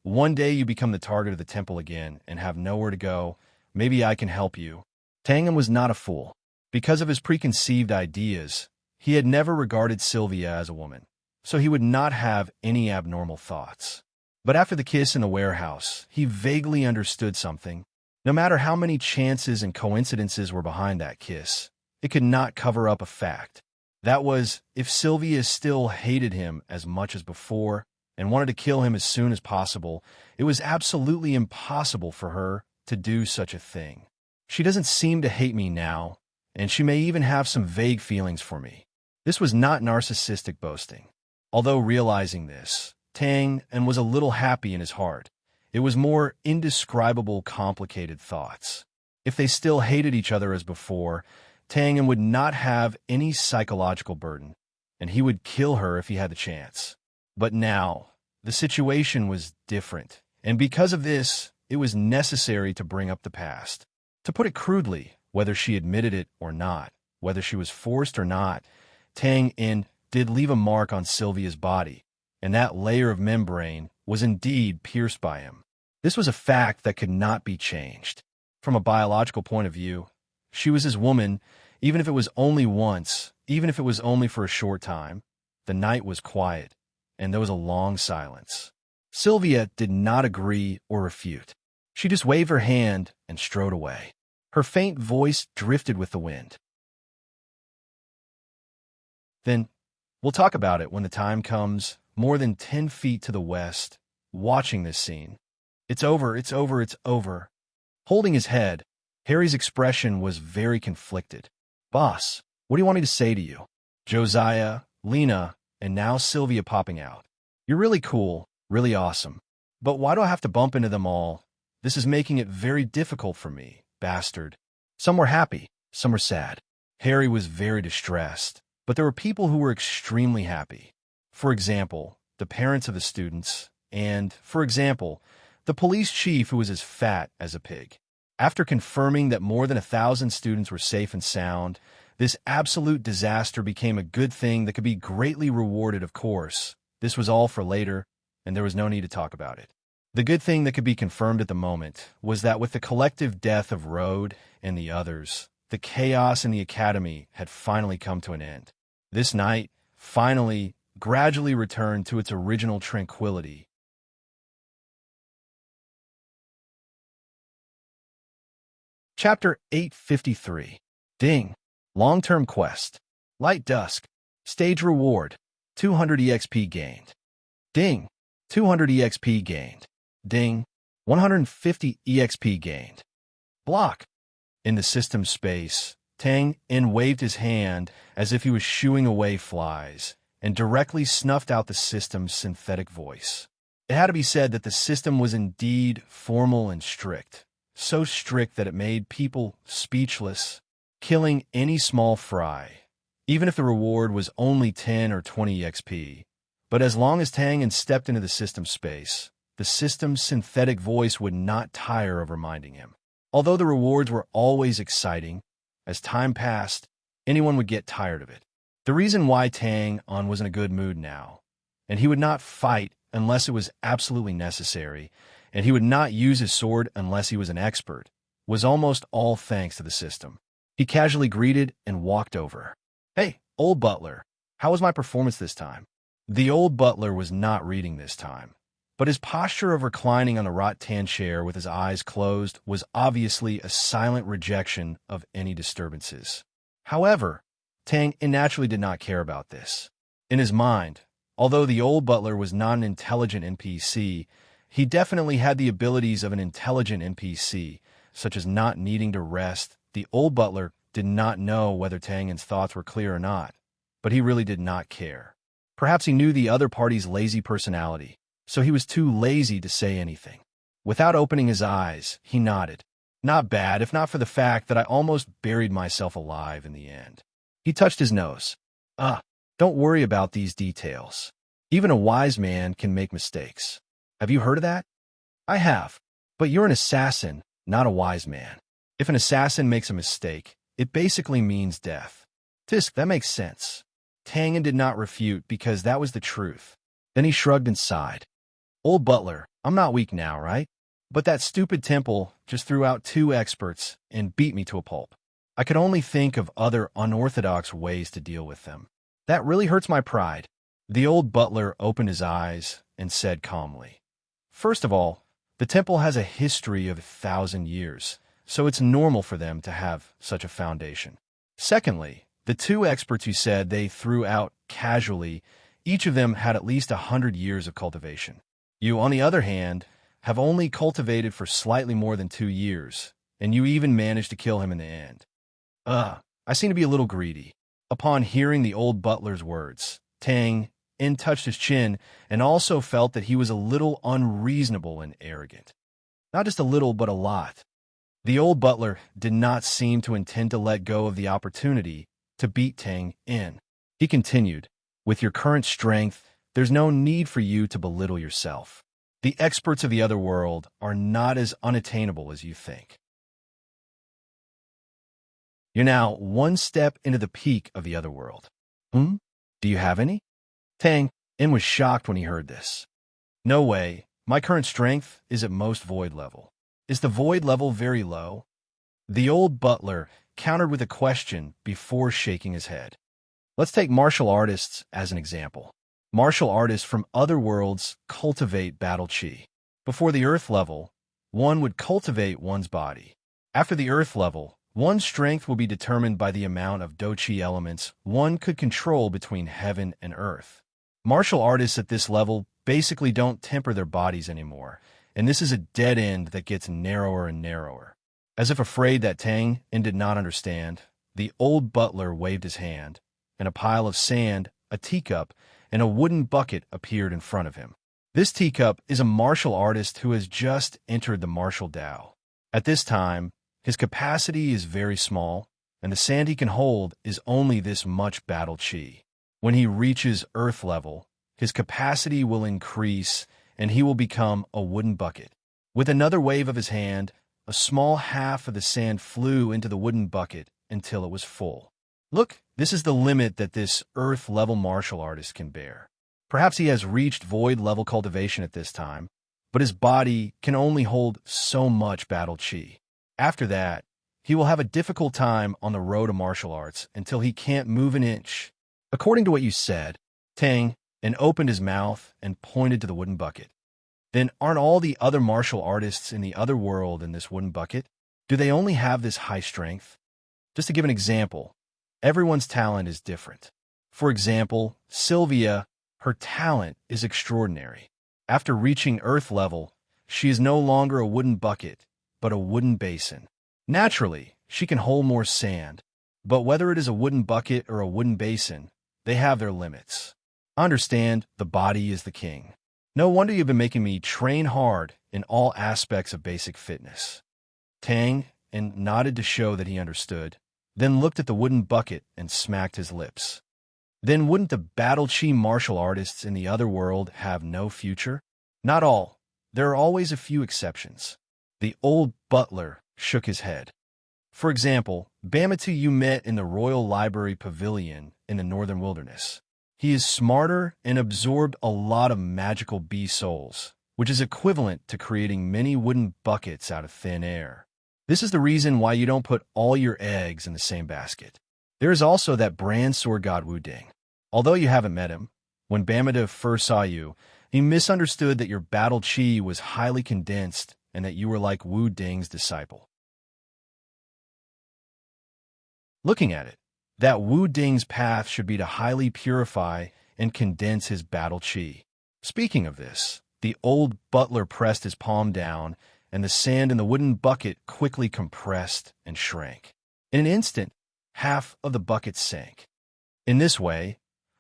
one day you become the target of the temple again and have nowhere to go, maybe I can help you." Tangham was not a fool. Because of his preconceived ideas, he had never regarded Sylvia as a woman, so he would not have any abnormal thoughts. But after the kiss in the warehouse, he vaguely understood something. No matter how many chances and coincidences were behind that kiss, it could not cover up a fact. That was, if Sylvia still hated him as much as before and wanted to kill him as soon as possible, it was absolutely impossible for her to do such a thing. She doesn't seem to hate me now, and she may even have some vague feelings for me. This was not narcissistic boasting. Although realizing this, Tang was a little happy in his heart. It was more indescribable, complicated thoughts. If they still hated each other as before, Tang would not have any psychological burden, and he would kill her if he had the chance. But now, the situation was different, and because of this, it was necessary to bring up the past. To put it crudely, whether she admitted it or not, whether she was forced or not, Tang did leave a mark on Sylvia's body, and that layer of membrane was indeed pierced by him. This was a fact that could not be changed. From a biological point of view, she was his woman, even if it was only once, even if it was only for a short time. The night was quiet, and there was a long silence. Sylvia did not agree or refute. She just waved her hand and strode away. Her faint voice drifted with the wind. "Then we'll talk about it when the time comes." More than 10 feet to the west, watching this scene. "It's over, it's over, it's over." Holding his head, Harry's expression was very conflicted. "Boss, what do you want me to say to you?" Josiah, Lena, and now Sylvia popping out. "You're really cool, really awesome. But why do I have to bump into them all? This is making it very difficult for me, bastard." Some were happy, some were sad. Harry was very distressed, but there were people who were extremely happy. For example, the parents of the students, and, for example, the police chief who was as fat as a pig. After confirming that more than 1,000 students were safe and sound, this absolute disaster became a good thing that could be greatly rewarded, of course. This was all for later, and there was no need to talk about it. The good thing that could be confirmed at the moment was that with the collective death of Rode and the others, the chaos in the academy had finally come to an end. This night, finally, gradually returned to its original tranquility. Chapter 853. Ding. Long-term quest. Light dusk. Stage reward. 200 EXP gained. Ding. 200 EXP gained. Ding. 150 EXP gained. Block. In the system space, Tang waved his hand as if he was shooing away flies, and directly snuffed out the system's synthetic voice. It had to be said that the system was indeed formal and strict, so strict that it made people speechless, killing any small fry, even if the reward was only 10 or 20 EXP. But as long as Tang stepped into the system space, the system's synthetic voice would not tire of reminding him. Although the rewards were always exciting, as time passed, anyone would get tired of it. The reason why Tang was in a good mood now, and he would not fight unless it was absolutely necessary, and he would not use his sword unless he was an expert, was almost all thanks to the system. He casually greeted and walked over. "Hey, old butler, how was my performance this time?" The old butler was not reading this time, but his posture of reclining on the rattan chair with his eyes closed was obviously a silent rejection of any disturbances. However, Tang naturally did not care about this. In his mind, although the old butler was not an intelligent NPC, He definitely had the abilities of an intelligent NPC, such as not needing to rest. The old butler did not know whether Tangen's thoughts were clear or not, but he really did not care. Perhaps he knew the other party's lazy personality, so he was too lazy to say anything. Without opening his eyes, he nodded. Not bad, if not for the fact that I almost buried myself alive in the end. He touched his nose. Don't worry about these details. Even a wise man can make mistakes. Have you heard of that? I have. But you're an assassin, not a wise man. If an assassin makes a mistake, it basically means death. Tisk, that makes sense. Tangen did not refute because that was the truth. Then he shrugged and sighed. Old butler, I'm not weak now, right? But that stupid temple just threw out 2 experts and beat me to a pulp. I could only think of other unorthodox ways to deal with them. That really hurts my pride. The old butler opened his eyes and said calmly, First of all, the temple has a history of 1,000 years, so it's normal for them to have such a foundation. Secondly, the 2 experts you said they threw out casually, each of them had at least 100 years of cultivation. You, on the other hand, have only cultivated for slightly more than 2 years, and you even managed to kill him in the end. I seem to be a little greedy. Upon hearing the old butler's words, Tangen touched his chin and also felt that he was a little unreasonable and arrogant. Not just a little, but a lot. The old butler did not seem to intend to let go of the opportunity to beat Tangen. He continued, With your current strength, there's no need for you to belittle yourself. The experts of the other world are not as unattainable as you think. You're now 1 step into the peak of the other world. Do you have any? Tangen was shocked when he heard this. No way. My current strength is at most void level. Is the void level very low? The old butler countered with a question before shaking his head. Let's take martial artists as an example. Martial artists from other worlds cultivate battle chi. Before the earth level, one would cultivate one's body. After the earth level, one's strength will be determined by the amount of do-chi elements one could control between heaven and earth. Martial artists at this level basically don't temper their bodies anymore, and this is a dead end that gets narrower and narrower. As if afraid that Tangen did not understand, the old butler waved his hand, and a pile of sand, a teacup, and a wooden bucket appeared in front of him. This teacup is a martial artist who has just entered the martial Tao. At this time, his capacity is very small, and the sand he can hold is only this much battle chi. When he reaches earth level, his capacity will increase, and he will become a wooden bucket. With another wave of his hand, a small half of the sand flew into the wooden bucket until it was full. Look, this is the limit that this earth-level martial artist can bear. Perhaps he has reached void-level cultivation at this time, but his body can only hold so much battle chi. After that, he will have a difficult time on the road to martial arts until he can't move an inch. According to what you said, Tangen opened his mouth and pointed to the wooden bucket. Then aren't all the other martial artists in the other world in this wooden bucket? Do they only have this high strength? Just to give an example, everyone's talent is different. For example, Sylvia, her talent is extraordinary. After reaching earth level, she is no longer a wooden bucket, but a wooden basin. Naturally, she can hold more sand, but whether it is a wooden bucket or a wooden basin, they have their limits. Understand, the body is the king. No wonder you've been making me train hard in all aspects of basic fitness. Tangen nodded to show that he understood, then looked at the wooden bucket and smacked his lips. Then wouldn't the battle chi martial artists in the other world have no future? Not all. There are always a few exceptions. The old butler shook his head. For example, Bamitu you met in the Royal Library Pavilion in the Northern Wilderness. He is smarter and absorbed a lot of magical bee souls, which is equivalent to creating many wooden buckets out of thin air. This is the reason why you don't put all your eggs in the same basket. There is also that brand sword god Wu Ding. Although you haven't met him, when Bamida first saw you, he misunderstood that your battle chi was highly condensed and that you were like Wu Ding's disciple. Looking at it, that Wu Ding's path should be to highly purify and condense his battle chi. Speaking of this, The old butler pressed his palm down, and the sand in the wooden bucket quickly compressed and shrank. In an instant, half of the bucket sank. In this way,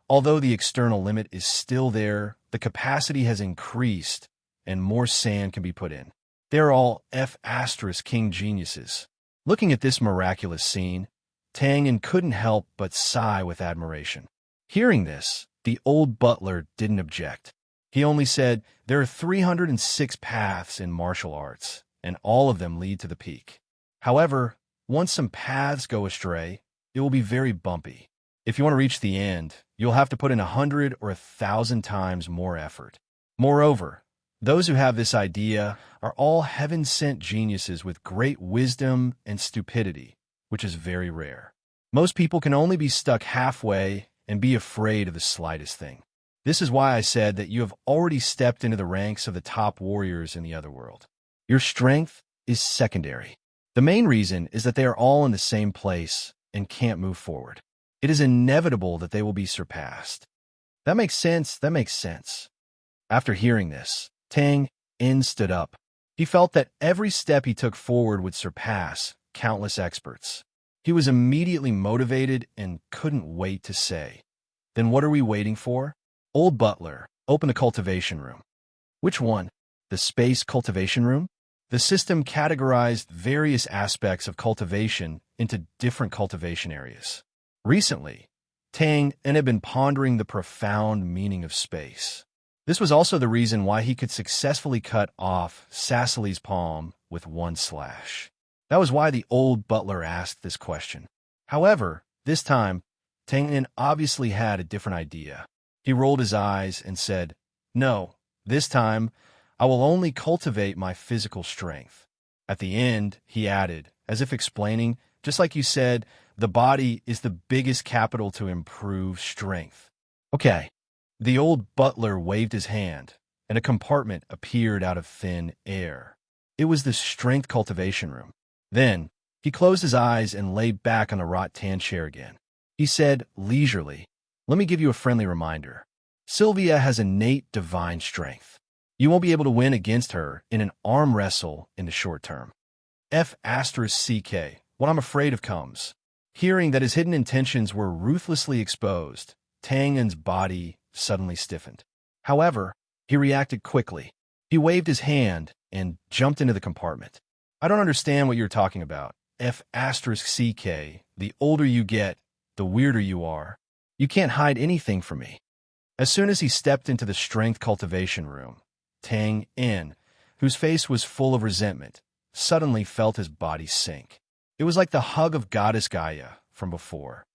although the external limit is still there, the capacity has increased and more sand can be put in. They're all King geniuses. Looking at this miraculous scene, Tang couldn't help but sigh with admiration. Hearing this, the old butler didn't object. He only said, "There are 306 paths in martial arts, and all of them lead to the peak. However, once some paths go astray, it will be very bumpy. If you want to reach the end, you'll have to put in 100 or 1,000 times more effort." Moreover, those who have this idea are all heaven-sent geniuses with great wisdom and stupidity, which is very rare. Most people can only be stuck halfway and be afraid of the slightest thing. This is why I said that you have already stepped into the ranks of the top warriors in the other world. Your strength is secondary. The main reason is that they are all in the same place and can't move forward. It is inevitable that they will be surpassed. That makes sense. After hearing this, Tang stood up. He felt that every step he took forward would surpass countless experts. He was immediately motivated and couldn't wait to say, "Then what are we waiting for?" Old butler, open the cultivation room. Which one? The space cultivation room? The system categorized various aspects of cultivation into different cultivation areas. Recently, Tang had been pondering the profound meaning of space. This was also the reason why he could successfully cut off Cecily's palm with one slash. That was why the old butler asked this question. However, this time, Tang obviously had a different idea. He rolled his eyes and said, "No, this time I will only cultivate my physical strength." At the end, he added, as if explaining, "Just like you said, the body is the biggest capital to improve strength." Okay. The old butler waved his hand, and a compartment appeared out of thin air. It was the strength cultivation room. Then, he closed his eyes and lay back on the rattan chair again. He said leisurely, "Let me give you a friendly reminder. Sylvia has innate divine strength. You won't be able to win against her in an arm wrestle in the short term." What I'm afraid of comes. Hearing that his hidden intentions were ruthlessly exposed, Tang's body suddenly stiffened. However, he reacted quickly. He waved his hand and jumped into the compartment. "I don't understand what you're talking about. The older you get, the weirder you are. You can't hide anything from me." As soon as he stepped into the strength cultivation room, Tang, whose face was full of resentment, suddenly felt his body sink. It was like the hug of goddess Gaia from before.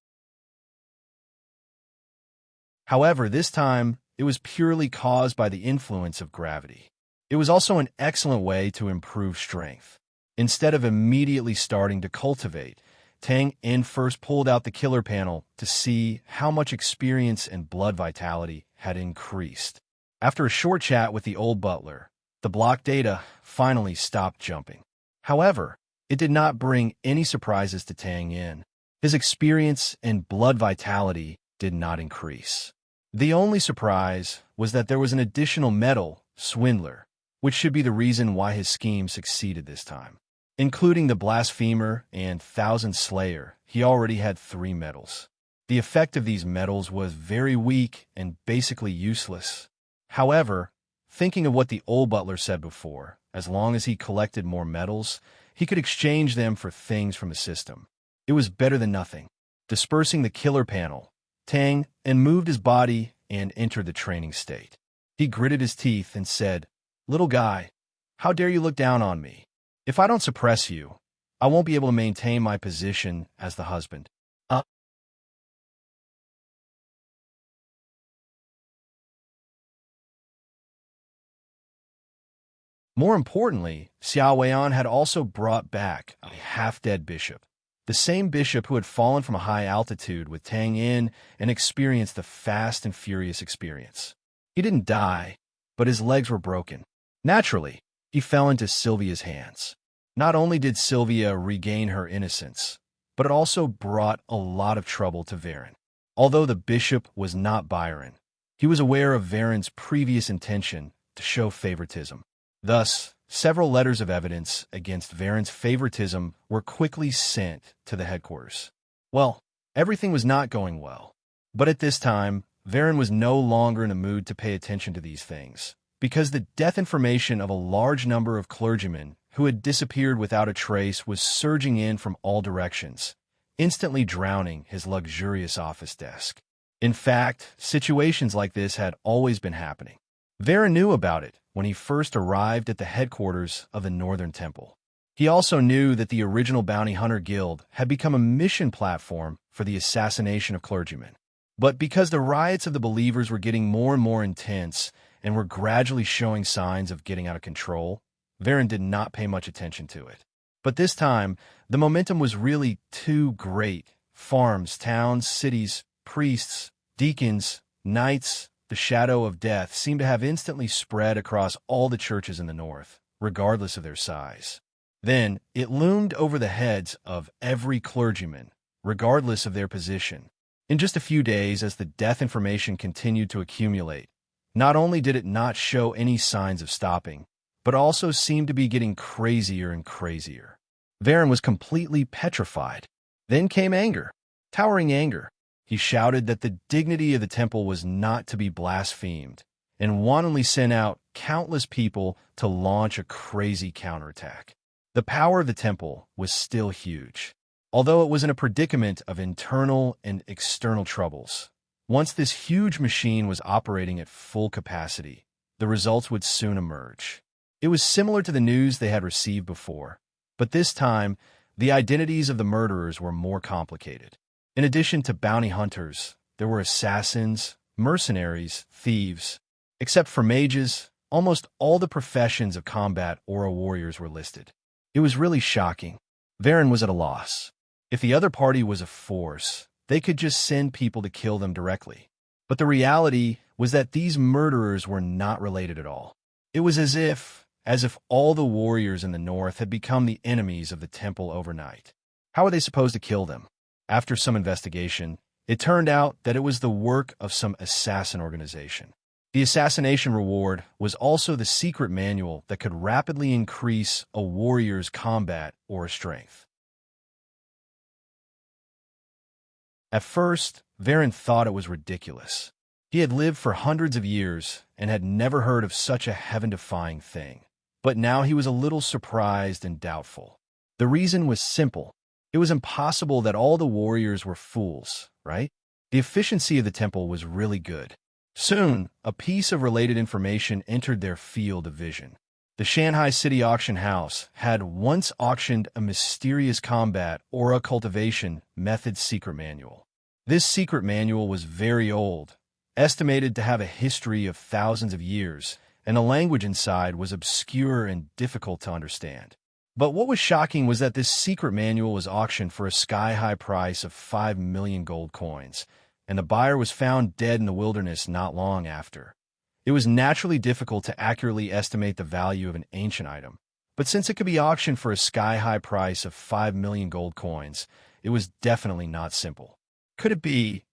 However, this time, it was purely caused by the influence of gravity. It was also an excellent way to improve strength. Instead of immediately starting to cultivate, Tang first pulled out the killer panel to see how much experience and blood vitality had increased. After a short chat with the old butler, the block data finally stopped jumping. However, it did not bring any surprises to Tang. His experience and blood vitality did not increase. The only surprise was that there was an additional medal, Swindler, which should be the reason why his scheme succeeded this time. Including the Blasphemer and Thousand Slayer, he already had 3 medals. The effect of these medals was very weak and basically useless. However, thinking of what the old butler said before, as long as he collected more medals, he could exchange them for things from the system. It was better than nothing. Dispersing the killer panel, Tang moved his body and entered the training state. He gritted his teeth and said, "Little guy, how dare you look down on me? If I don't suppress you, I won't be able to maintain my position as the husband." More importantly, Xiao Weian had also brought back a half-dead bishop. The same bishop who had fallen from a high altitude with Tang and experienced the fast and furious experience. He didn't die, but his legs were broken. Naturally, he fell into Sylvia's hands. Not only did Sylvia regain her innocence, but it also brought a lot of trouble to Varen. Although the bishop was not Byron, he was aware of Varen's previous intention to show favoritism. Thus, several letters of evidence against Varen's favoritism were quickly sent to the headquarters. Well, everything was not going well. But at this time, Varen was no longer in a mood to pay attention to these things, because the death information of a large number of clergymen who had disappeared without a trace was surging in from all directions, instantly drowning his luxurious office desk. In fact, situations like this had always been happening. Varen knew about it when he first arrived at the headquarters of the Northern Temple. He also knew that the original Bounty Hunter Guild had become a mission platform for the assassination of clergymen. But because the riots of the believers were getting more and more intense and were gradually showing signs of getting out of control, Varen did not pay much attention to it. But this time, the momentum was really too great. Farms, towns, cities, priests, deacons, knights, the shadow of death seemed to have instantly spread across all the churches in the north, regardless of their size. Then, it loomed over the heads of every clergyman, regardless of their position. In just a few days, as the death information continued to accumulate, not only did it not show any signs of stopping, but also seemed to be getting crazier and crazier. Varen was completely petrified. Then came anger, towering anger. He shouted that the dignity of the temple was not to be blasphemed, and wantonly sent out countless people to launch a crazy counterattack. The power of the temple was still huge, although it was in a predicament of internal and external troubles. Once this huge machine was operating at full capacity, the results would soon emerge. It was similar to the news they had received before, but this time, the identities of the murderers were more complicated. In addition to bounty hunters, there were assassins, mercenaries, thieves. Except for mages, almost all the professions of combat or warriors were listed. It was really shocking. Varen was at a loss. If the other party was a force, they could just send people to kill them directly. But the reality was that these murderers were not related at all. It was as if all the warriors in the north had become the enemies of the temple overnight. How were they supposed to kill them? After some investigation, it turned out that it was the work of some assassin organization. The assassination reward was also the secret manual that could rapidly increase a warrior's combat or strength. At first, Varen thought it was ridiculous. He had lived for hundreds of years and had never heard of such a heaven-defying thing. But now he was a little surprised and doubtful. The reason was simple. It was impossible that all the warriors were fools, right? The efficiency of the temple was really good. Soon, a piece of related information entered their field of vision. The Shanghai City Auction House had once auctioned a mysterious combat or a cultivation method secret manual. This secret manual was very old, estimated to have a history of thousands of years, and the language inside was obscure and difficult to understand. But what was shocking was that this secret manual was auctioned for a sky-high price of 5 million gold coins, and the buyer was found dead in the wilderness not long after. It was naturally difficult to accurately estimate the value of an ancient item, but since it could be auctioned for a sky-high price of 5 million gold coins, it was definitely not simple. Could it be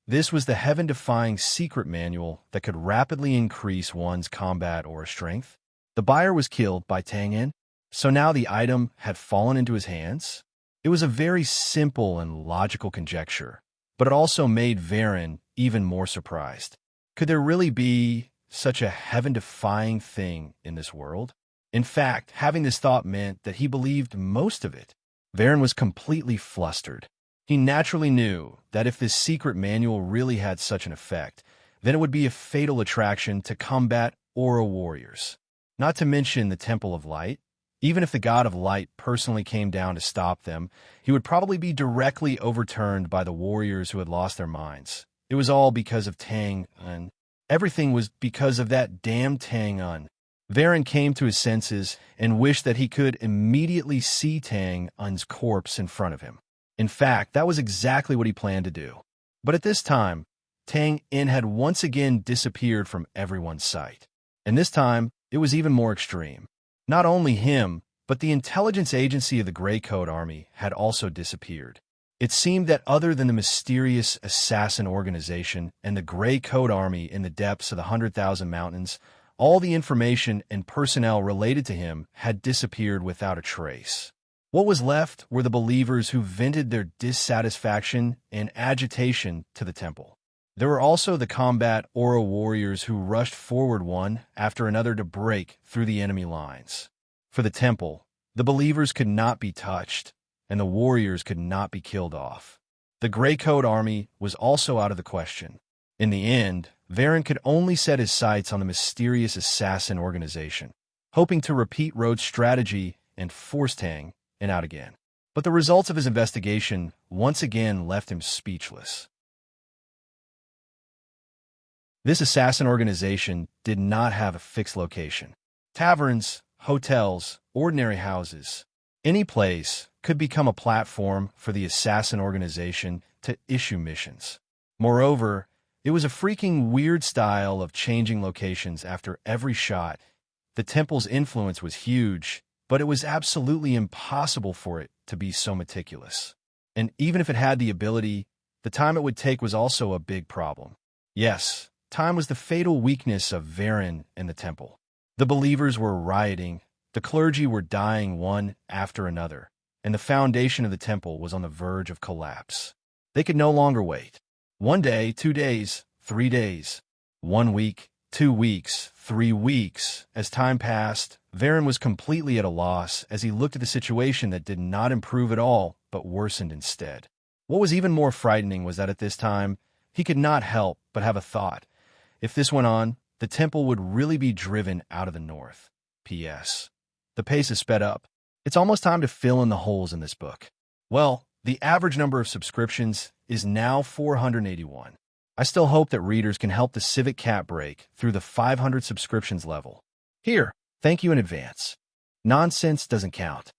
this was the heaven-defying secret manual that could rapidly increase one's combat or strength? The buyer was killed by Tang En, so now the item had fallen into his hands? It was a very simple and logical conjecture, but it also made Varen even more surprised. Could there really be such a heaven-defying thing in this world? In fact, having this thought meant that he believed most of it. Varen was completely flustered. He naturally knew that if this secret manual really had such an effect, then it would be a fatal attraction to combat or warriors. Not to mention the Temple of Light. Even if the God of Light personally came down to stop them, he would probably be directly overturned by the warriors who had lost their minds. It was all because of Tang En. Everything was because of that damn Tang En. Varen came to his senses and wished that he could immediately see Tang En's corpse in front of him. In fact, that was exactly what he planned to do. But at this time, Tang En had once again disappeared from everyone's sight. And this time, it was even more extreme. Not only him, but the intelligence agency of the Grey Coat Army had also disappeared. It seemed that other than the mysterious assassin organization and the Grey Coat Army in the depths of the 100,000 Mountains, All the information and personnel related to him had disappeared without a trace. What was left were the believers who vented their dissatisfaction and agitation to the temple. There were also the combat aura warriors who rushed forward one after another to break through the enemy lines. For the temple, the believers could not be touched, and the warriors could not be killed off. The Grey Coat army was also out of the question. In the end, Varen could only set his sights on the mysterious assassin organization, hoping to repeat Rhodes' strategy and force Tang and out again. But the results of his investigation once again left him speechless. This assassin organization did not have a fixed location. Taverns, hotels, ordinary houses, any place could become a platform for the assassin organization to issue missions. Moreover, it was a freaking weird style of changing locations after every shot. The temple's influence was huge, but it was absolutely impossible for it to be so meticulous. And even if it had the ability, the time it would take was also a big problem. Yes, time was the fatal weakness of Varen and the temple. The believers were rioting, the clergy were dying one after another, and the foundation of the temple was on the verge of collapse. They could no longer wait. 1 day, 2 days, 3 days, 1 week, 2 weeks, 3 weeks. As time passed, Varen was completely at a loss as he looked at the situation that did not improve at all, but worsened instead. What was even more frightening was that at this time, he could not help but have a thought. If this went on, the temple would really be driven out of the north. P.S. The pace is sped up. It's almost time to fill in the holes in this book. Well, the average number of subscriptions is now 481. I still hope that readers can help the Civic Cat break through the 500 subscriptions level. Here, thank you in advance. Nonsense doesn't count.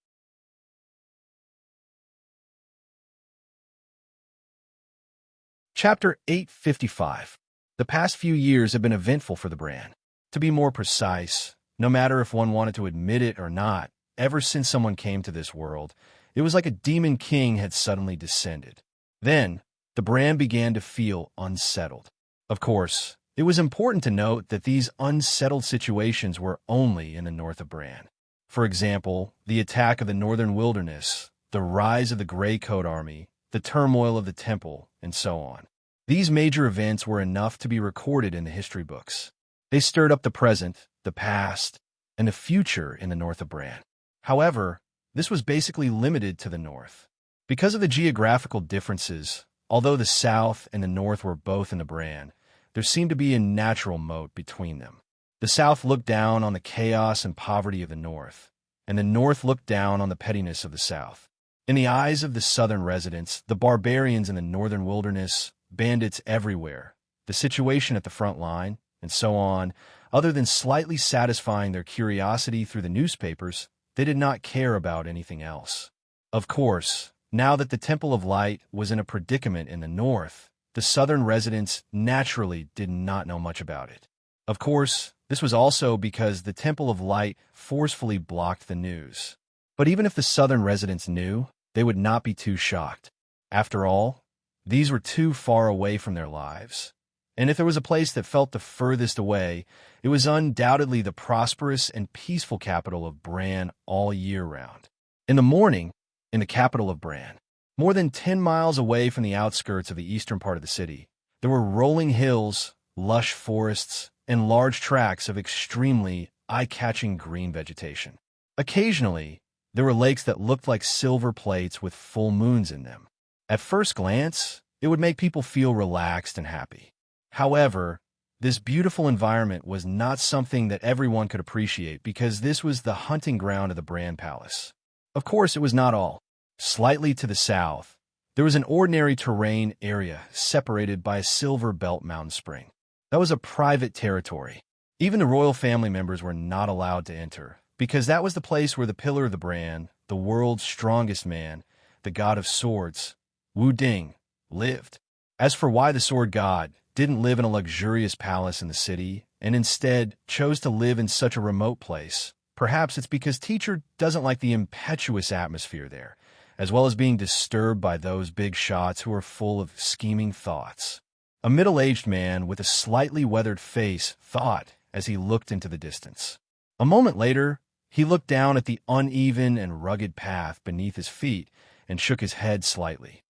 Chapter 855. The past few years have been eventful for the brand. To be more precise, no matter if one wanted to admit it or not, ever since someone came to this world, it was like a demon king had suddenly descended. Then, the brand began to feel unsettled. Of course, it was important to note that these unsettled situations were only in the north of Bran. For example, the attack of the northern wilderness, the rise of the Grey Coat army, the turmoil of the temple, and so on. These major events were enough to be recorded in the history books. They stirred up the present, the past, and the future in the north of Bran. However, this was basically limited to the north. Because of the geographical differences, although the south and the north were both in the Bran, there seemed to be a natural moat between them. The south looked down on the chaos and poverty of the north, and the north looked down on the pettiness of the south. In the eyes of the southern residents, the barbarians in the northern wilderness, bandits everywhere, the situation at the front line, and so on, other than slightly satisfying their curiosity through the newspapers, they did not care about anything else. Of course, now that the Temple of Light was in a predicament in the north, the southern residents naturally did not know much about it. Of course, this was also because the Temple of Light forcefully blocked the news. But even if the southern residents knew, they would not be too shocked. After all, these were too far away from their lives. And if there was a place that felt the furthest away, it was undoubtedly the prosperous and peaceful capital of Bran all year round. In the morning, in the capital of Bran, more than 10 miles away from the outskirts of the eastern part of the city, there were rolling hills, lush forests, and large tracts of extremely eye-catching green vegetation. Occasionally, there were lakes that looked like silver plates with full moons in them. At first glance, it would make people feel relaxed and happy. However, this beautiful environment was not something that everyone could appreciate because this was the hunting ground of the Bran Palace. Of course, it was not all. Slightly to the south, there was an ordinary terrain area separated by a silver belt mountain spring. That was a private territory. Even the royal family members were not allowed to enter, because that was the place where the pillar of the Bran, the world's strongest man, the god of swords, Wu Ding, lived. As for why the sword god didn't live in a luxurious palace in the city, and instead chose to live in such a remote place, perhaps it's because Teacher doesn't like the impetuous atmosphere there, as well as being disturbed by those big shots who are full of scheming thoughts. A middle-aged man with a slightly weathered face thought, as he looked into the distance. A moment later, he looked down at the uneven and rugged path beneath his feet and shook his head slightly.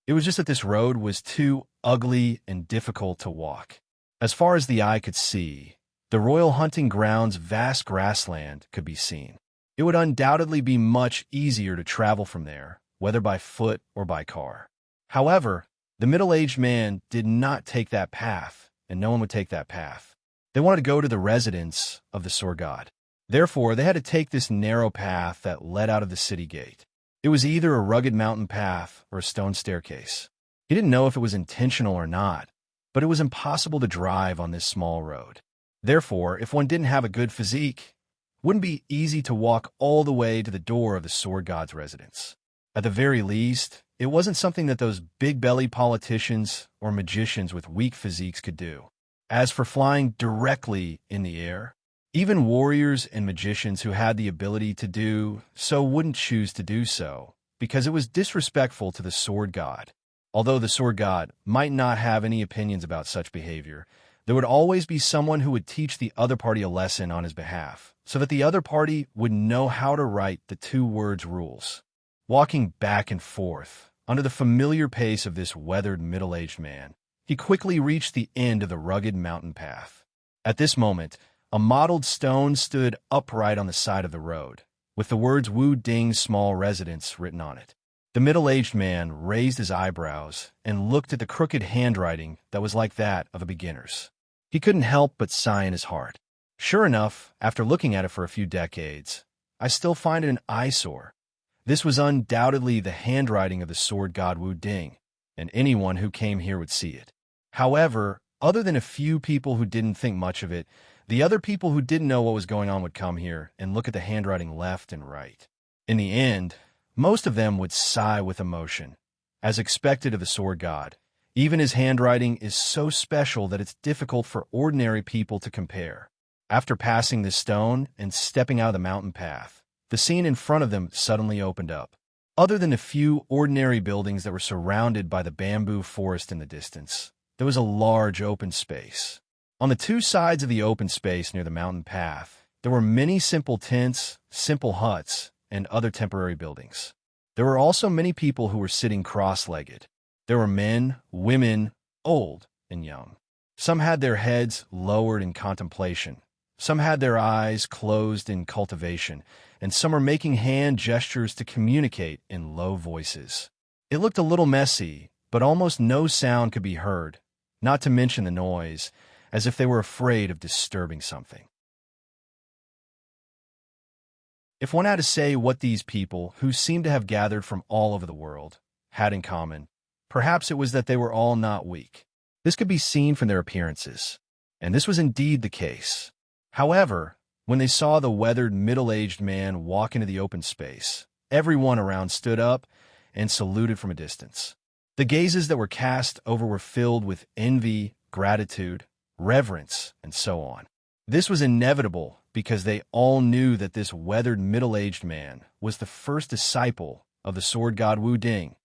It was just that this road was too ugly and difficult to walk. As far as the eye could see, the royal hunting ground's vast grassland could be seen. It would undoubtedly be much easier to travel from there, whether by foot or by car. However, the middle-aged man did not take that path, and no one would take that path. They wanted to go to the residence of the sword god. Therefore, they had to take this narrow path that led out of the city gate. It was either a rugged mountain path or a stone staircase. He didn't know if it was intentional or not, but it was impossible to drive on this small road. Therefore, if one didn't have a good physique, it wouldn't be easy to walk all the way to the door of the sword god's residence. At the very least, it wasn't something that those big-belly politicians or magicians with weak physiques could do. As for flying directly in the air, even warriors and magicians who had the ability to do so wouldn't choose to do so, because it was disrespectful to the sword god. Although the sword god might not have any opinions about such behavior, there would always be someone who would teach the other party a lesson on his behalf, so that the other party would know how to write the two words rules. Walking back and forth, under the familiar pace of this weathered middle-aged man, he quickly reached the end of the rugged mountain path. At this moment, a mottled stone stood upright on the side of the road, with the words Wu Ding's small residence written on it. The middle-aged man raised his eyebrows and looked at the crooked handwriting that was like that of a beginner's. He couldn't help but sigh in his heart. Sure enough, after looking at it for a few decades, I still find it an eyesore. This was undoubtedly the handwriting of the sword god Wu Ding, and anyone who came here would see it. However, other than a few people who didn't think much of it, the other people who didn't know what was going on would come here and look at the handwriting left and right. In the end, most of them would sigh with emotion. As expected of the sword god, even his handwriting is so special that it's difficult for ordinary people to compare. After passing this stone and stepping out of the mountain path, the scene in front of them suddenly opened up. Other than a few ordinary buildings that were surrounded by the bamboo forest in the distance, there was a large open space. On the two sides of the open space near the mountain path, there were many simple tents, simple huts, and other temporary buildings. There were also many people who were sitting cross-legged. There were men, women, old and young. Some had their heads lowered in contemplation. Some had their eyes closed in cultivation, and some were making hand gestures to communicate in low voices. It looked a little messy, but almost no sound could be heard, not to mention the noise, as if they were afraid of disturbing something. If one had to say what these people, who seemed to have gathered from all over the world, had in common, perhaps it was that they were all not weak. This could be seen from their appearances, and this was indeed the case. However, when they saw the weathered middle-aged man walk into the open space, everyone around stood up and saluted from a distance. The gazes that were cast over were filled with envy, gratitude, reverence, and so on. This was inevitable because they all knew that this weathered middle-aged man was the first disciple of the sword god Wu Ding.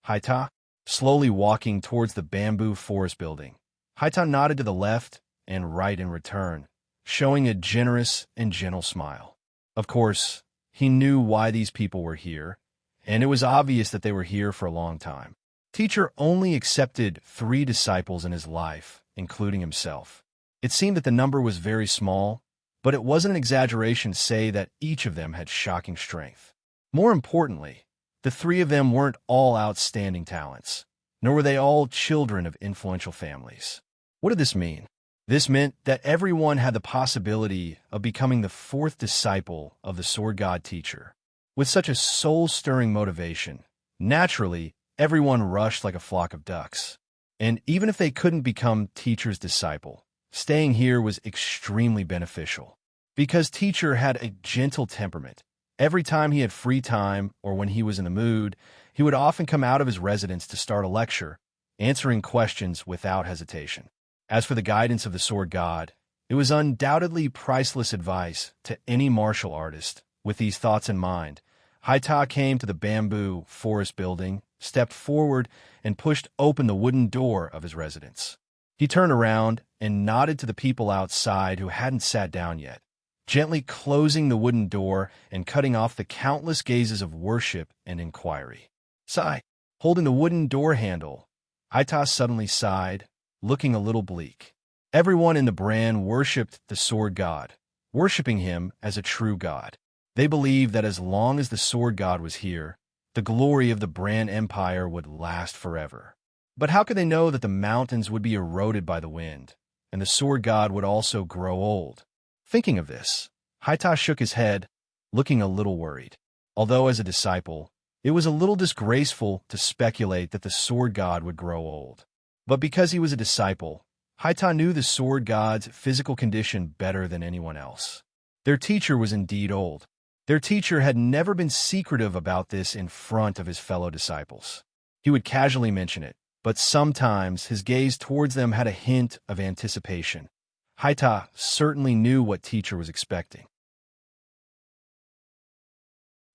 Haita, slowly walking towards the bamboo forest building. Haita nodded to the left and right in return, showing a generous and gentle smile. Of course, he knew why these people were here, and it was obvious that they were here for a long time. Teacher only accepted 3 disciples in his life, including himself. It seemed that the number was very small, but it wasn't an exaggeration to say that each of them had shocking strength. More importantly, the 3 of them weren't all outstanding talents, nor were they all children of influential families. What did this mean? This meant that everyone had the possibility of becoming the 4th disciple of the sword god teacher. With such a soul-stirring motivation, naturally, everyone rushed like a flock of ducks. And even if they couldn't become teacher's disciple, staying here was extremely beneficial. Because teacher had a gentle temperament, every time he had free time or when he was in the mood, he would often come out of his residence to start a lecture, answering questions without hesitation. As for the guidance of the sword god, it was undoubtedly priceless advice to any martial artist. With these thoughts in mind, Haita came to the bamboo forest building, stepped forward, and pushed open the wooden door of his residence. He turned around and nodded to the people outside who hadn't sat down yet, gently closing the wooden door and cutting off the countless gazes of worship and inquiry. Sigh. Holding the wooden door handle, Haita suddenly sighed, looking a little bleak. Everyone in the brand worshipped the sword god, worshipping him as a true god. They believed that as long as the sword god was here, the glory of the Brand Empire would last forever. But how could they know that the mountains would be eroded by the wind, and the sword god would also grow old? Thinking of this, Haita shook his head, looking a little worried. Although as a disciple, it was a little disgraceful to speculate that the sword god would grow old. But because he was a disciple, Haita knew the sword god's physical condition better than anyone else. Their teacher was indeed old. Their teacher had never been secretive about this in front of his fellow disciples. He would casually mention it, but sometimes his gaze towards them had a hint of anticipation. Haita certainly knew what teacher was expecting.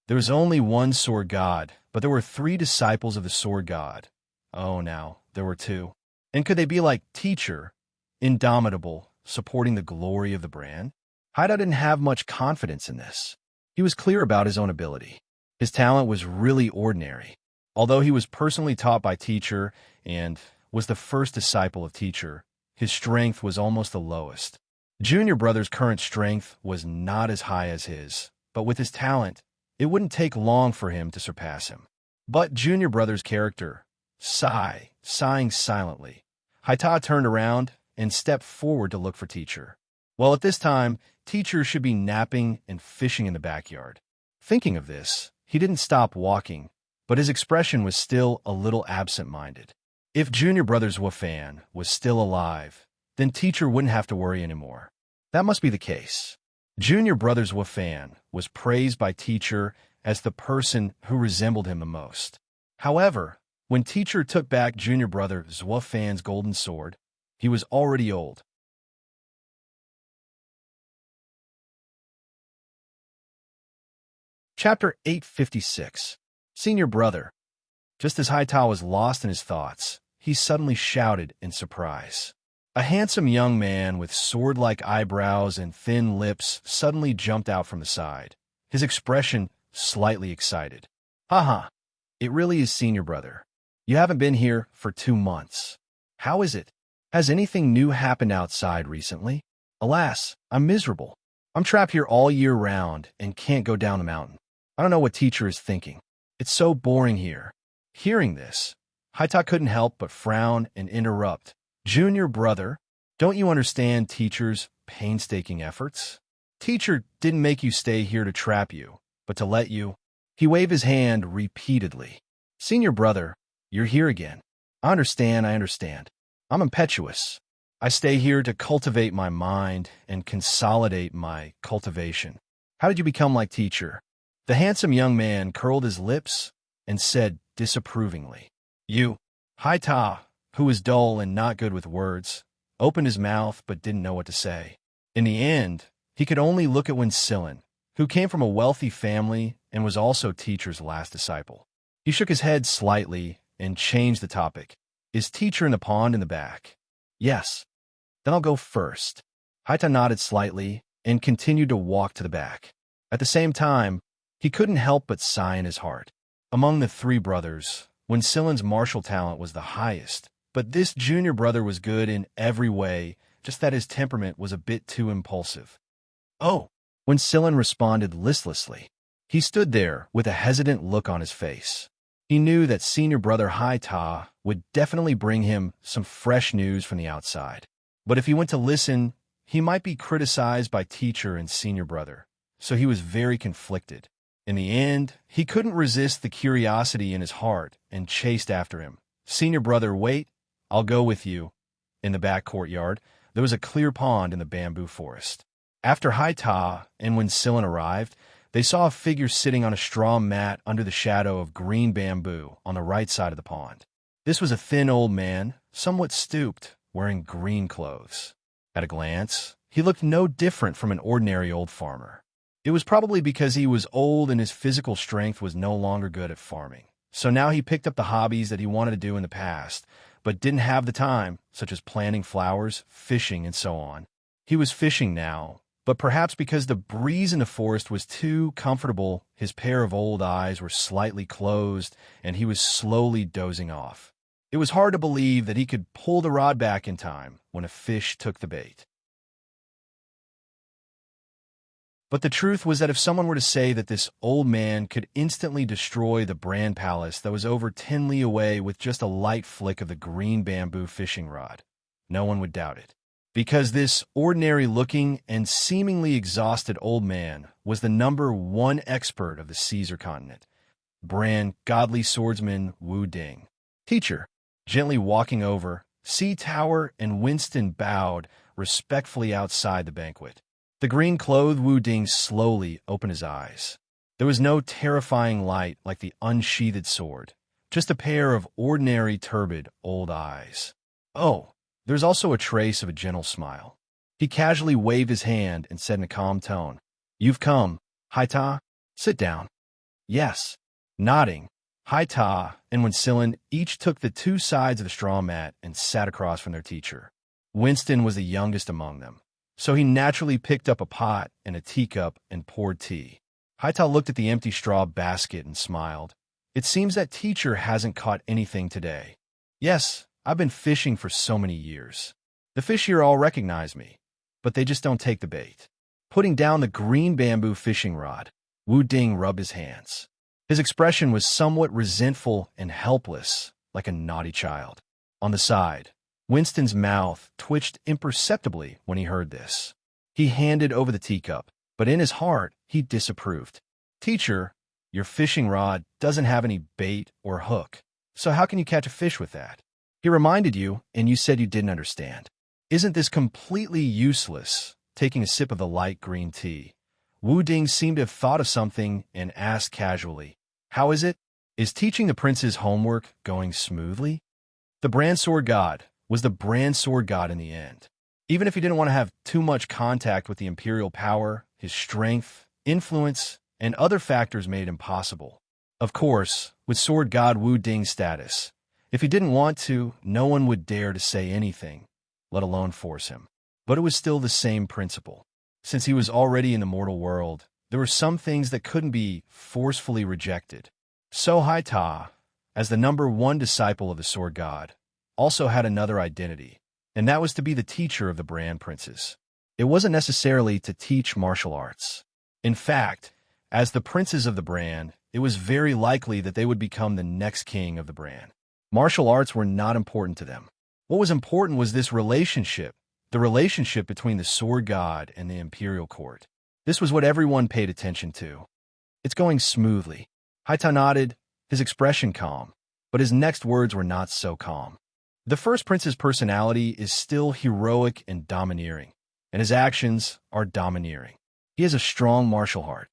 There was only one sword god, but there were 3 disciples of the sword god. Oh, now, there were 2. And could they be like teacher, indomitable, supporting the glory of the brand? Haita didn't have much confidence in this. He was clear about his own ability. His talent was really ordinary. Although he was personally taught by teacher and was the first disciple of teacher, his strength was almost the lowest. Junior brother's current strength was not as high as his, but with his talent, it wouldn't take long for him to surpass him. But junior brother's character, sighing silently, Haita turned around and stepped forward to look for teacher. Well, at this time, teacher should be napping and fishing in the backyard. Thinking of this, he didn't stop walking, but his expression was still a little absent-minded. If junior brother's Wafan was still alive, then teacher wouldn't have to worry anymore. That must be the case. Junior brother's Wafan was praised by teacher as the person who resembled him the most. However, when teacher took back junior brother Zwafan's golden sword, he was already old. Chapter 856. Senior brother. Just as Haita was lost in his thoughts, he suddenly shouted in surprise. A handsome young man with sword-like eyebrows and thin lips suddenly jumped out from the side, his expression slightly excited. Haha, it really is senior brother. You haven't been here for 2 months. How is it? Has anything new happened outside recently? Alas, I'm miserable. I'm trapped here all year round and can't go down the mountain. I don't know what teacher is thinking. It's so boring here. Hearing this, Haita couldn't help but frown and interrupt. Junior brother, don't you understand teacher's painstaking efforts? Teacher didn't make you stay here to trap you, but to let you. He waved his hand repeatedly. Senior brother, you're here again. I understand. I'm impetuous. I stay here to cultivate my mind and consolidate my cultivation. How did you become like teacher? The handsome young man curled his lips and said disapprovingly. You, Haita, who was dull and not good with words, opened his mouth but didn't know what to say. In the end, he could only look at Wincillin, who came from a wealthy family and was also teacher's last disciple. He shook his head slightly and changed the topic. Is teacher in the pond in the back? Yes. Then I'll go first. Haita nodded slightly and continued to walk to the back. At the same time, he couldn't help but sigh in his heart. Among the 3 brothers, Wincillin's martial talent was the highest, but this junior brother was good in every way, just that his temperament was a bit too impulsive. Oh, Wincillin responded listlessly. He stood there with a hesitant look on his face. He knew that senior brother Haita would definitely bring him some fresh news from the outside. But if he went to listen, he might be criticized by teacher and senior brother, so he was very conflicted. In the end, he couldn't resist the curiosity in his heart and chased after him. Senior brother, wait, I'll go with you. In the back courtyard, there was a clear pond in the bamboo forest. After Haita and Wincillin arrived, they saw a figure sitting on a straw mat under the shadow of green bamboo on the right side of the pond. This was a thin old man, somewhat stooped, wearing green clothes. At a glance, he looked no different from an ordinary old farmer. It was probably because he was old and his physical strength was no longer good at farming. So now he picked up the hobbies that he wanted to do in the past, but didn't have the time, such as planting flowers, fishing, and so on. He was fishing now, but perhaps because the breeze in the forest was too comfortable, his pair of old eyes were slightly closed, and he was slowly dozing off. It was hard to believe that he could pull the rod back in time when a fish took the bait. But the truth was that if someone were to say that this old man could instantly destroy the Bran Palace that was over 10 li away with just a light flick of the green bamboo fishing rod, no one would doubt it. Because this ordinary-looking and seemingly exhausted old man was the #1 expert of the Caesar continent, Bran godly swordsman Wu Ding. Teacher, gently walking over, Sea Tower and Winston bowed respectfully outside the banquet. The green-clothed Wu Ding slowly opened his eyes. There was no terrifying light like the unsheathed sword, just a pair of ordinary turbid old eyes. Oh, there's also a trace of a gentle smile. He casually waved his hand and said in a calm tone, "You've come, Haita? Sit down." Yes. Nodding, Haita and Winston each took the two sides of the straw mat and sat across from their teacher. Winston was the youngest among them, so he naturally picked up a pot and a teacup and poured tea. Haita looked at the empty straw basket and smiled. "It seems that teacher hasn't caught anything today." "Yes, I've been fishing for so many years. The fish here all recognize me, but they just don't take the bait." Putting down the green bamboo fishing rod, Wu Ding rubbed his hands. His expression was somewhat resentful and helpless, like a naughty child. On the side, Winston's mouth twitched imperceptibly when he heard this. He handed over the teacup, but in his heart, he disapproved. "Teacher, your fishing rod doesn't have any bait or hook, so how can you catch a fish with that? He reminded you, and you said you didn't understand. Isn't this completely useless?" Taking a sip of the light green tea, Wu Ding seemed to have thought of something and asked casually, "How is it? Is teaching the prince's homework going smoothly?" The Bran Sword God was the Bran Sword God in the end. Even if he didn't want to have too much contact with the imperial power, his strength, influence, and other factors made it impossible. Of course, with Sword God Wu Ding's status, if he didn't want to, no one would dare to say anything, let alone force him. But it was still the same principle. Since he was already in the mortal world, there were some things that couldn't be forcefully rejected. So Haita, as the #1 disciple of the Sword God, also had another identity, and that was to be the teacher of the Bran princes. It wasn't necessarily to teach martial arts. In fact, as the princes of the Bran, it was very likely that they would become the next king of the Bran. Martial arts were not important to them. What was important was this relationship, the relationship between the Sword God and the imperial court. This was what everyone paid attention to. "It's going smoothly." Haita nodded, his expression calm, but his next words were not so calm. The first prince's personality is still heroic and domineering, and his actions are domineering. He has a strong martial heart.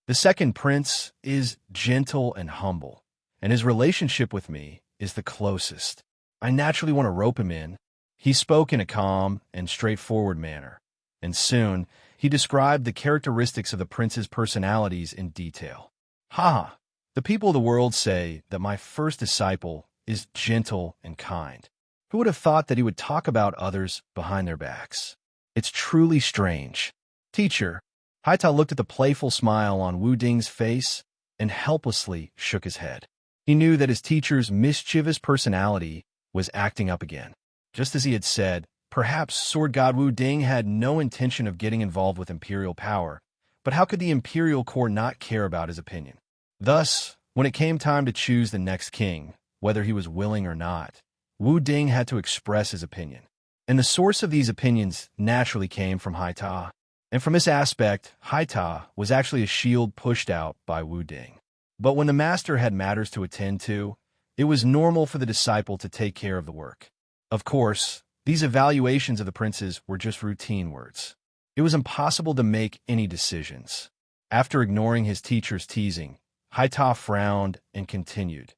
The second prince is gentle and humble, and his relationship with me is the closest. I naturally want to rope him in. He spoke in a calm and straightforward manner, and soon he described the characteristics of the prince's personalities in detail. "Ha! The people of the world say that my first disciple is gentle and kind. Who would have thought that he would talk about others behind their backs? It's truly strange." "Teacher," Haita looked at the playful smile on Wu Ding's face and helplessly shook his head. He knew that his teacher's mischievous personality was acting up again. Just as he had said, perhaps Sword God Wu Ding had no intention of getting involved with imperial power, but how could the imperial court not care about his opinion? Thus, when it came time to choose the next king, whether he was willing or not, Wu Ding had to express his opinion. And the source of these opinions naturally came from Haita. And from this aspect, Haita was actually a shield pushed out by Wu Ding. But when the master had matters to attend to, it was normal for the disciple to take care of the work. Of course, these evaluations of the princes were just routine words. It was impossible to make any decisions. After ignoring his teacher's teasing, Haita frowned and continued,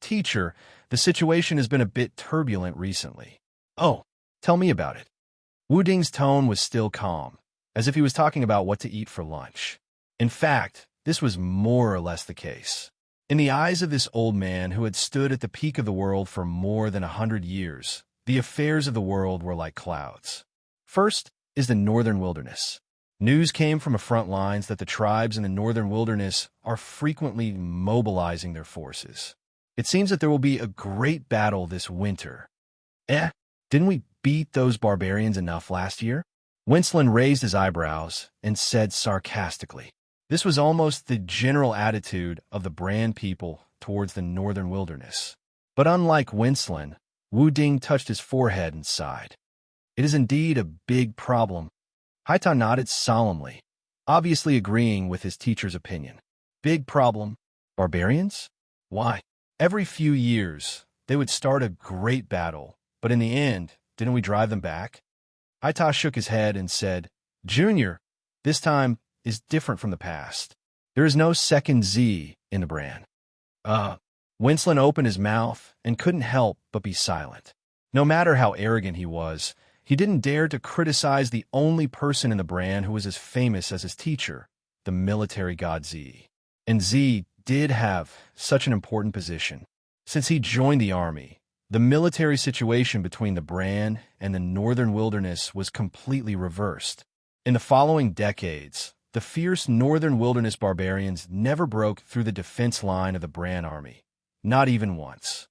"Teacher, the situation has been a bit turbulent recently." "Oh, tell me about it." Wu Ding's tone was still calm, as if he was talking about what to eat for lunch. In fact, this was more or less the case. In the eyes of this old man who had stood at the peak of the world for more than 100 years, the affairs of the world were like clouds. First is the northern wilderness. News came from the front lines that the tribes in the northern wilderness are frequently mobilizing their forces. It seems that there will be a great battle this winter. Didn't we beat those barbarians enough last year? Winston raised his eyebrows and said sarcastically. This was almost the general attitude of the Brand people towards the northern wilderness. But unlike Winston, Wu Ding touched his forehead and sighed. It is indeed a big problem. Haita nodded solemnly, obviously agreeing with his teacher's opinion. Big problem? Barbarians? Why? Every few years, they would start a great battle, but in the end, didn't we drive them back? Haita shook his head and said, Junior, this time is different from the past. There is no second Z in the brand. Winston opened his mouth and couldn't help but be silent. No matter how arrogant he was, he didn't dare to criticize the only person in the brand who was as famous as his teacher, the military god Z. And Z did have such an important position. Since he joined the army, the military situation between the brand and the northern wilderness was completely reversed. In the following decades, the fierce northern wilderness barbarians never broke through the defense line of the Brand army, not even once.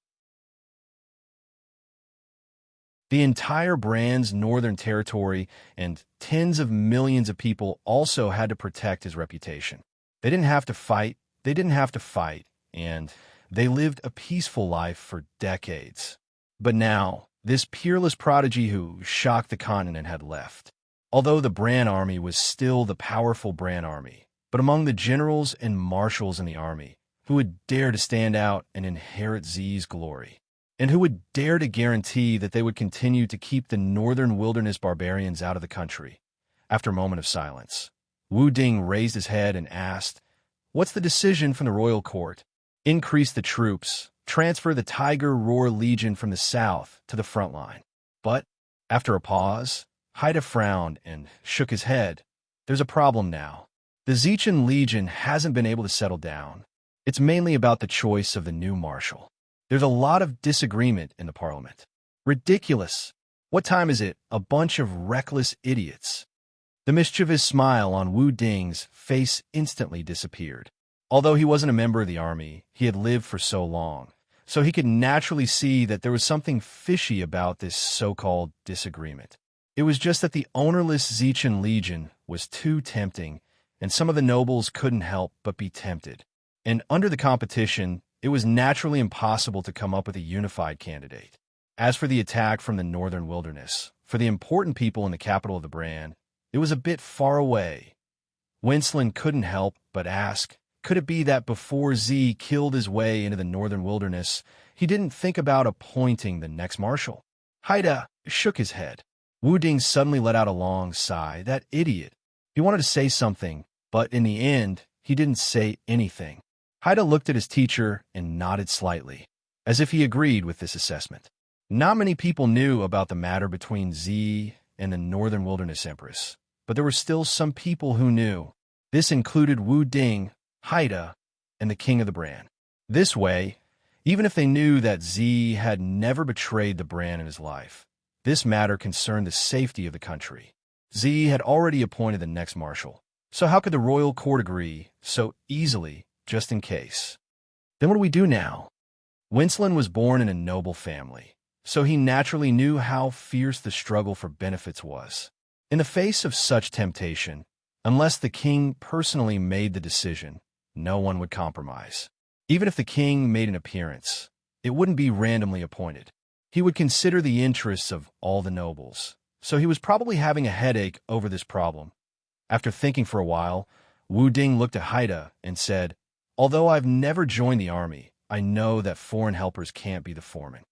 The entire Brand's northern territory and tens of millions of people also had to protect his reputation. They didn't have to fight, and they lived a peaceful life for decades. But now, this peerless prodigy who shocked the continent had left. Although the Brand army was still the powerful Brand army, but among the generals and marshals in the army, who would dare to stand out and inherit Z's glory, and who would dare to guarantee that they would continue to keep the northern wilderness barbarians out of the country? After a moment of silence, Wu Ding raised his head and asked, What's the decision from the royal court? Increase the troops, transfer the Tiger Roar Legion from the south to the front line. But, after a pause, Haida frowned and shook his head. There's a problem now. The Zichan Legion hasn't been able to settle down. It's mainly about the choice of the new marshal. There's a lot of disagreement in the parliament. Ridiculous. What time is it? A bunch of reckless idiots. The mischievous smile on Wu Ding's face instantly disappeared. Although he wasn't a member of the army, he had lived for so long, so he could naturally see that there was something fishy about this so-called disagreement. It was just that the ownerless Zichan Legion was too tempting, and some of the nobles couldn't help but be tempted. And under the competition, it was naturally impossible to come up with a unified candidate. As for the attack from the northern wilderness, for the important people in the capital of the Brand, it was a bit far away. Winston couldn't help but ask, could it be that before Z killed his way into the northern wilderness, he didn't think about appointing the next marshal? Haida shook his head. Wu Ding suddenly let out a long sigh. That idiot. He wanted to say something, but in the end, he didn't say anything. Haida looked at his teacher and nodded slightly, as if he agreed with this assessment. Not many people knew about the matter between Z and the Northern Wilderness Empress, but there were still some people who knew. This included Wu Ding, Haida, and the King of the Brand. This way, even if they knew that Z had never betrayed the Brand in his life, this matter concerned the safety of the country. Z had already appointed the next marshal, so how could the royal court agree so easily, just in case? Then what do we do now? Winston was born in a noble family, so he naturally knew how fierce the struggle for benefits was. In the face of such temptation, unless the king personally made the decision, no one would compromise. Even if the king made an appearance, it wouldn't be randomly appointed. He would consider the interests of all the nobles, so he was probably having a headache over this problem. After thinking for a while, Wu Ding looked at Haida and said, Although I've never joined the army, I know that foreign helpers can't be the foreman.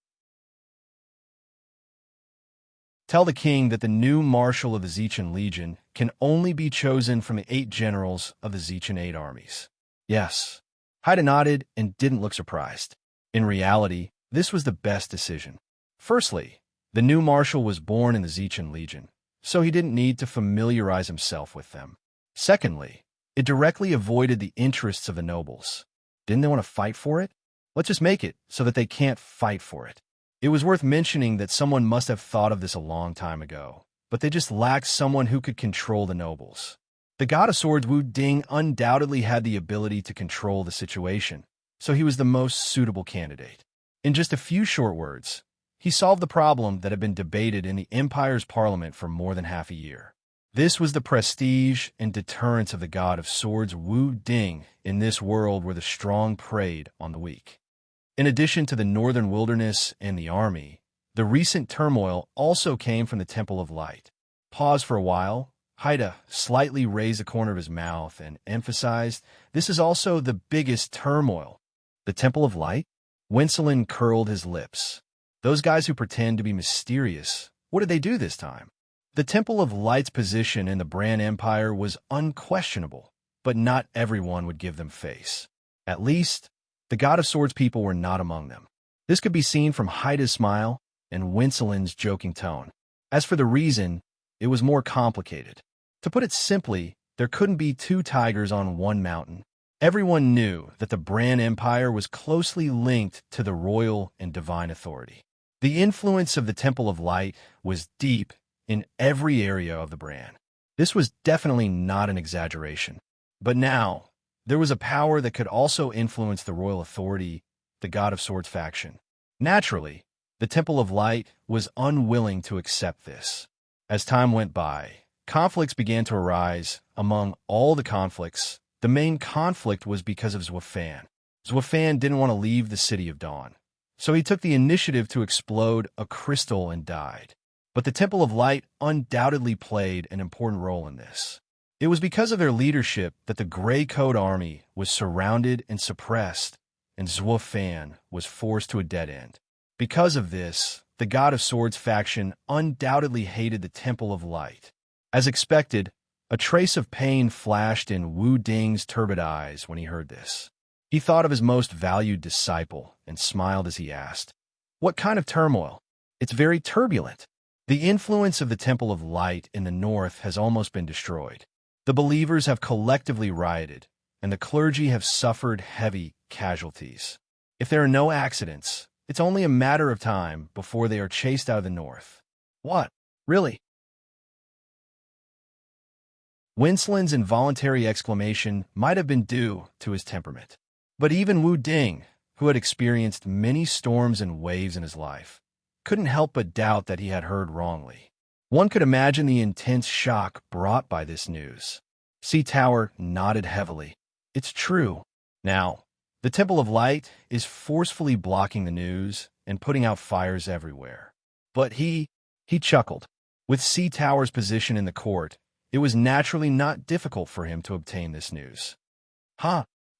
Tell the king that the new marshal of the Zichan Legion can only be chosen from the 8 generals of the Zichan 8 armies. Yes. Haida nodded and didn't look surprised. In reality, this was the best decision. Firstly, the new marshal was born in the Zichan Legion, so he didn't need to familiarize himself with them. Secondly, it directly avoided the interests of the nobles. Didn't they want to fight for it? Let's just make it so that they can't fight for it. It was worth mentioning that someone must have thought of this a long time ago, but they just lacked someone who could control the nobles. The god of swords Wu Ding undoubtedly had the ability to control the situation, so he was the most suitable candidate. In just a few short words, he solved the problem that had been debated in the empire's parliament for more than half a year. This was the prestige and deterrence of the god of swords Wu Ding in this world where the strong preyed on the weak. In addition to the northern wilderness and the army, the recent turmoil also came from the Temple of Light. Pause for a while. Haida slightly raised the corner of his mouth and emphasized, "This is also the biggest turmoil." The Temple of Light? Wincelin curled his lips. Those guys who pretend to be mysterious, what did they do this time? The Temple of Light's position in the Bran Empire was unquestionable, but not everyone would give them face. At least, the God of Swords people were not among them. This could be seen from Haida's smile and Wincelin's joking tone. As for the reason, it was more complicated. To put it simply, there couldn't be two tigers on one mountain. Everyone knew that the Bran Empire was closely linked to the royal and divine authority. The influence of the Temple of Light was deep in every area of the Bran. This was definitely not an exaggeration. But now, there was a power that could also influence the royal authority, the God of Swords faction. Naturally, the Temple of Light was unwilling to accept this. As time went by, conflicts began to arise. Among all the conflicts, the main conflict was because of Zwafan. Zwafan didn't want to leave the City of Dawn, so he took the initiative to explode a crystal and died. But the Temple of Light undoubtedly played an important role in this. It was because of their leadership that the Grey Coat army was surrounded and suppressed, and Zwafan was forced to a dead end. Because of this, the God of Swords faction undoubtedly hated the Temple of Light. As expected, a trace of pain flashed in Wu Ding's turbid eyes when he heard this. He thought of his most valued disciple and smiled as he asked, "What kind of turmoil?" "It's very turbulent. The influence of the Temple of Light in the north has almost been destroyed. The believers have collectively rioted, and the clergy have suffered heavy casualties. If there are no accidents, it's only a matter of time before they are chased out of the north." "What? Really?" Wincelin's involuntary exclamation might have been due to his temperament. But even Wu Ding, who had experienced many storms and waves in his life, couldn't help but doubt that he had heard wrongly. One could imagine the intense shock brought by this news. Sea Tower nodded heavily. "It's true. Now, the Temple of Light is forcefully blocking the news and putting out fires everywhere." But he chuckled. With Sea Tower's position in the court, it was naturally not difficult for him to obtain this news.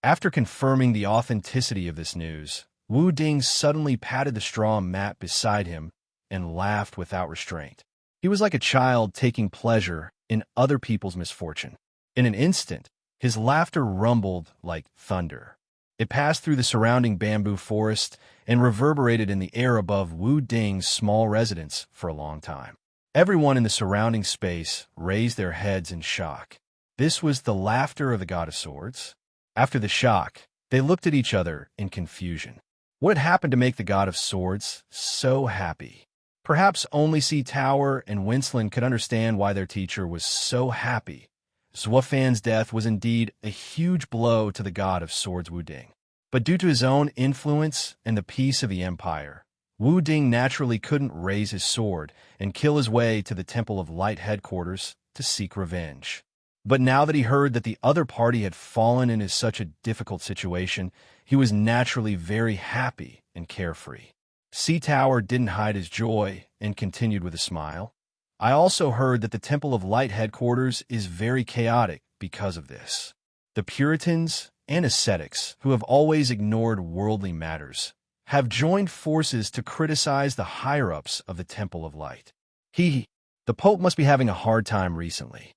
After confirming the authenticity of this news, Wu Ding suddenly patted the straw mat beside him and laughed without restraint. He was like a child taking pleasure in other people's misfortune. In an instant, his laughter rumbled like thunder. It passed through the surrounding bamboo forest and reverberated in the air above Wu Ding's small residence for a long time. Everyone in the surrounding space raised their heads in shock. This was the laughter of the God of Swords. After the shock, they looked at each other in confusion. What had happened to make the God of Swords so happy? Perhaps only Sea Tower and Wincelin could understand why their teacher was so happy. Zwafan's death was indeed a huge blow to the God of Swords Wu Ding. But due to his own influence and the peace of the Empire, Wu Ding naturally couldn't raise his sword and kill his way to the Temple of Light headquarters to seek revenge. But now that he heard that the other party had fallen into such a difficult situation, he was naturally very happy and carefree. Sea Tower didn't hide his joy and continued with a smile. "I also heard that the Temple of Light headquarters is very chaotic because of this. The Puritans and ascetics, who have always ignored worldly matters, have joined forces to criticize the higher-ups of the Temple of Light. The Pope must be having a hard time recently.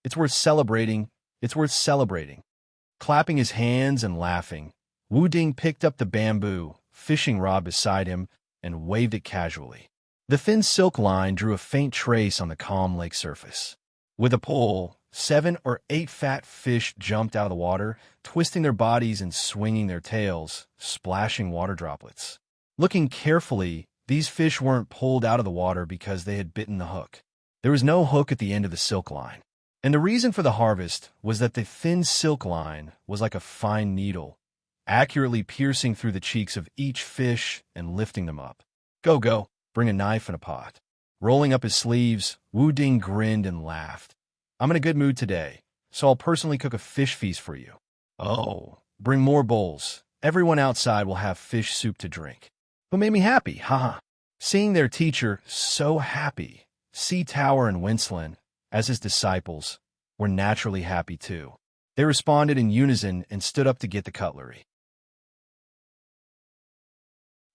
It's worth celebrating. It's worth celebrating." Clapping his hands and laughing, Wu Ding picked up the bamboo fishing rod beside him and waved it casually. The thin silk line drew a faint trace on the calm lake surface. With a pull, 7 or 8 fat fish jumped out of the water, twisting their bodies and swinging their tails, splashing water droplets. Looking carefully, these fish weren't pulled out of the water because they had bitten the hook. There was no hook at the end of the silk line. And the reason for the harvest was that the thin silk line was like a fine needle, accurately piercing through the cheeks of each fish and lifting them up. Go, go, bring a knife and a pot. Rolling up his sleeves, Wu Ding grinned and laughed. I'm in a good mood today, so I'll personally cook a fish feast for you. Oh, bring more bowls. Everyone outside will have fish soup to drink. Who made me happy, haha. Seeing their teacher so happy, Sea Tower and Winslin, as his disciples, were naturally happy too. They responded in unison and stood up to get the cutlery.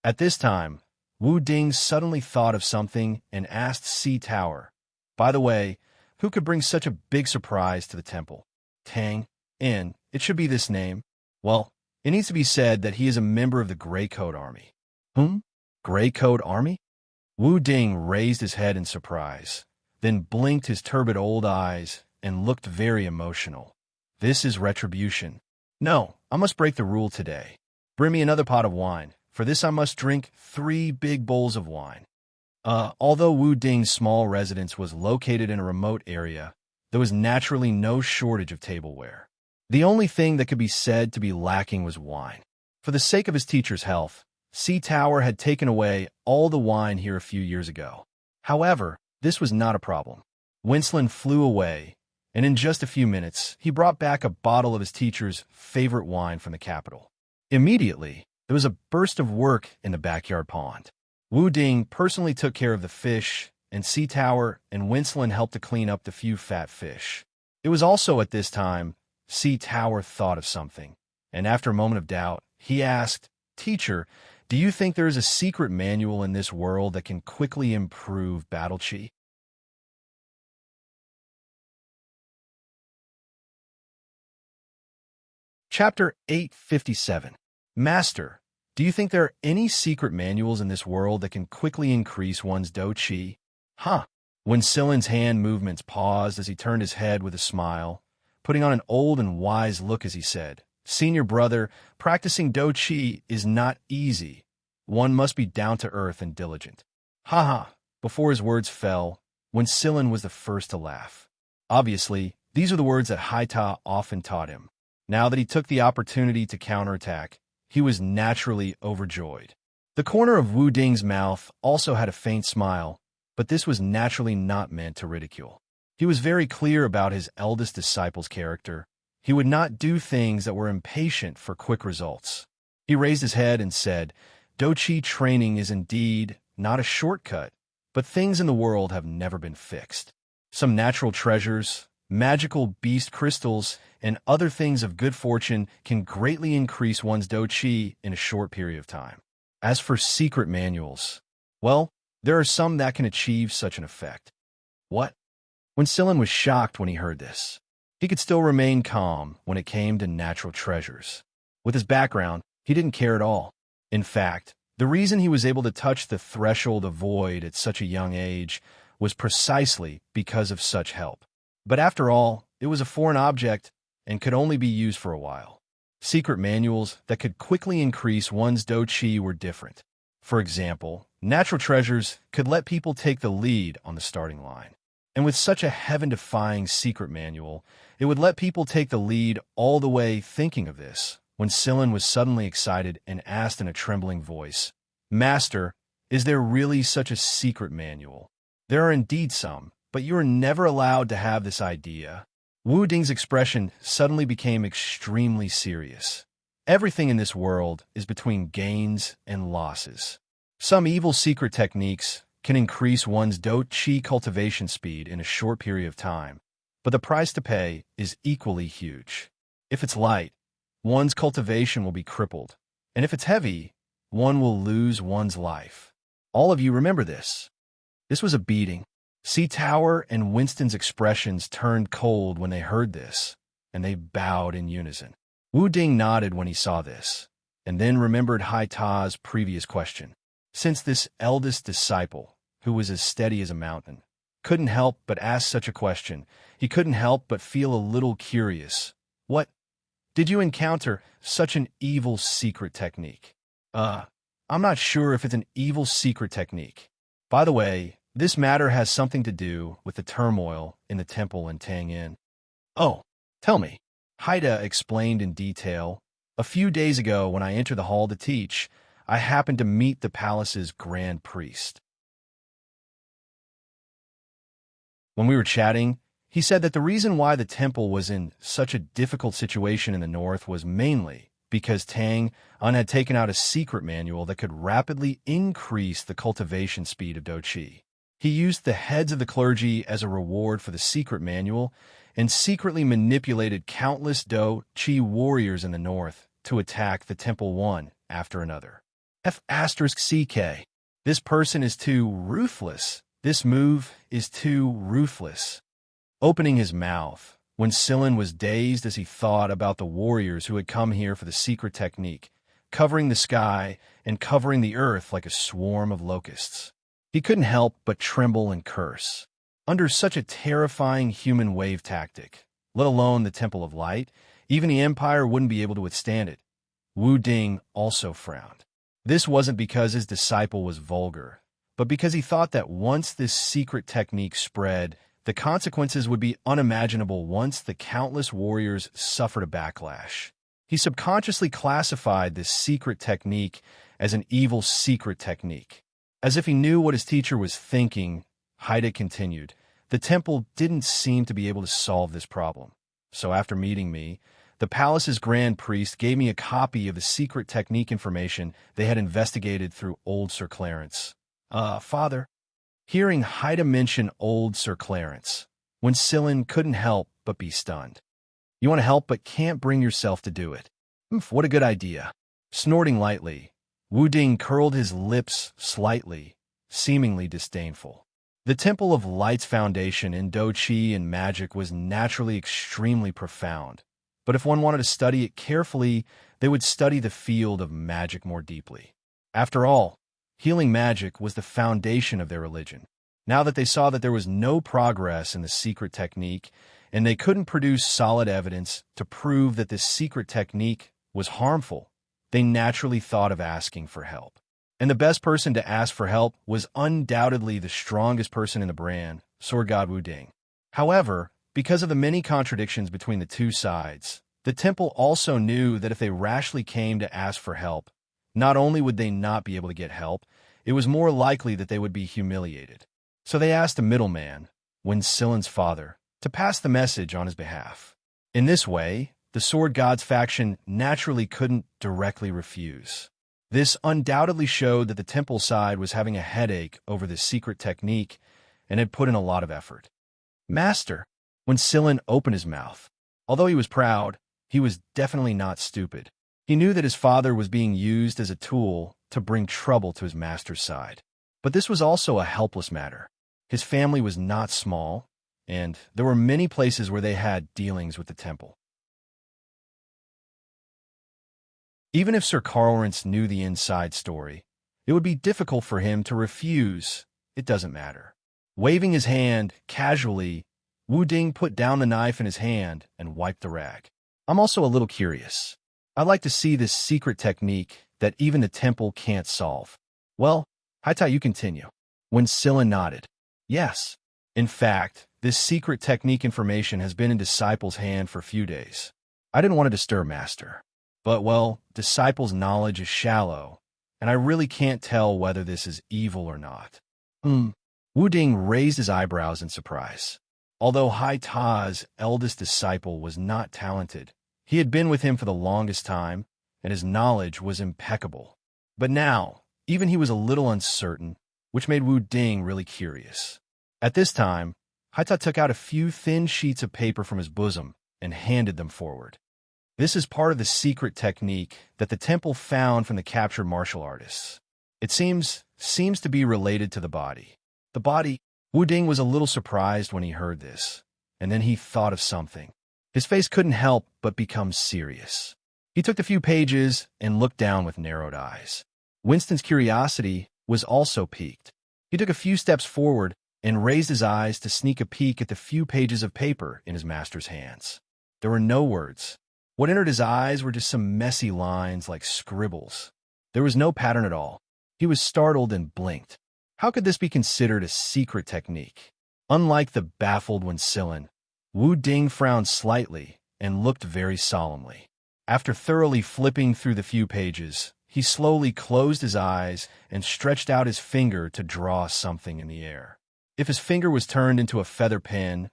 At this time, Wu Ding suddenly thought of something and asked Sea Tower, by the way, who could bring such a big surprise to the temple? Tang, In, it should be this name. Well, it needs to be said that he is a member of the Gray Coat Army. Gray Coat Army? Wu Ding raised his head in surprise, then blinked his turbid old eyes and looked very emotional. This is retribution. No, I must break the rule today. Bring me another pot of wine. For this I must drink 3 big bowls of wine. Although Wu Ding's small residence was located in a remote area, there was naturally no shortage of tableware. The only thing that could be said to be lacking was wine. For the sake of his teacher's health, Sea Tower had taken away all the wine here a few years ago. However, this was not a problem. Winslin flew away, and in just a few minutes, he brought back a bottle of his teacher's favorite wine from the capital. Immediately, there was a burst of work in the backyard pond. Wu Ding personally took care of the fish, and Sea Tower and Winslin helped to clean up the few fat fish. It was also at this time Sea Tower thought of something, and after a moment of doubt, he asked, Teacher, do you think there is a secret manual in this world that can quickly improve battle chi? Chapter 857. Master, do you think there are any secret manuals in this world that can quickly increase one's do chi? When Silen's hand movements paused as he turned his head with a smile, putting on an old and wise look as he said, Senior brother, practicing do chi is not easy. One must be down to earth and diligent. Before his words fell, when Silen was the first to laugh. Obviously, these are the words that Haita often taught him. Now that he took the opportunity to counterattack, he was naturally overjoyed. The corner of Wu Ding's mouth also had a faint smile, but this was naturally not meant to ridicule. He was very clear about his eldest disciple's character. He would not do things that were impatient for quick results. He raised his head and said, Do-chi training is indeed not a shortcut, but things in the world have never been fixed. Some natural treasures, magical beast crystals, and other things of good fortune can greatly increase one's do-chi in a short period of time. As for secret manuals, well, there are some that can achieve such an effect. What? When Silen was shocked when he heard this, he could still remain calm when it came to natural treasures. With his background, he didn't care at all. In fact, the reason he was able to touch the threshold of void at such a young age was precisely because of such help. But after all, it was a foreign object and could only be used for a while. Secret manuals that could quickly increase one's do-chi were different. For example, natural treasures could let people take the lead on the starting line. And with such a heaven-defying secret manual, it would let people take the lead all the way. Thinking of this, when Silen was suddenly excited and asked in a trembling voice, Master, is there really such a secret manual? There are indeed some, but you are never allowed to have this idea. Wu Ding's expression suddenly became extremely serious. Everything in this world is between gains and losses. Some evil secret techniques can increase one's do-chi cultivation speed in a short period of time, but the price to pay is equally huge. If it's light, one's cultivation will be crippled, and if it's heavy, one will lose one's life. All of you remember this. This was a beating. Sea Tower and Winston's expressions turned cold when they heard this, and they bowed in unison. Wu Ding nodded when he saw this, and then remembered Hai Ta's previous question. Since this eldest disciple, who was as steady as a mountain, couldn't help but ask such a question. He couldn't help but feel a little curious. What? Did you encounter such an evil secret technique? I'm not sure if it's an evil secret technique. By the way, this matter has something to do with the turmoil in the temple in Tang Yin. Oh, tell me. Haida explained in detail. A few days ago, when I entered the hall to teach, I happened to meet the palace's grand priest. When we were chatting, he said that the reason why the temple was in such a difficult situation in the north was mainly because Tang Un had taken out a secret manual that could rapidly increase the cultivation speed of Do Qi. He used the heads of the clergy as a reward for the secret manual and secretly manipulated countless Do Qi warriors in the north to attack the temple one after another. F***CK. This person is too ruthless. This move is too ruthless. Opening his mouth, when Silin was dazed as he thought about the warriors who had come here for the secret technique, covering the sky and covering the earth like a swarm of locusts. He couldn't help but tremble and curse. Under such a terrifying human wave tactic, let alone the Temple of Light, even the Empire wouldn't be able to withstand it. Wu Ding also frowned. This wasn't because his disciple was vulgar, but because he thought that once this secret technique spread, the consequences would be unimaginable once the countless warriors suffered a backlash. He subconsciously classified this secret technique as an evil secret technique. As if he knew what his teacher was thinking, Haida continued, the temple didn't seem to be able to solve this problem. So after meeting me, the palace's grand priest gave me a copy of the secret technique information they had investigated through old Sir Clarence. Father. Hearing Haida mention old Sir Clarence, when Silin couldn't help but be stunned. You want to help but can't bring yourself to do it. What a good idea. Snorting lightly, Wu Ding curled his lips slightly, seemingly disdainful. The Temple of Light's foundation in Do Qi and magic was naturally extremely profound, but if one wanted to study it carefully, they would study the field of magic more deeply. After all, healing magic was the foundation of their religion. Now that they saw that there was no progress in the secret technique, and they couldn't produce solid evidence to prove that this secret technique was harmful, they naturally thought of asking for help. And the best person to ask for help was undoubtedly the strongest person in the brand, Sword God Wu Ding. However, because of the many contradictions between the two sides, the temple also knew that if they rashly came to ask for help, not only would they not be able to get help, it was more likely that they would be humiliated. So they asked a middleman, Wen Silin's father, to pass the message on his behalf. In this way, the Sword God's faction naturally couldn't directly refuse. This undoubtedly showed that the temple side was having a headache over this secret technique and had put in a lot of effort. Master, when Silin opened his mouth, although he was proud, he was definitely not stupid. He knew that his father was being used as a tool to bring trouble to his master's side. But this was also a helpless matter. His family was not small, and there were many places where they had dealings with the temple. Even if Sir Clarence knew the inside story, it would be difficult for him to refuse. It doesn't matter. Waving his hand casually, Wu Ding put down the knife in his hand and wiped the rag. I'm also a little curious. I'd like to see this secret technique that even the temple can't solve. Well, Haita, you continue. When Silin nodded. Yes. In fact, this secret technique information has been in Disciple's hand for a few days. I didn't want to disturb Master. But, well, Disciple's knowledge is shallow, and I really can't tell whether this is evil or not. Wu Ding raised his eyebrows in surprise. Although Haita's eldest disciple was not talented, he had been with him for the longest time, and his knowledge was impeccable. But now, even he was a little uncertain, which made Wu Ding really curious. At this time, Haita took out a few thin sheets of paper from his bosom and handed them forward. This is part of the secret technique that the temple found from the captured martial artists. It seems to be related to the body. The body? Wu Ding was a little surprised when he heard this, and then he thought of something. His face couldn't help but become serious. He took the few pages and looked down with narrowed eyes. Winston's curiosity was also piqued. He took a few steps forward and raised his eyes to sneak a peek at the few pages of paper in his master's hands. There were no words. What entered his eyes were just some messy lines like scribbles. There was no pattern at all. He was startled and blinked. How could this be considered a secret technique? Unlike the baffled Wensilin, Wu Ding frowned slightly and looked very solemnly. After thoroughly flipping through the few pages, he slowly closed his eyes and stretched out his finger to draw something in the air. If his finger was turned into a feather pen,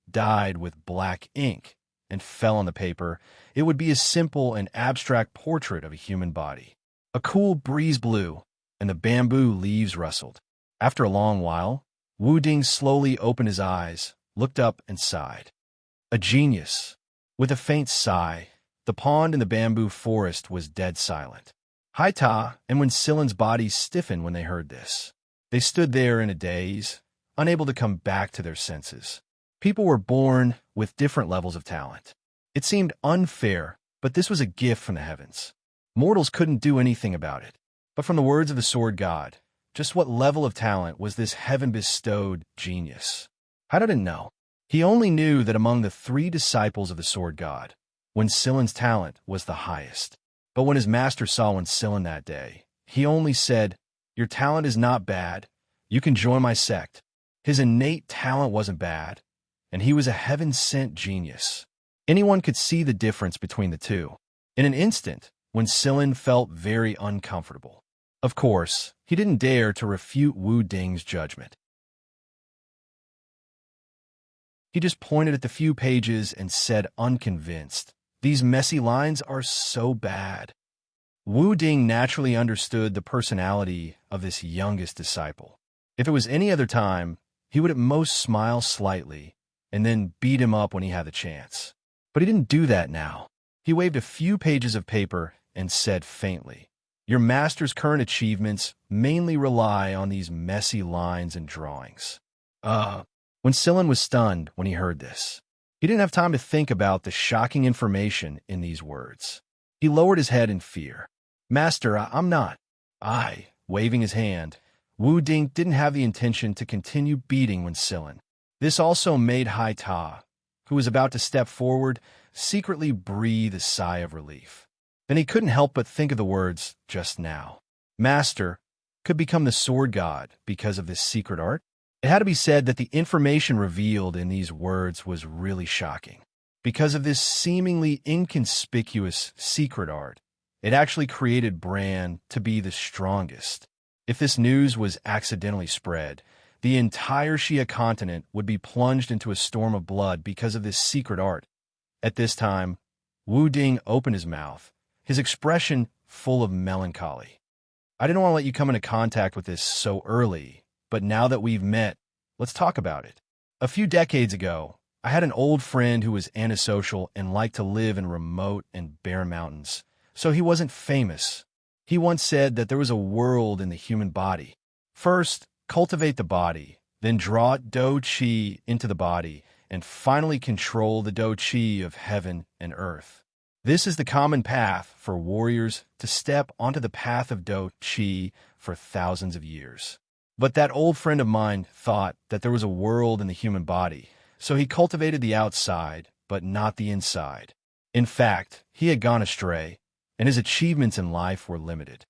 dyed with black ink, and fell on the paper, it would be a simple and abstract portrait of a human body. A cool breeze blew, and the bamboo leaves rustled. After a long while, Wu Ding slowly opened his eyes, looked up, and sighed. A genius. With a faint sigh, the pond in the bamboo forest was dead silent. Hai Ta and Wensilin's bodies stiffened when they heard this. They stood there in a daze, unable to come back to their senses. People were born with different levels of talent. It seemed unfair, but this was a gift from the heavens. Mortals couldn't do anything about it. But from the words of the sword god, just what level of talent was this heaven-bestowed genius? How did it know? He only knew that among the 3 disciples of the sword god, Wensilin's talent was the highest. But when his master saw Wensilin that day, he only said, "Your talent is not bad. You can join my sect." His innate talent wasn't bad, and he was a heaven-sent genius. Anyone could see the difference between the two. In an instant, Wensilin felt very uncomfortable. Of course, he didn't dare to refute Wu Ding's judgment. He just pointed at the few pages and said, unconvinced, "These messy lines are so bad." Wu Ding naturally understood the personality of this youngest disciple. If it was any other time, he would at most smile slightly and then beat him up when he had the chance. But he didn't do that now. He waved a few pages of paper and said faintly, "Your master's current achievements mainly rely on these messy lines and drawings." Wensilin was stunned when he heard this. He didn't have time to think about the shocking information in these words. He lowered his head in fear. "Master, I'm not." Waving his hand, Wu Ding didn't have the intention to continue beating Wensilin. This also made Hai Ta, who was about to step forward, secretly breathe a sigh of relief. Then he couldn't help but think of the words just now. Master could become the sword god because of this secret art? It had to be said that the information revealed in these words was really shocking. Because of this seemingly inconspicuous secret art, it actually created Bran to be the strongest. If this news was accidentally spread, the entire Shia continent would be plunged into a storm of blood because of this secret art. At this time, Wu Ding opened his mouth, his expression full of melancholy. "I didn't want to let you come into contact with this so early, but now that we've met, let's talk about it. A few decades ago, I had an old friend who was antisocial and liked to live in remote and bare mountains, so he wasn't famous. He once said that there was a world in the human body. First, cultivate the body, then draw Do Qi into the body, and finally control the Do Qi of heaven and earth. This is the common path for warriors to step onto the path of Do Qi for thousands of years. But that old friend of mine thought that there was a world in the human body, so he cultivated the outside, but not the inside. In fact, he had gone astray, and his achievements in life were limited.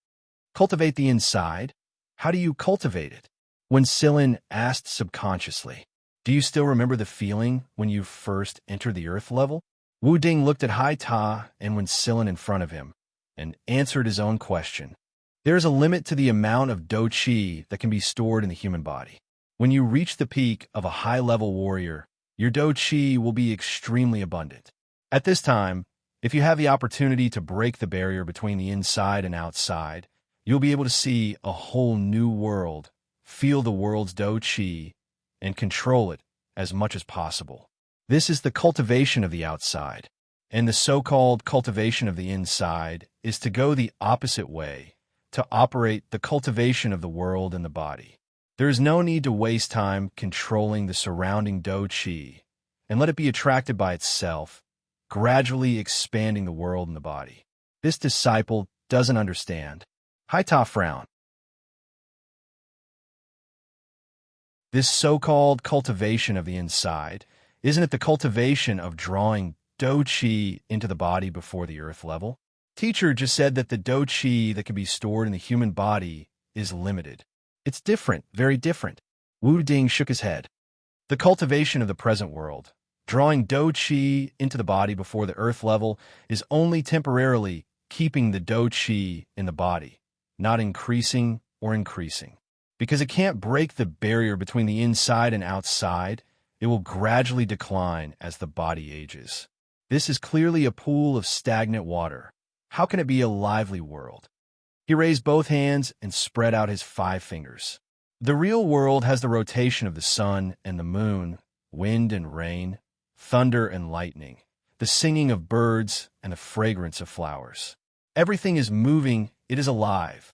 Cultivate the inside? How do you cultivate it?" Wensilin asked subconsciously. "Do you still remember the feeling when you first entered the earth level?" Wu Ding looked at Hai Ta and Wensilin in front of him, and answered his own question. There is a limit to the amount of Do Qi that can be stored in the human body. When you reach the peak of a high-level warrior, your Do Qi will be extremely abundant. At this time, if you have the opportunity to break the barrier between the inside and outside, you'll be able to see a whole new world, feel the world's Do Qi, and control it as much as possible. This is the cultivation of the outside, and the so-called cultivation of the inside is to go the opposite way, to operate the cultivation of the world and the body. There is no need to waste time controlling the surrounding Do Qi, and let it be attracted by itself, gradually expanding the world and the body. This disciple doesn't understand. Hai Ta frowned. This so-called cultivation of the inside, isn't it the cultivation of drawing do qi into the body before the earth level? Teacher just said that the do qi that can be stored in the human body is limited. It's different, very different. Wu Ding shook his head. The cultivation of the present world, drawing do qi into the body before the earth level, is only temporarily keeping the do qi in the body, not increasing or increasing. Because it can't break the barrier between the inside and outside, it will gradually decline as the body ages. This is clearly a pool of stagnant water. How can it be a lively world? He raised both hands and spread out his 5 fingers. The real world has the rotation of the sun and the moon, wind and rain, thunder and lightning, the singing of birds and the fragrance of flowers. Everything is moving, it is alive.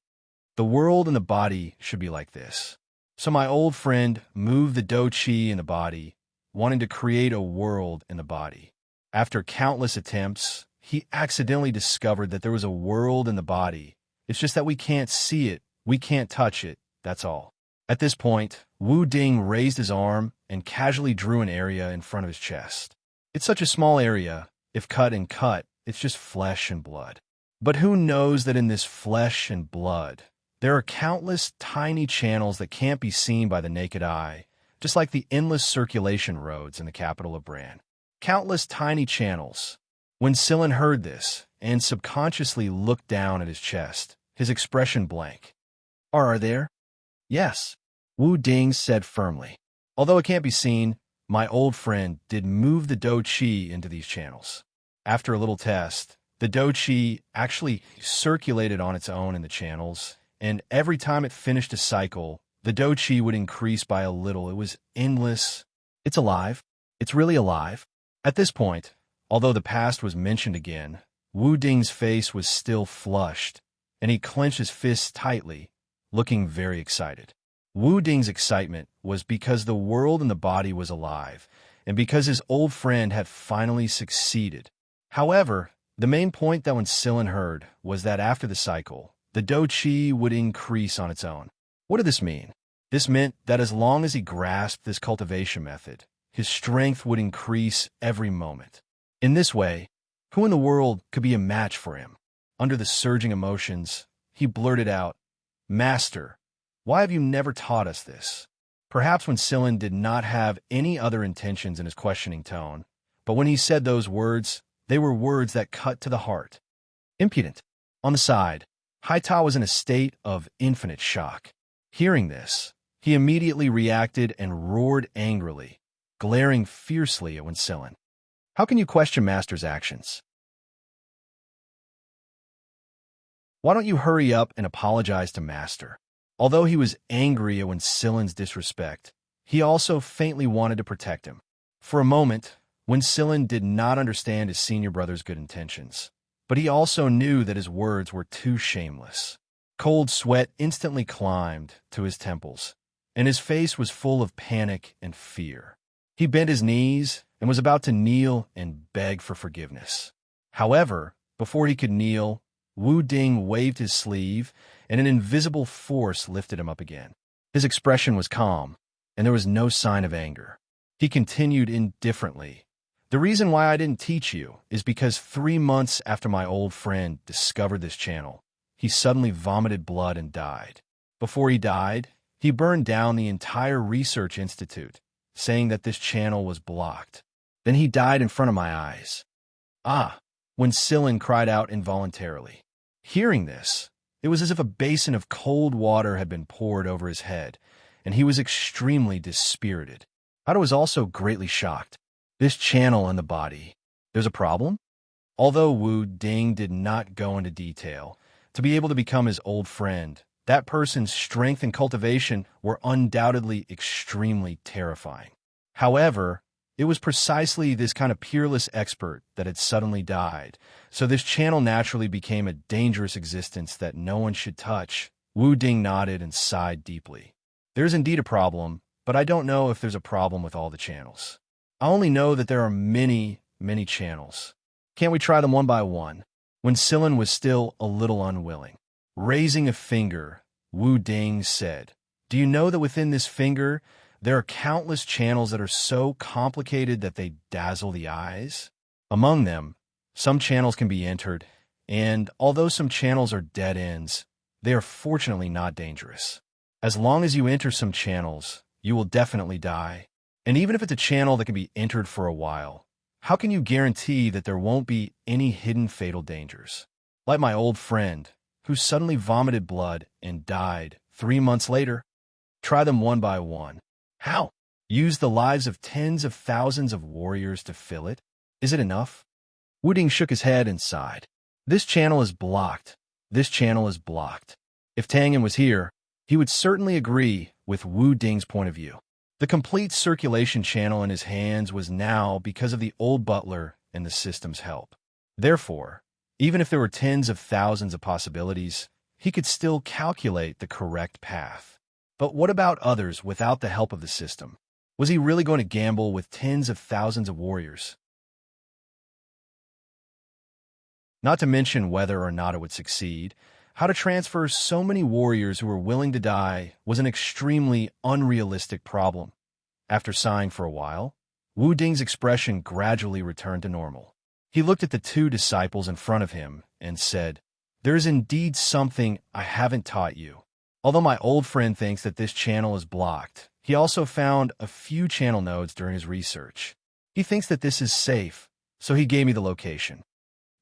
The world and the body should be like this. So my old friend moved the do qi in the body, wanting to create a world in the body. After countless attempts, he accidentally discovered that there was a world in the body. It's just that we can't see it, we can't touch it, that's all. At this point, Wu Ding raised his arm and casually drew an area in front of his chest. It's such a small area, if cut and cut, it's just flesh and blood. But who knows that in this flesh and blood, there are countless tiny channels that can't be seen by the naked eye, just like the endless circulation roads in the capital of Bran. Countless tiny channels. When Sillin heard this and subconsciously looked down at his chest, his expression blank. Are there? Yes, Wu Ding said firmly. Although it can't be seen, my old friend did move the do qi into these channels. After a little test, the do qi actually circulated on its own in the channels, and every time it finished a cycle, the do qi would increase by a little. It was endless. It's alive. It's really alive. At this point, although the past was mentioned again, Wu Ding's face was still flushed, and he clenched his fists tightly, looking very excited. Wu Ding's excitement was because the world and the body was alive, and because his old friend had finally succeeded. However, the main point that when Sillin heard was that after the cycle, the do qi would increase on its own. What did this mean? This meant that as long as he grasped this cultivation method, his strength would increase every moment. In this way, who in the world could be a match for him? Under the surging emotions, he blurted out, "Master, why have you never taught us this?" Perhaps when Sillin did not have any other intentions in his questioning tone, but when he said those words, they were words that cut to the heart. Impudent. On the side, Haita was in a state of infinite shock. Hearing this, he immediately reacted and roared angrily, glaring fiercely at Sillin. How can you question Master's actions? Why don't you hurry up and apologize to Master? Although he was angry at Sillin's disrespect, he also faintly wanted to protect him. For a moment, Sillin did not understand his senior brother's good intentions, but he also knew that his words were too shameless. Cold sweat instantly climbed to his temples, and his face was full of panic and fear. He bent his knees and was about to kneel and beg for forgiveness. However, before he could kneel, Wu Ding waved his sleeve, and an invisible force lifted him up again. His expression was calm, and there was no sign of anger. He continued indifferently. The reason why I didn't teach you is because 3 months after my old friend discovered this channel, he suddenly vomited blood and died. Before he died, he burned down the entire research institute, saying that this channel was blocked. Then he died in front of my eyes. Ah, Sillin cried out involuntarily. Hearing this, it was as if a basin of cold water had been poured over his head, and he was extremely dispirited. Hatta was also greatly shocked. This channel in the body, there's a problem? Although Wu Ding did not go into detail, to be able to become his old friend, that person's strength and cultivation were undoubtedly extremely terrifying. However, it was precisely this kind of peerless expert that had suddenly died, so this channel naturally became a dangerous existence that no one should touch. Wu Ding nodded and sighed deeply. There's indeed a problem, but I don't know if there's a problem with all the channels. I only know that there are many, many channels. Can't we try them one by one? Sillin was still a little unwilling. Raising a finger, Wu Ding said, "Do you know that within this finger, there are countless channels that are so complicated that they dazzle the eyes. Among them, some channels can be entered, and although some channels are dead ends, they are fortunately not dangerous. As long as you enter some channels, you will definitely die. And even if it's a channel that can be entered for a while, how can you guarantee that there won't be any hidden fatal dangers? Like my old friend, who suddenly vomited blood and died 3 months later. Try them one by one. How? Use the lives of tens of thousands of warriors to fill it? Is it enough? Wu Ding shook his head and sighed. This channel is blocked. This channel is blocked. If Tangin was here, he would certainly agree with Wu Ding's point of view. The complete circulation channel in his hands was now because of the old butler and the system's help. Therefore, even if there were tens of thousands of possibilities, he could still calculate the correct path. But what about others without the help of the system? Was he really going to gamble with tens of thousands of warriors? Not to mention whether or not it would succeed, how to transfer so many warriors who were willing to die was an extremely unrealistic problem. After sighing for a while, Wu Ding's expression gradually returned to normal. He looked at the 2 disciples in front of him and said, "There is indeed something I haven't taught you. Although my old friend thinks that this channel is blocked, he also found a few channel nodes during his research. He thinks that this is safe, so he gave me the location.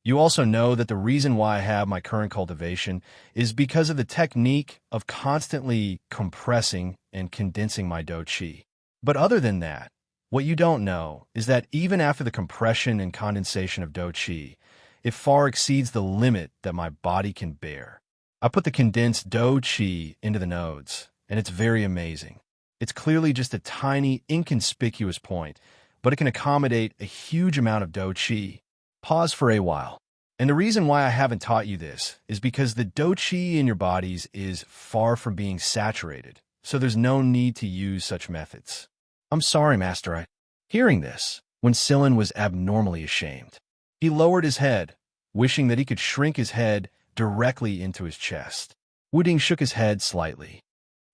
You also know that the reason why I have my current cultivation is because of the technique of constantly compressing and condensing my dou qi. But other than that, what you don't know is that even after the compression and condensation of dou qi, it far exceeds the limit that my body can bear. I put the condensed dou qi into the nodes, and it's very amazing. It's clearly just a tiny, inconspicuous point, but it can accommodate a huge amount of dou qi." Pause for a while. And the reason why I haven't taught you this is because the dou qi in your bodies is far from being saturated, so there's no need to use such methods. I'm sorry, Master. Hearing this, when Silin was abnormally ashamed, he lowered his head, wishing that he could shrink his head directly into his chest. Wu Ding shook his head slightly.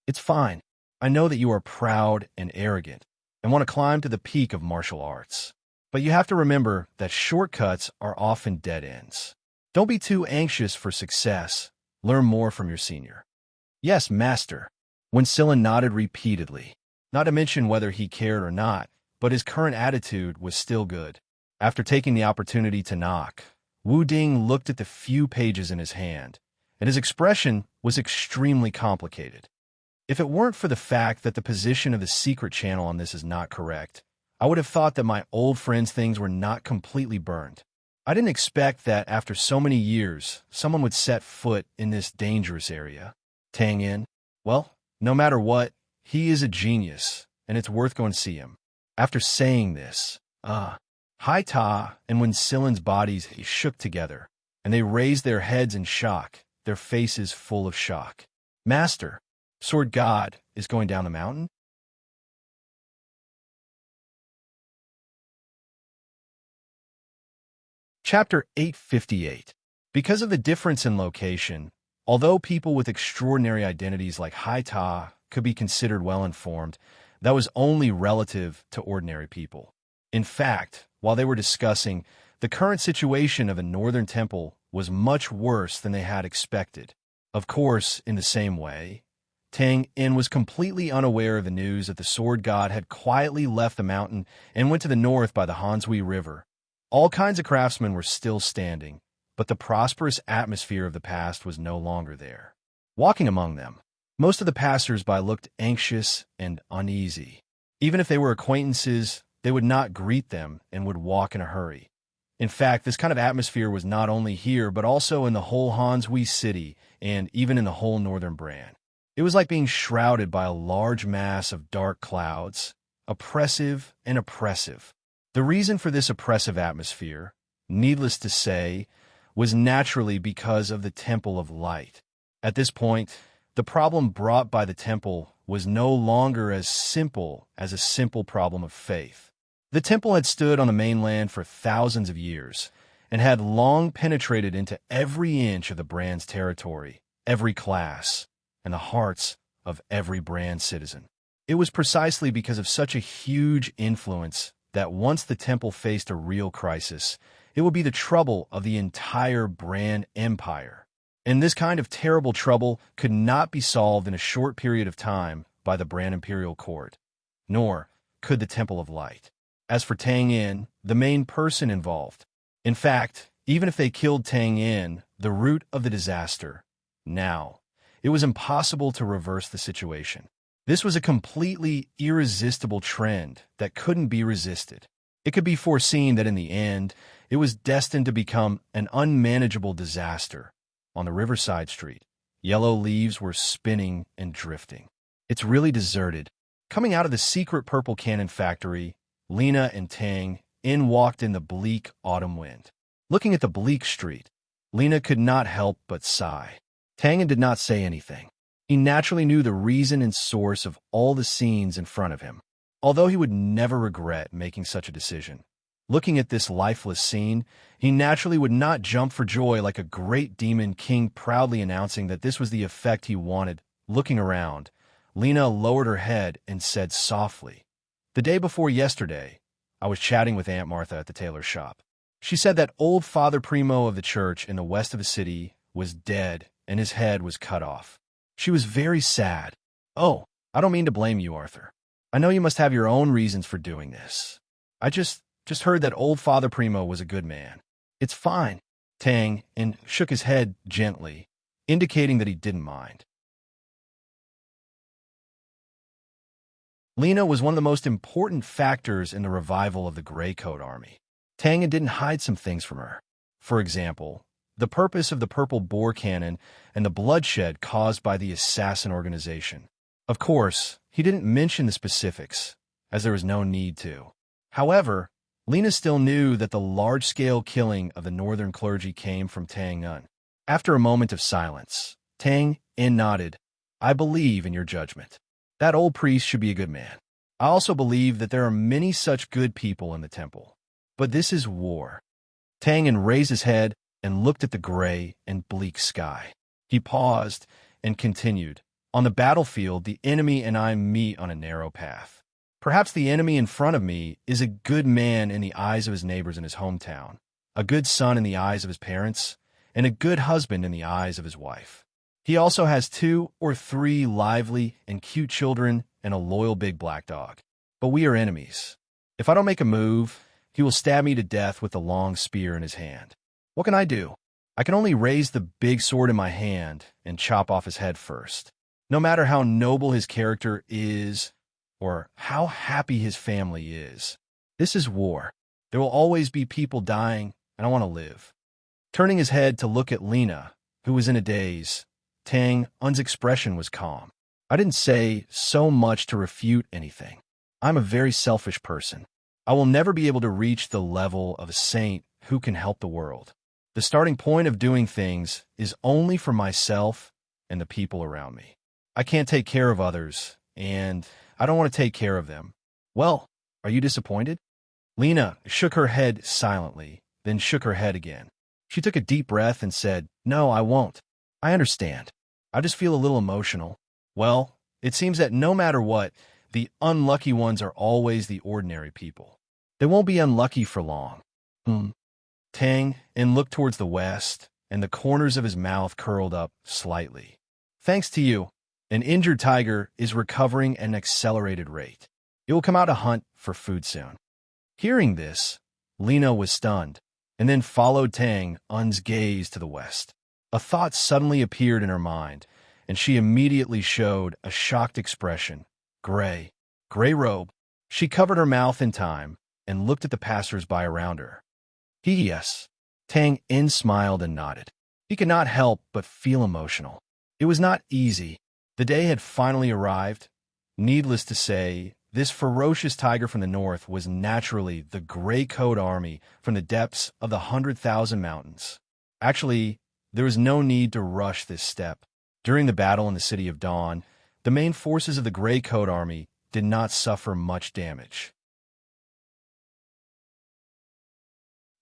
It's fine. I know that you are proud and arrogant and want to climb to the peak of martial arts. But you have to remember that shortcuts are often dead ends. Don't be too anxious for success. Learn more from your senior. Yes, Master. When Silin nodded repeatedly, not to mention whether he cared or not, but his current attitude was still good. After taking the opportunity to knock, Wu Ding looked at the few pages in his hand, and his expression was extremely complicated. If it weren't for the fact that the position of the secret channel on this is not correct, I would have thought that my old friend's things were not completely burned. I didn't expect that after so many years, someone would set foot in this dangerous area. Tangin, well, no matter what, he is a genius, and it's worth going to see him. After saying this, Hai Ta and Wen Silin's bodies shook together, and they raised their heads in shock, their faces full of shock. Master, Sword God is going down the mountain? Chapter 858. Because of the difference in location, although people with extraordinary identities like Hai Ta could be considered well-informed, that was only relative to ordinary people. In fact, while they were discussing, the current situation of a northern temple was much worse than they had expected. Of course, in the same way, Tang In was completely unaware of the news that the sword god had quietly left the mountain and went to the north by the Hansui River. All kinds of craftsmen were still standing, but the prosperous atmosphere of the past was no longer there. Walking among them, most of the passers-by looked anxious and uneasy. Even if they were acquaintances, they would not greet them and would walk in a hurry. In fact, this kind of atmosphere was not only here, but also in the whole Hansui city and even in the whole northern Bran. It was like being shrouded by a large mass of dark clouds, oppressive and oppressive. The reason for this oppressive atmosphere, needless to say, was naturally because of the Temple of Light. At this point, the problem brought by the temple was no longer as simple as a simple problem of faith. The temple had stood on the mainland for thousands of years and had long penetrated into every inch of the Brand's territory, every class, and the hearts of every Brand citizen. It was precisely because of such a huge influence that once the temple faced a real crisis, it would be the trouble of the entire Bran Empire. And this kind of terrible trouble could not be solved in a short period of time by the Bran Imperial Court, nor could the Temple of Light. As for Tang Yin, the main person involved, in fact, even if they killed Tang Yin, the root of the disaster, now, it was impossible to reverse the situation. This was a completely irresistible trend that couldn't be resisted. It could be foreseen that in the end, it was destined to become an unmanageable disaster. On the riverside street, yellow leaves were spinning and drifting. It's really deserted. Coming out of the secret purple cannon factory, Lena and Tang in walked in the bleak autumn wind. Looking at the bleak street, Lena could not help but sigh. Tang did not say anything. He naturally knew the reason and source of all the scenes in front of him, although he would never regret making such a decision. Looking at this lifeless scene, he naturally would not jump for joy like a great demon king proudly announcing that this was the effect he wanted. Looking around, Lena lowered her head and said softly, "The day before yesterday, I was chatting with Aunt Martha at the tailor's shop. She said that old Father Primo of the church in the west of the city was dead and his head was cut off. She was very sad. Oh, I don't mean to blame you, Arthur. I know you must have your own reasons for doing this. I just heard that old Father Primo was a good man. It's fine." Tang and shook his head gently, indicating that he didn't mind. Lena was one of the most important factors in the revival of the Grey Coat Army. Tang didn't hide some things from her. For example, the purpose of the purple bore cannon and the bloodshed caused by the assassin organization. Of course, he didn't mention the specifics, as there was no need to. However, Lena still knew that the large-scale killing of the northern clergy came from Tang Un. After a moment of silence, Tang In nodded. "I believe in your judgment. That old priest should be a good man. I also believe that there are many such good people in the temple. But this is war." Tang In raised his head and looked at the gray and bleak sky. He paused and continued, "On the battlefield, the enemy and I meet on a narrow path. Perhaps the enemy in front of me is a good man in the eyes of his neighbors in his hometown, a good son in the eyes of his parents, and a good husband in the eyes of his wife. He also has 2 or 3 lively and cute children and a loyal big black dog. But we are enemies. If I don't make a move, he will stab me to death with the long spear in his hand. What can I do? I can only raise the big sword in my hand and chop off his head first. No matter how noble his character is, or how happy his family is. This is war. There will always be people dying, and I want to live." Turning his head to look at Lena, who was in a daze, Tang Un's expression was calm. "I didn't say so much to refute anything. I'm a very selfish person. I will never be able to reach the level of a saint who can help the world. The starting point of doing things is only for myself and the people around me. I can't take care of others, and I don't want to take care of them. Well, are you disappointed?" Lena shook her head silently, then shook her head again. She took a deep breath and said, "No, I won't. I understand. I just feel a little emotional. Well, it seems that no matter what, the unlucky ones are always the ordinary people. They won't be unlucky for long." Tang and looked towards the west, and the corners of his mouth curled up slightly. "Thanks to you, an injured tiger is recovering at an accelerated rate. It will come out to hunt for food soon." Hearing this, Lena was stunned, and then followed Tang Un's gaze to the west. A thought suddenly appeared in her mind, and she immediately showed a shocked expression. Gray robe. She covered her mouth in time and looked at the passers-by around her. Yes. Tang In smiled and nodded. He could not help but feel emotional. It was not easy. The day had finally arrived. Needless to say, this ferocious tiger from the north was naturally the Grey Coat Army from the depths of the 100,000 mountains. Actually, there was no need to rush this step. During the battle in the City of Dawn, the main forces of the Grey Coat Army did not suffer much damage.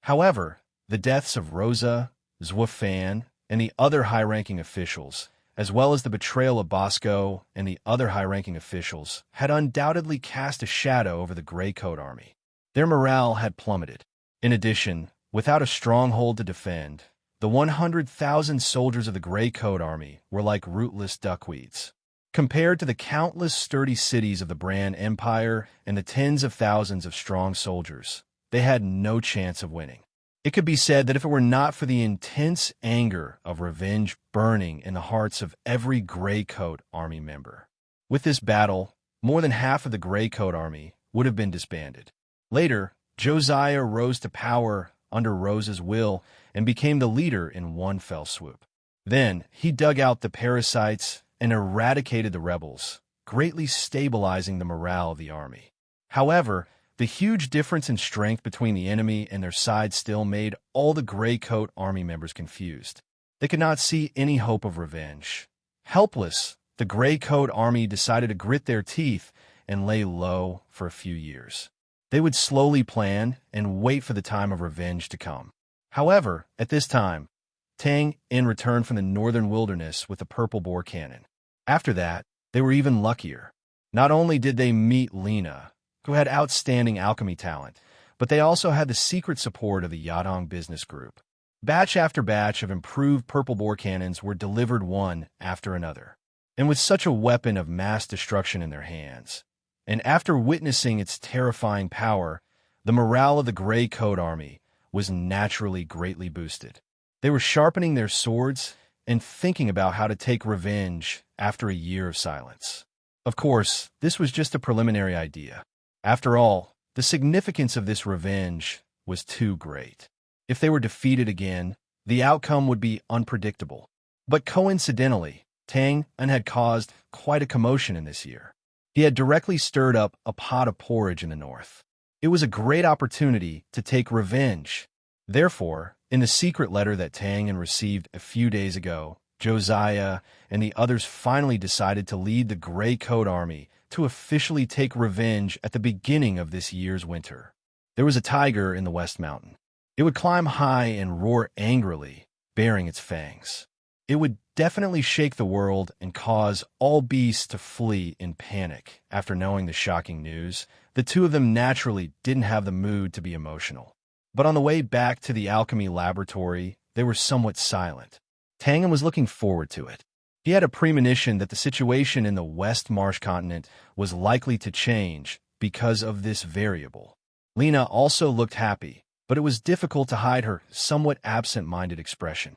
However, the deaths of Rosa, Zhuofan, and the other high-ranking officials, as well as the betrayal of Bosco and the other high-ranking officials, had undoubtedly cast a shadow over the Grey Coat Army. Their morale had plummeted. In addition, without a stronghold to defend, the 100,000 soldiers of the Grey Coat Army were like rootless duckweeds. Compared to the countless sturdy cities of the Bran Empire and the tens of thousands of strong soldiers, they had no chance of winning. It could be said that if it were not for the intense anger of revenge burning in the hearts of every Grey Coat Army member, with this battle, more than half of the Grey Coat Army would have been disbanded. Later, Josiah rose to power under Rose's will and became the leader in one fell swoop. Then, he dug out the parasites and eradicated the rebels, greatly stabilizing the morale of the army. However, the huge difference in strength between the enemy and their side still made all the Grey Coat Army members confused. They could not see any hope of revenge. Helpless, the Grey Coat Army decided to grit their teeth and lay low for a few years. They would slowly plan and wait for the time of revenge to come. However, at this time, Tang returned from the northern wilderness with a purple bore cannon. After that, they were even luckier. Not only did they meet Lena, who had outstanding alchemy talent, but they also had the secret support of the Yadong business group. Batch after batch of improved purple bore cannons were delivered one after another. And with such a weapon of mass destruction in their hands, and after witnessing its terrifying power, the morale of the Grey Coat Army was naturally greatly boosted. They were sharpening their swords and thinking about how to take revenge after a year of silence. Of course, this was just a preliminary idea. After all, the significance of this revenge was too great. If they were defeated again, the outcome would be unpredictable. But coincidentally, Tang had caused quite a commotion in this year. He had directly stirred up a pot of porridge in the north. It was a great opportunity to take revenge. Therefore, in the secret letter that Tang received a few days ago, Josiah and the others finally decided to lead the Grey Coat Army to officially take revenge at the beginning of this year's winter. There was a tiger in the West Mountain. It would climb high and roar angrily, baring its fangs. It would definitely shake the world and cause all beasts to flee in panic. After knowing the shocking news, the two of them naturally didn't have the mood to be emotional. But on the way back to the alchemy laboratory, they were somewhat silent. Tang was looking forward to it. He had a premonition that the situation in the West Marsh continent was likely to change because of this variable. Lena also looked happy, but it was difficult to hide her somewhat absent-minded expression.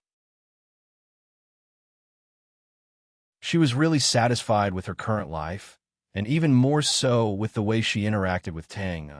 She was really satisfied with her current life, and even more so with the way she interacted with Tang.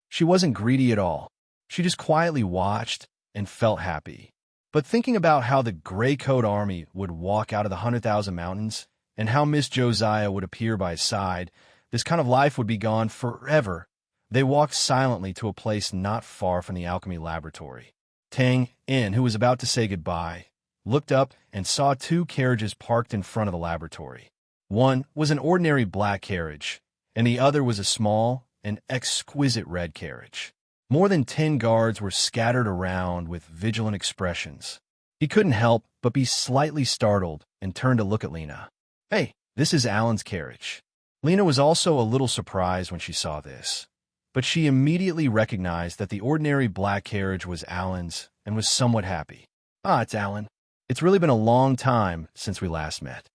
She wasn't greedy at all. She just quietly watched and felt happy. But thinking about how the Grey Coat Army would walk out of the 100,000 mountains and how Miss Josiah would appear by his side, this kind of life would be gone forever. They walked silently to a place not far from the alchemy laboratory. Tang, who was about to say goodbye, looked up and saw two carriages parked in front of the laboratory. One was an ordinary black carriage, and the other was a small and exquisite red carriage. More than 10 guards were scattered around with vigilant expressions. He couldn't help but be slightly startled and turned to look at Lena. "Hey, this is Alan's carriage." Lena was also a little surprised when she saw this, but she immediately recognized that the ordinary black carriage was Alan's and was somewhat happy. "Ah, it's Alan. It's really been a long time since we last met."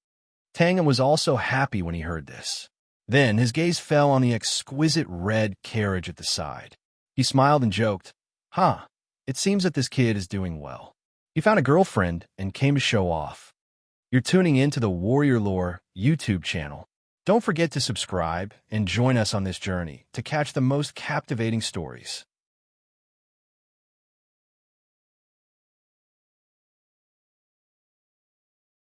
Tang was also happy when he heard this. Then his gaze fell on the exquisite red carriage at the side. He smiled and joked, it seems that this kid is doing well. He found a girlfriend and came to show off." You're tuning in to the Warrior Lore YouTube channel. Don't forget to subscribe and join us on this journey to catch the most captivating stories.